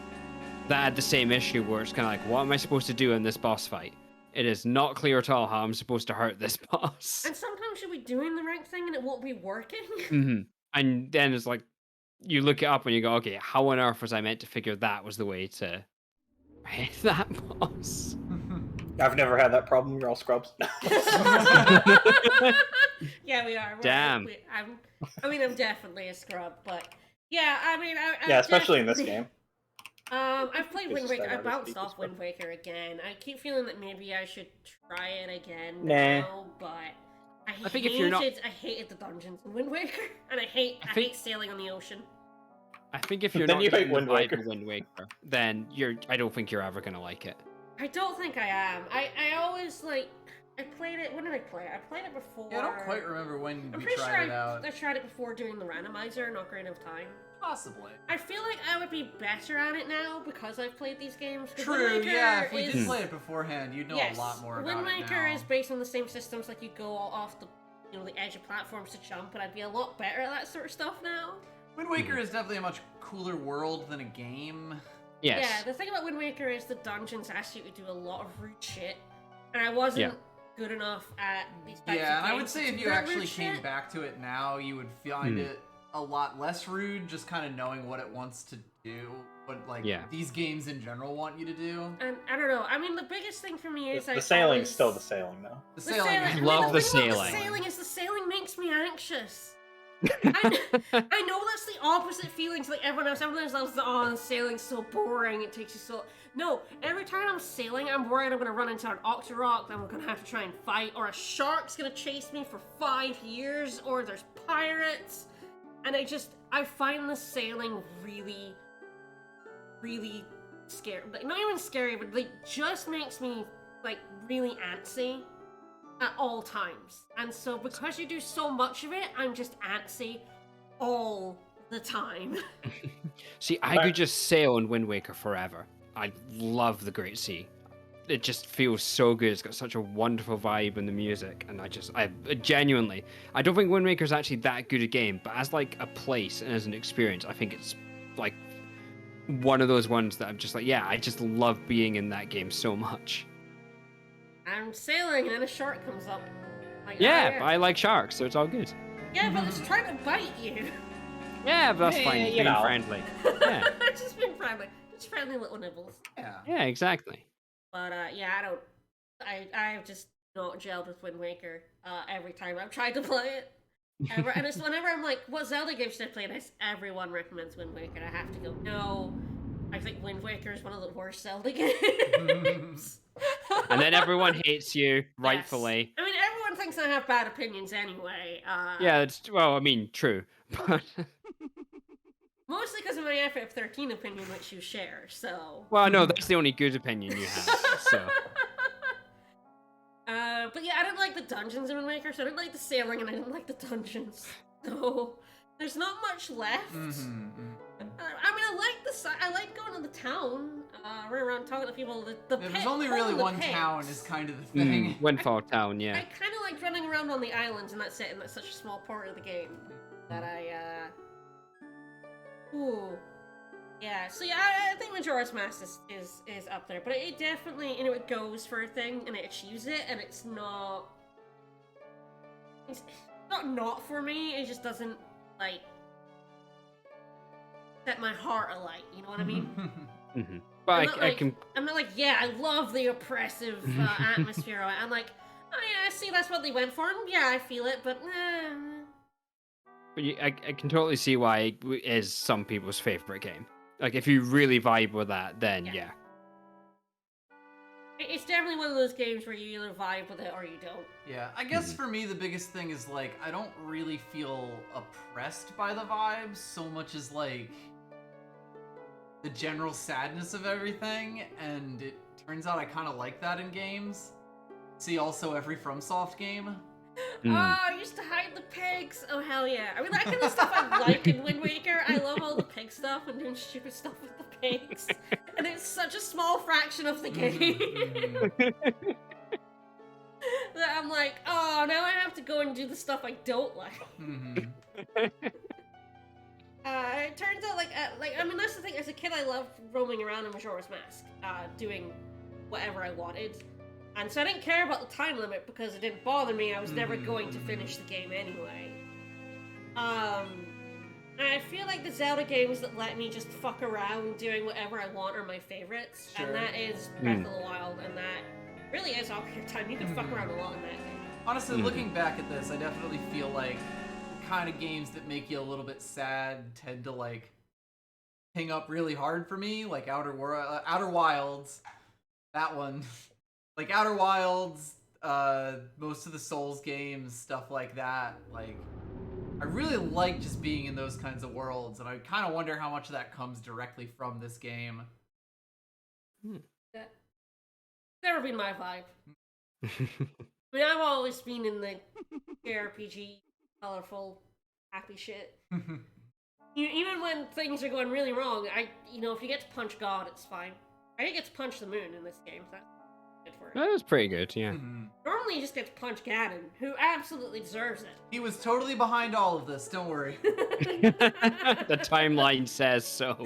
that had the same issue where it's kind of like, what am I supposed to do in this boss fight? It is not clear at all how I'm supposed to hurt this boss. And sometimes you'll be doing the right thing and it won't be working. And then it's like, you look it up and you go, okay, how on earth was I meant to figure that was the way to hit that boss? I've never had that problem. You're all scrubs. Yeah, we are. Damn. I'm definitely a scrub, but yeah, yeah, especially in this game. I've played Wind Waker. I Just bounced other off speakers, Wind Waker again. I keep feeling that maybe I should try it again Nah. now, but I think if you're not- I hated the dungeons in Wind Waker, and I hate sailing on the ocean. I think if you're Then not you hate getting the Wind vibe Waker. of Wind Waker, then I don't think you're ever gonna like it. I don't think I am. I always like. I played it. When did I play it? I played it before. Yeah, I don't quite remember when I'm we pretty sure tried it out. I tried it before doing the randomizer in Ocarina of Time. Possibly. I feel like I would be better at it now because I've played these games. 'Cause True, Wind Waker yeah, if we is... play it beforehand, you'd know Yes, a lot more Wind about it Waker now. is based on the same systems, like you go off the the edge of platforms to jump, and I'd be a lot better at that sort of stuff now. Wind Waker is definitely a much cooler world than a game. Yes. Yeah, the thing about Wind Waker is the dungeons ask you to do a lot of rude shit, and I wasn't good enough at these types of games. Yeah, and I would say to if do you that actually rude came shit. back to it now, you would find it a lot less rude, just kind of knowing what it wants to do, what these games in general want you to do. And I don't know. I mean, the biggest thing for me is the sailing's still the sailing, though. The sailing. I love the thing sailing. about the sailing is the sailing makes me anxious. I know that's the opposite feelings like everyone else. Everyone else loves the sailing's so boring. It takes you so. No, every time I'm sailing, I'm worried I'm gonna run into an Octorok that I'm gonna have to try and fight, or a shark's gonna chase me for 5 years, or there's pirates, and I find the sailing really, really scary. Like, not even scary, but like just makes me like really antsy at all times. And so because you do so much of it, I'm just antsy all the time. See, I could just sail on Wind Waker forever. I love the Great Sea. It just feels so good. It's got such a wonderful vibe and the music, and I genuinely, I don't think Wind Waker is actually that good a game, but as like a place and as an experience, I think it's like one of those ones that I'm just like, yeah, I just love being in that game so much. I'm sailing and then a shark comes up. Like, Yeah, but I like sharks, so it's all good. Yeah, but it's trying to bite you. Yeah, but that's fine. you Being know. friendly. Yeah. Just being friendly. Just friendly little nibbles. Yeah. Yeah, exactly. But yeah, I've just not gelled with Wind Waker every time I've tried to play it. Ever. And it's whenever I'm like, what Zelda game should I play? And everyone recommends Wind Waker, and I have to go, no, I think Wind Waker is one of the worst Zelda games. And then everyone hates you, rightfully. Yes. I mean, everyone thinks I have bad opinions anyway. Yeah, well, I mean, true. But mostly because of my FF13 opinion, which you share, so... well, no, that's the only good opinion you have, so... But yeah, I didn't like the dungeons in Wind Waker, so I didn't like the sailing, and I didn't like the dungeons. So, there's not much left. I mean, I like going to the town, run around talking to people. There's only really one town is kind of the thing. Windfall Town, yeah. I kind of like running around on the islands, and that's it, and that's such a small part of the game that ooh. Yeah, so yeah, I think Majora's Mask is up there, but it definitely, it goes for a thing, and it achieves it, and it's not for me, it just doesn't, like, set my heart alight, you know what I mean? Mm-hmm. But I'm not like, yeah, I love the oppressive atmosphere of it. I'm like, oh yeah, I see that's what they went for, and yeah, I feel it, but But I can totally see why it is some people's favorite game. Like, if you really vibe with that, then yeah. It's definitely one of those games where you either vibe with it or you don't. Yeah, I guess for me the biggest thing is, like, I don't really feel oppressed by the vibes so much as, like, the general sadness of everything, and it turns out I kind of like that in games. See also every FromSoft game. Oh, I used to hide the pigs. Oh, hell yeah. I mean, that kind of stuff I like in Wind Waker. I love all the pig stuff and doing stupid stuff with the pigs. And it's such a small fraction of the game. That I'm like, oh, now I have to go and do the stuff I don't like. It turns out, I mean, that's the thing. As a kid, I loved roaming around in Majora's Mask, doing whatever I wanted. And so I didn't care about the time limit because it didn't bother me. I was never going to finish the game anyway. And I feel like the Zelda games that let me just fuck around doing whatever I want are my favorites. Sure. And that is Breath of the Wild, and that really is Ocarina of Time. You can fuck around a lot in that game. Honestly, looking back at this, I definitely feel like the kind of games that make you a little bit sad tend to, like, ping up really hard for me, like Outer Wilds. That one. Like, Outer Wilds, most of the Souls games, stuff like that. Like, I really like just being in those kinds of worlds, and I kind of wonder how much of that comes directly from this game. That's never been my vibe. I mean, I've always been in the JRPG, colorful, happy shit. Even when things are going really wrong, if you get to punch God, it's fine. I didn't get to punch the moon in this game, so that's good for it. That was pretty good, yeah. Normally normally you just get to punch Ganon, who absolutely deserves it. He was totally behind all of this, don't worry. The timeline says so.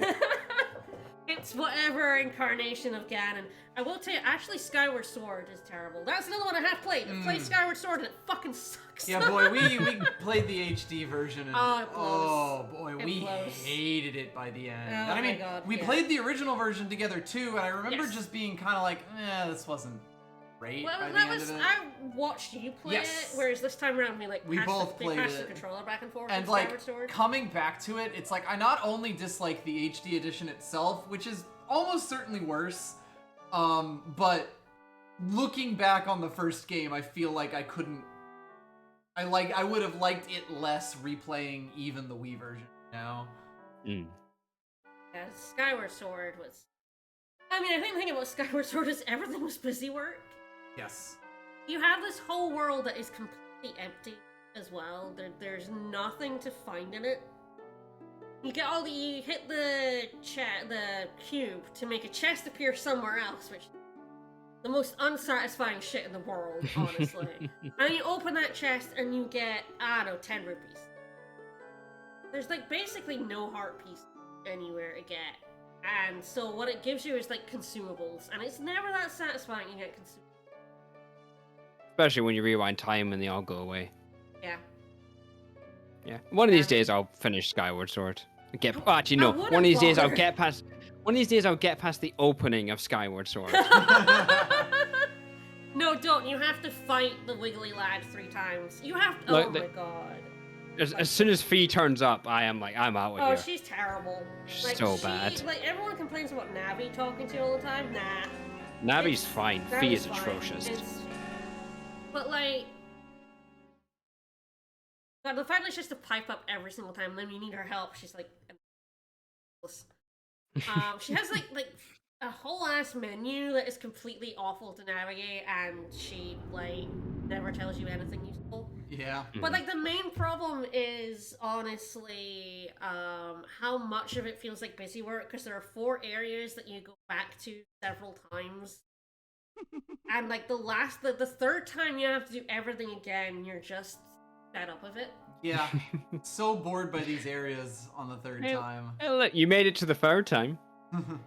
It's whatever incarnation of Ganon. I will tell you, actually, Skyward Sword is terrible. That's another one I have played. I played Skyward Sword and it fucking sucks. Yeah, boy, we played the HD version and we blows. hated it by the end. Oh And I mean, my God, we yeah. played the original version together too, and I remember Yes. just being kind of like, this wasn't great Well, by the that end was of it. I watched you play Yes. it, whereas this time around we both we played passed it. the controller back and forth. And in like Skyward Sword. coming back to it, it's like I not only dislike the HD edition itself, which is almost certainly worse, but looking back on the first game, I feel like I couldn't. I would have liked it less replaying even the Wii version. Now. Mm. Yeah, Skyward Sword was. I mean, I think the thing about Skyward Sword is everything was busy work. Yes. You have this whole world that is completely empty as well. There's nothing to find in it. You hit the cube to make a chest appear somewhere else, which is the most unsatisfying shit in the world, honestly. And you open that chest and you get, 10 rupees. There's like basically no heart piece anywhere to get. And so what it gives you is like consumables, and it's never that satisfying to get consumables. Especially when you rewind time and they all go away. Yeah. Yeah. One of these days I'll finish Skyward Sword. Actually, no. I wouldn't One of these days I'll bother. get past. One of these days I'll get past the opening of Skyward Sword. No, don't. You have to fight the Wiggly Lad 3 times. You have to. Like Oh the- my god. As soon as Fee turns up, I'm out of Oh, here. she's terrible. She's so bad. Like, everyone complains about Navi talking to you all the time. Nah. Navi's fine. Fee Navi's is fine. atrocious. But, like... God, the fact that she has to pipe up every single time, then you need her help, she's like... she has, like a whole ass menu that is completely awful to navigate, and she, like, never tells you anything useful. Yeah. But like the main problem is honestly how much of it feels like busy work, because there are 4 areas that you go back to several times, and like the third time you have to do everything again, you're just fed up of it. Yeah. So bored by these areas on the third time. Hey, look, you made it to the third time.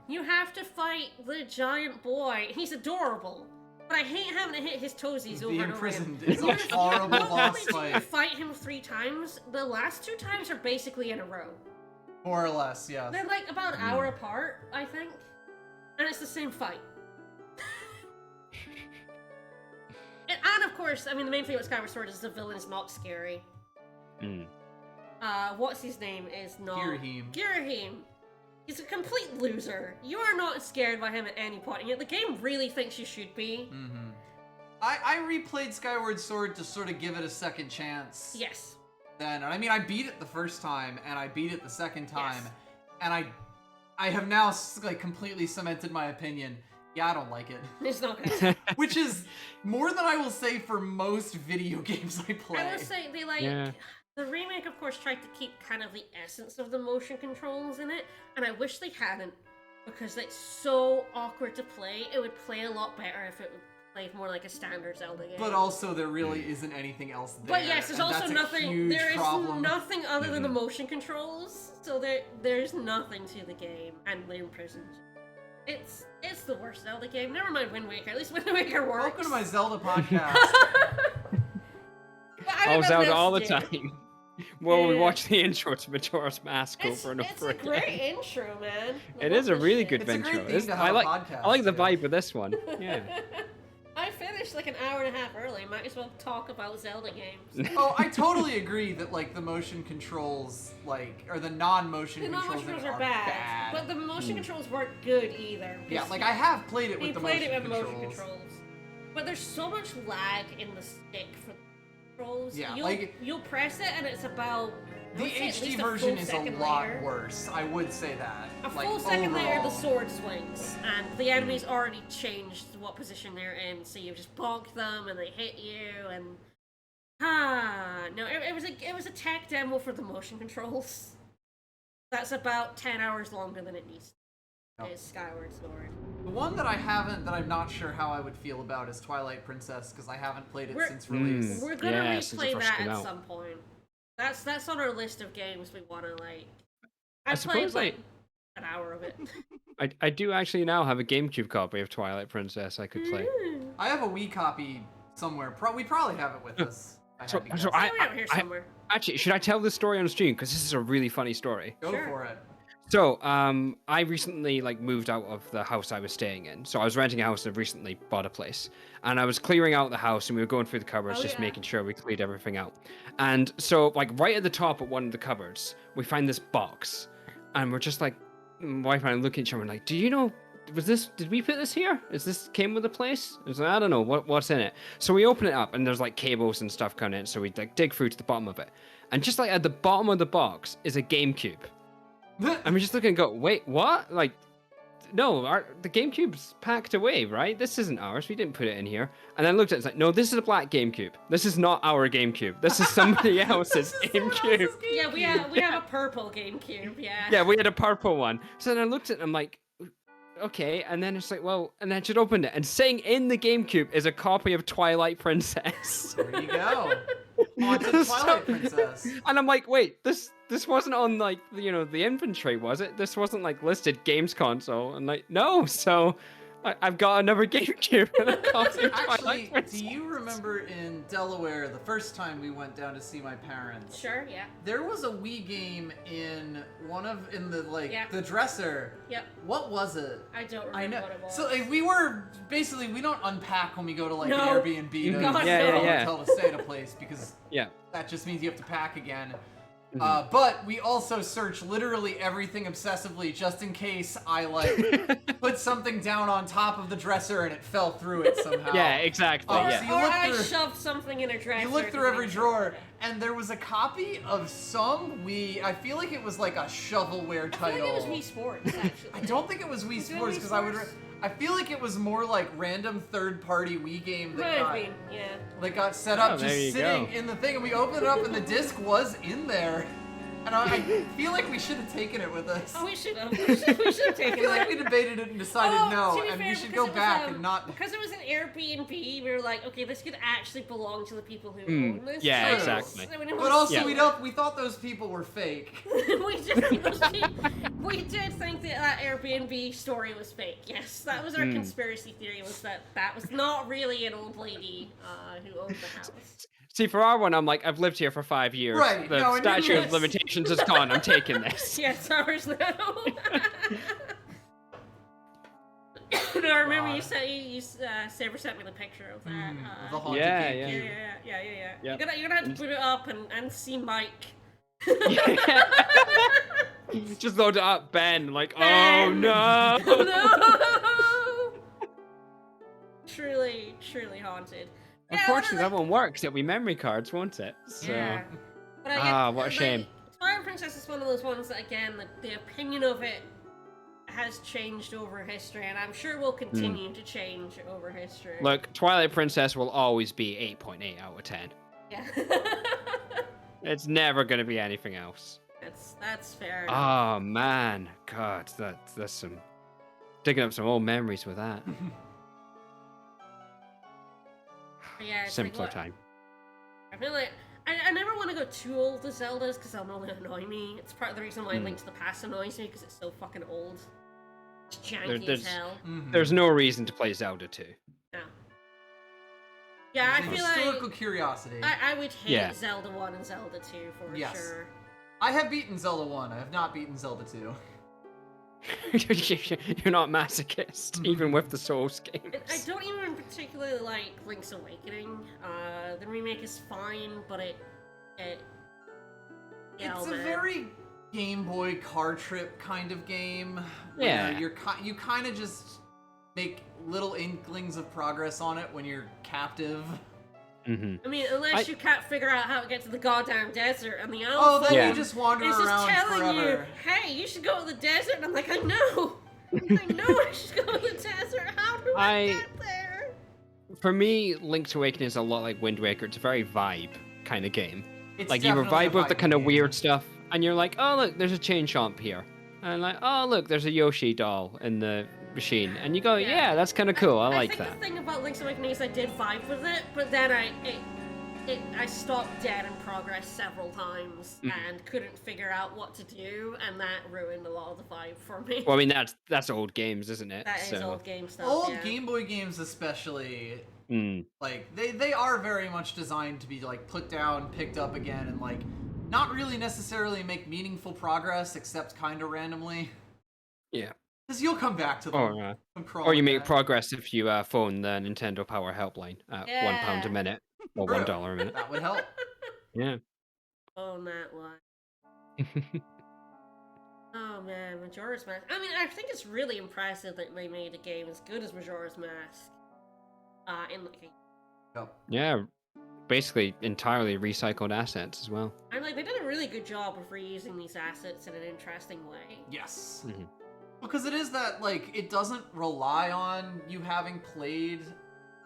You have to fight the giant boy. He's adorable. But I hate having to hit his toesies over The and over again. imprisoned is a horrible Not boss only do you fight. fight him 3 times, the last 2 times are basically in a row. More or less, yes. They're like about an hour apart, I think. And it's the same fight. and of course, I mean, the main thing about Skyward Sword is the villain is not scary. Mm. What's his name is not... Girahim. He's a complete loser. You are not scared by him at any point, and yet the game really thinks you should be. Mm-hmm. I replayed Skyward Sword to sort of give it a second chance. Yes. Then, and I mean, I beat it the first time, and I beat it the second time, Yes. and I have now like completely cemented my opinion. Yeah, I don't like it. It's not good. Which is more than I will say for most video games I play. I will say, they like... Yeah. The remake, of course, tried to keep kind of the essence of the motion controls in it, and I wish they hadn't, because it's so awkward to play. It would play a lot better if it played more like a standard Zelda game. But also, there really isn't anything else there. But yes, there's and also that's a nothing. huge There is problem. nothing other than the motion controls, so there's nothing to the game, and we're imprisoned. It's the worst Zelda game. Never mind Wind Waker. At least Wind Waker works. Welcome to my Zelda podcast. But I don't know Zelda what else all the to do. time. Well, we Yeah. watch the intro to Majora's Mask It's over and over a again. great intro, man. I It love is a this really shit. good It's a intro. great thing to have I a like podcast, I like the too. vibe of this one. Yeah. I finished like an hour and a half early. Might as well talk about Zelda games. Oh, I totally agree that like the motion controls, like, or the non-motion The controls, non-motion in it controls are bad, but the motion controls weren't good either. yeah, because like I have played it we with the played motion it with controls. motion controls, but there's so much lag in the stick for the controls. Yeah, you'll press it and it's about I The would say at HD least version full is a second lot later. worse. I would say that. A like, full second later, the overall. sword swings, and the enemy's already changed what position they're in, so you just bonk them, and they hit you, and no, it was a tech demo for the motion controls. That's about 10 hours longer than it needs. is Skyward Sword. The one that I'm not sure how I would feel about is Twilight Princess, because I haven't played it since Hmm. release. We're gonna Yeah, since it replay first that came at out. some point. That's on our list of games we want to like. I I played suppose, like an hour of it. I do actually now have a GameCube copy of Twilight Princess I could play. I have a Wii copy somewhere. We probably have it with us. So We have it here somewhere. actually, should I tell this story on stream? Because this is a really funny story. Go Sure. for it. So, I recently moved out of the house I was staying in. So I was renting a house and I've recently bought a place. And I was clearing out the house and we were going through the cupboards, just making sure we cleared everything out. And so, right at the top of one of the cupboards, we find this box, and we're just like, wife and I look at each other and like, do you know? Did we put this here? Came with the place? It's like, I don't know what's in it. So we open it up and there's like cables and stuff coming in. So we dig through to the bottom of it, and just like at the bottom of the box is a GameCube. And we just look and go, wait, what? Like, no, the GameCube's packed away, right? This isn't ours. We didn't put it in here. And then looked at it, it's like, no, this is a black GameCube. This is not our GameCube. This is somebody else's GameCube. Yeah, we have a purple GameCube. Yeah. Yeah, we had a purple one. So then I looked at it and I'm like, okay. And then it's like, well, and then I just opened it. And sitting in the GameCube is a copy of Twilight Princess. There you go. Haunted Twilight Princess. And I'm like, wait, this wasn't on like the inventory, was it? This wasn't like listed games console. And like, no. So I've got another GameCube and a copy of Twilight Actually, Princess. do you remember in Delaware the first time we went down to see my parents? Sure. Yeah. There was a Wii game in the dresser. Yep. What was it? I don't remember I know. what it was. So we don't unpack when we go to like No. Airbnb to God, Yeah. hotel to stay at a place, because Yeah. that just means you have to pack again. Mhm. But we also search literally everything obsessively just in case I put something down on top of the dresser and it fell through it somehow. Yeah, exactly. Oh, Yeah. so you Or look I through- shoved something in a dresser. You look to through every make drawer, sure. and there was a copy of some Wii. I feel like it was like a shovelware I title. feel like it was Wii Sports actually. I don't think it was Wii Was it Sports, Wii because I would. Sports? I feel like it was more like random third-party Wii game that Might got set up there just you sitting go. in the thing, and we opened it up, and the disc was in there. And I feel like we should have taken it with us. Oh, we should have. We should have I taken feel like that. we debated it and decided no, to be and fair, we should because go it was, back and not. Because it was an Airbnb, we were like, okay, this could actually belong to the people who Mm, own this. yeah, place. exactly. So when it But was- also, Yeah. we thought those people were fake. we did think that Airbnb story was fake. Yes, that was our conspiracy theory. Was that was not really an old lady who owned the house. See, for our one, I'm like, I've lived here for 5 years. Right, The no, and statute yours- of limitations is gone. I'm taking this. Yes, ours now. No, I remember you said Saber sent me the picture of that. The haunted Yeah, GameCube. Yeah. Yep. You're gonna have to put it up and see Mike. Just load it up, Ben. Like, Ben! oh no. Oh, no! Truly haunted. Yeah, Unfortunately, like- that won't work. 'Cause it'll be memory cards, won't it? So. Yeah. But What a shame. Twilight Princess is one of those ones that, again, the opinion of it has changed over history, and I'm sure will continue to change over history. Look, Twilight Princess will always be 8.8 out of 10. Yeah. It's never going to be anything else. That's fair. enough. Oh, man. God, that's some... Digging up some old memories with that. Yeah, it's Simpler like, time. I feel like I never want to go too old to Zeldas because they'll only annoy me. It's part of the reason why Link to the Past annoys me because it's so fucking old. It's janky as hell. There's no reason to play Zelda 2. No. Yeah, I It's a feel historical like curiosity. I would hate Yeah. Zelda 1 and Zelda 2 for Yes. sure. I have beaten Zelda 1. I have not beaten Zelda 2. You're not masochist, even with the Souls games. I don't even particularly like Link's Awakening. The remake is fine, but it It's a very Game Boy car trip kind of game. Yeah. Where you kind of just make little inklings of progress on it when you're captive. Mm-hmm. I mean, unless you can't figure out how to get to the goddamn desert and the elf. Oh, then Yeah. you just wander It's just around telling forever. you, hey, you should go to the desert. And I'm like, I know. I know I should go to the desert. How do I get there? For me, Link's Awakening is a lot like Wind Waker. It's a very vibe kind of game. It's Like, you definitely a vibe with the kind of game. weird stuff, and you're like, oh, look, there's a chain chomp here. And like, oh look, there's a Yoshi doll in the machine, and you go, yeah, that's kind of cool. I like that. I think the thing about Link's Awakening is I did vibe with it, but then I stopped dead in progress several times and couldn't figure out what to do, and that ruined a lot of the vibe for me. Well, I mean, that's old games, isn't it? That is old game stuff. Old Game Boy games, especially, like they are very much designed to be like put down, picked up again, and like not really necessarily make meaningful progress, except kind of randomly. Yeah. Because you'll come back to them. Or you make progress if you phone the Nintendo Power Helpline at £1 a minute or $1 a minute. That would help. Yeah. Oh, that one. Oh man, Majora's Mask. I mean, I think it's really impressive that they made a game as good as Majora's Mask. In like Yeah, basically entirely recycled assets as well. And like they did a really good job of reusing these assets in an interesting way. Yes. Because it is that, like, it doesn't rely on you having played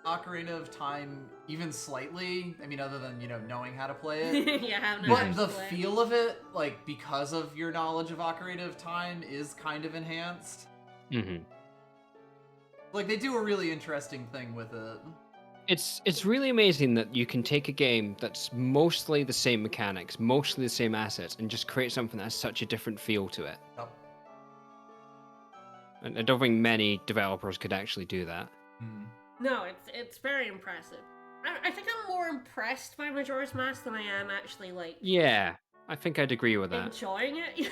Ocarina of Time even slightly. I mean, other than, you know, knowing how to play it. Yeah, but the feel of it, like, because of your knowledge of Ocarina of Time, is kind of enhanced. Like, they do a really interesting thing with it. It's really amazing that you can take a game that's mostly the same mechanics, mostly the same assets, and just create something that has such a different feel to it. Yep. I don't think many developers could actually do that. No, it's very impressive. I think I'm more impressed by Majora's Mask than I am actually like. Yeah, I think I'd agree with that. Enjoying it.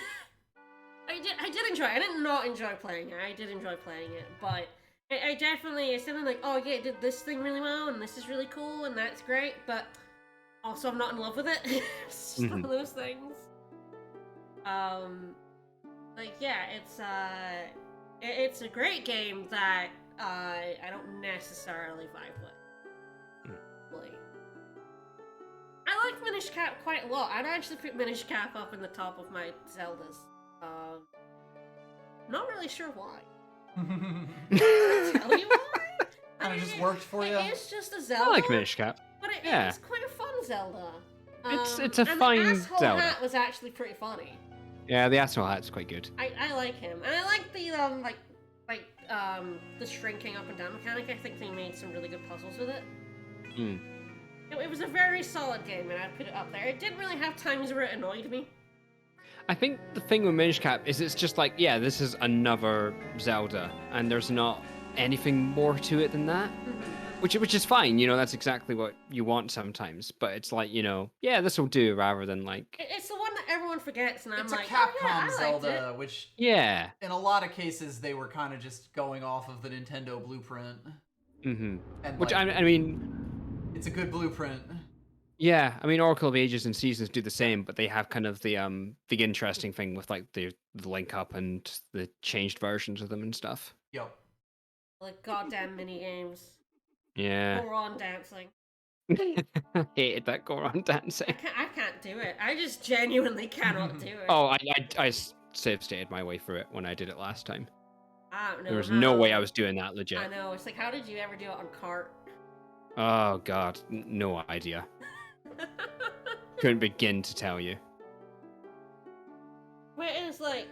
I did enjoy it. I did not enjoy playing it. I did enjoy playing it, but I definitely it's something like, oh yeah, it did this thing really well, and this is really cool, and that's great, but also I'm not in love with it. It's just one of those things. Like yeah, it's a great game that I don't necessarily vibe with. Like, I like Minish Cap quite a lot. I'd actually put Minish Cap up in the top of my Zeldas. Not really sure why. Tell you why? Kind of just worked for you. It's just a Zelda. I like Minish Cap. But it's quite a fun Zelda. It's a fine and the asshole Zelda. hat was actually pretty funny. Yeah, the asshole hat's quite good. I like him, and I like the the shrinking up and down mechanic. I think they made some really good puzzles with it. It was a very solid game, and I'd put it up there. It didn't really have times where it annoyed me. I think the thing with Minish Cap is it's just like, yeah, this is another Zelda, and there's not anything more to it than that. Which is fine, you know, that's exactly what you want sometimes. But it's like, you know, yeah, this will do, rather than like... It's the one that everyone forgets, and I'm like, it's a Capcom oh, yeah, Zelda, which... Yeah. In a lot of cases, they were kind of just going off of the Nintendo blueprint. And which, like, I mean... It's a good blueprint. Yeah, I mean, Oracle of Ages and Seasons do the same, but they have kind of the interesting thing with like the link up and the changed versions of them and stuff. Yep. Like goddamn mini games. Yeah. Goron dancing. I hated that Goron dancing. I can't do it. I just genuinely cannot do it. Oh, I save stated my way through it when I did it last time. I don't know. There was no way I was doing that legit. I know. It's like, how did you ever do it on cart? Oh god, no idea. Couldn't begin to tell you. But it's like,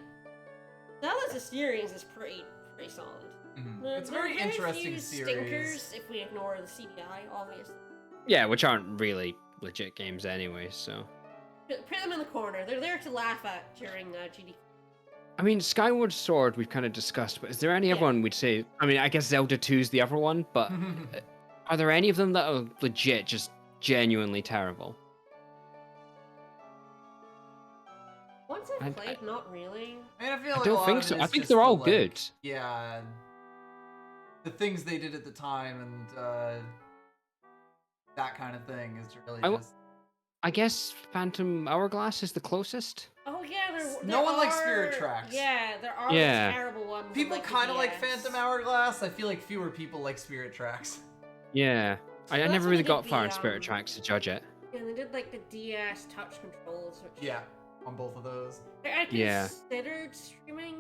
Zelda's series is pretty solid. It's a very interesting series. Stinkers if we ignore the CDI, obviously. Yeah, which aren't really legit games anyway, so. Put them in the corner. They're there to laugh at during GD. I mean, Skyward Sword we've kind of discussed, but is there any other one we'd say? I mean, I guess Zelda 2 is the other one, but are there any of them that are legit, just genuinely terrible? Ones I've played, not really. I mean, I feel like I don't think so. I think they're all good. Yeah. The things they did at the time and that kind of thing is really just... I guess Phantom Hourglass is the closest. Oh yeah, no one likes Spirit Tracks. Yeah, there are terrible ones. People kind of like Phantom Hourglass. I feel like fewer people like Spirit Tracks. Yeah, I never really got far in Spirit Tracks to judge it. Yeah, they did like the DS touch controls, which on both of those. I considered streaming,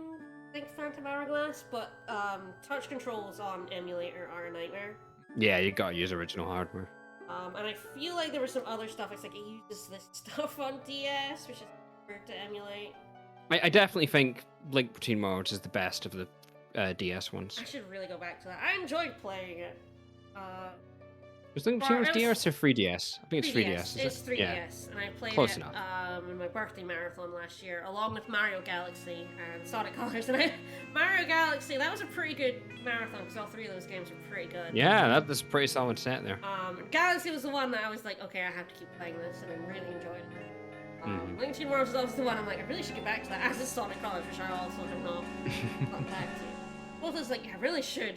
I think, Phantom Hourglass, but touch controls on emulator are a nightmare. Yeah, you gotta use original hardware. And I feel like there was some other stuff. It's like it uses this stuff on DS, which is hard to emulate. I definitely think Link Between Worlds is the best of the DS ones. I should really go back to that. I enjoyed playing it. Was Link Between Worlds DS or 3DS? I think it's 3DS. It's 3DS, Yeah. and I played Close it enough. In my birthday marathon last year, along with Mario Galaxy and Sonic Colors. And Mario Galaxy, that was a pretty good marathon because all three of those games were pretty good. Yeah, that's a pretty solid set there. Galaxy was the one that I was like, okay, I have to keep playing this, and I really enjoyed it. Link Between Worlds was also the one I'm like, I really should get back to that, as is Sonic Colors, which I also have not got back to. Both of us like, I really should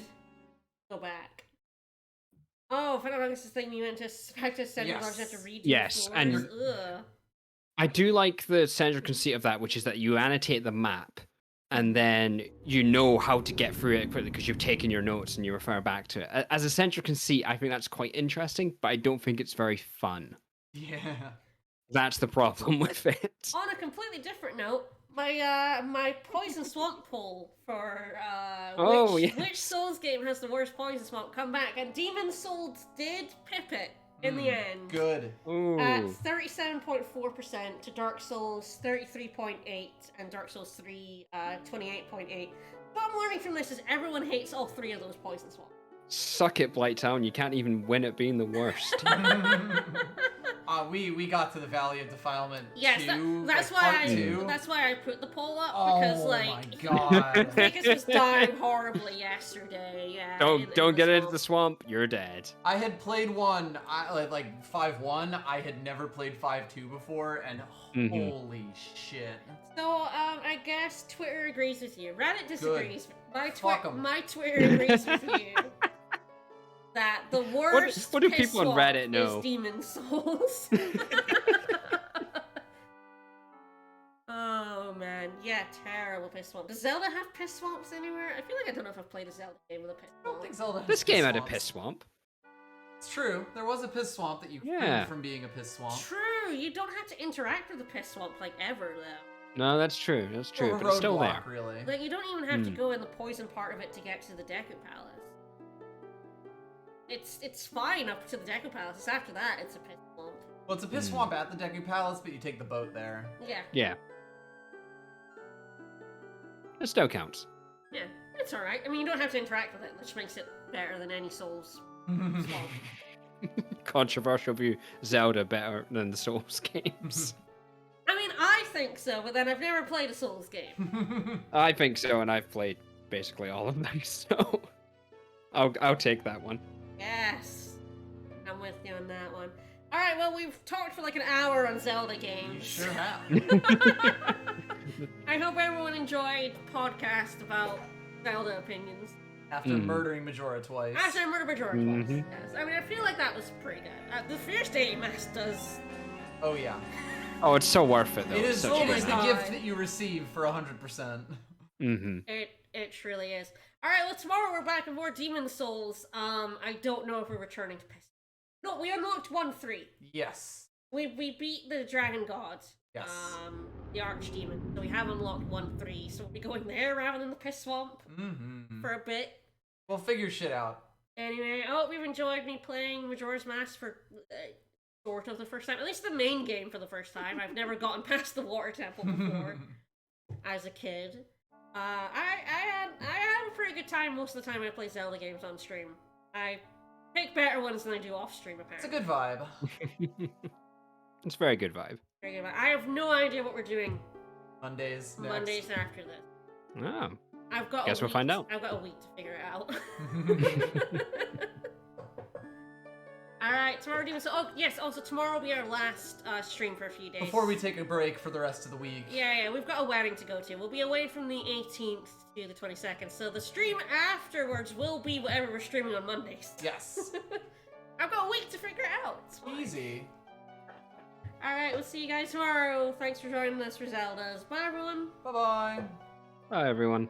go back. Oh, Final Fantasy thing you meant to back to Central College, you have to read. Yes, and I do like the central conceit of that, which is that you annotate the map, and then you know how to get through it quickly because you've taken your notes and you refer back to it. As a central conceit, I think that's quite interesting, but I don't think it's very fun. Yeah. That's the problem with it. On a completely different note, my Poison Swamp poll for which Souls game has the worst Poison Swamp come back, and Demon's Souls did pip it in the end. Good. At 37.4% to Dark Souls 33.8 and Dark Souls 3 28.8. What I'm learning from this is everyone hates all three of those Poison Swamps. Suck it, Blighttown. You can't even win at being the worst. We got to the Valley of Defilement. Yes, that's why I put the poll up, because my god. Vegas was dying horribly yesterday. Yeah. Don't get into the swamp. You're dead. I had played one, like 5.1. I had never played 5.2 before, and holy shit. So I guess Twitter agrees with you. Reddit disagrees. Good. My Twitter agrees with you. That the worst what do people on Reddit know? Is Demon's Souls. Oh man, yeah, terrible piss swamp. Does Zelda have piss swamps anywhere? I feel like I don't know if I've played a Zelda game with a piss swamp. I don't think Zelda has This game had a swamps. piss swamp. It's true. There was a piss swamp that you freed from being a piss swamp. True, you don't have to interact with the piss swamp like ever though. No, that's true. That's true, Or a but it's still there. roadblock, really. Like you don't even have to go in the poison part of it to get to the Deku Palace. It's fine up to the Deku Palace. It's after that it's a piss swamp. Well, it's a piss swamp at the Deku Palace, but you take the boat there. Yeah. Yeah. It still counts. Yeah, it's alright. I mean, you don't have to interact with it, which makes it better than any Souls swamp. Controversial view. Zelda better than the Souls games. I mean, I think so, but then I've never played a Souls game. I think so, and I've played basically all of them, so I'll take that one. Yes, I'm with you on that one. All right, well, we've talked for like an hour on Zelda You games. sure have. I hope everyone enjoyed the podcast about Zelda opinions. After murdering Majora twice. After I murdered Majora twice. Yes. I mean, I feel like that was pretty good. The Fierce Dating Mask does. Oh yeah. Oh, it's so worth it though. It is Such always a the good gift that you receive for 100%. It truly is. All right, well, tomorrow we're back with more Demon's Souls. I don't know if we're returning to Piss. No, we unlocked 1-3. Yes. We beat the Dragon God. Yes. The Archdemon. So we have unlocked 1-3. So we'll be going there rather than the Piss Swamp for a bit. We'll figure shit out. Anyway, I hope you've enjoyed me playing Majora's Mask for sort of the first time. At least the main game for the first time. I've never gotten past the Water Temple before as a kid. I had a pretty good time most of the time I play Zelda games on stream. I pick better ones than I do off stream, apparently. It's a good vibe. It's a very good vibe. Very good vibe. I have no idea what we're doing Mondays after this. Oh. I've got Guess we'll find out. I've got a week to figure it out. Alright, tomorrow we're doing so. Oh, yes, also tomorrow will be our last stream for a few days. Before we take a break for the rest of the week. Yeah, we've got a wedding to go to. We'll be away from the 18th to the 22nd, so the stream afterwards will be whatever we're streaming on Mondays. Yes. I've got a week to figure it out. It's fine. Easy. Alright, we'll see you guys tomorrow. Thanks for joining us for Zelda's. Bye, everyone. Bye-bye. Bye, everyone.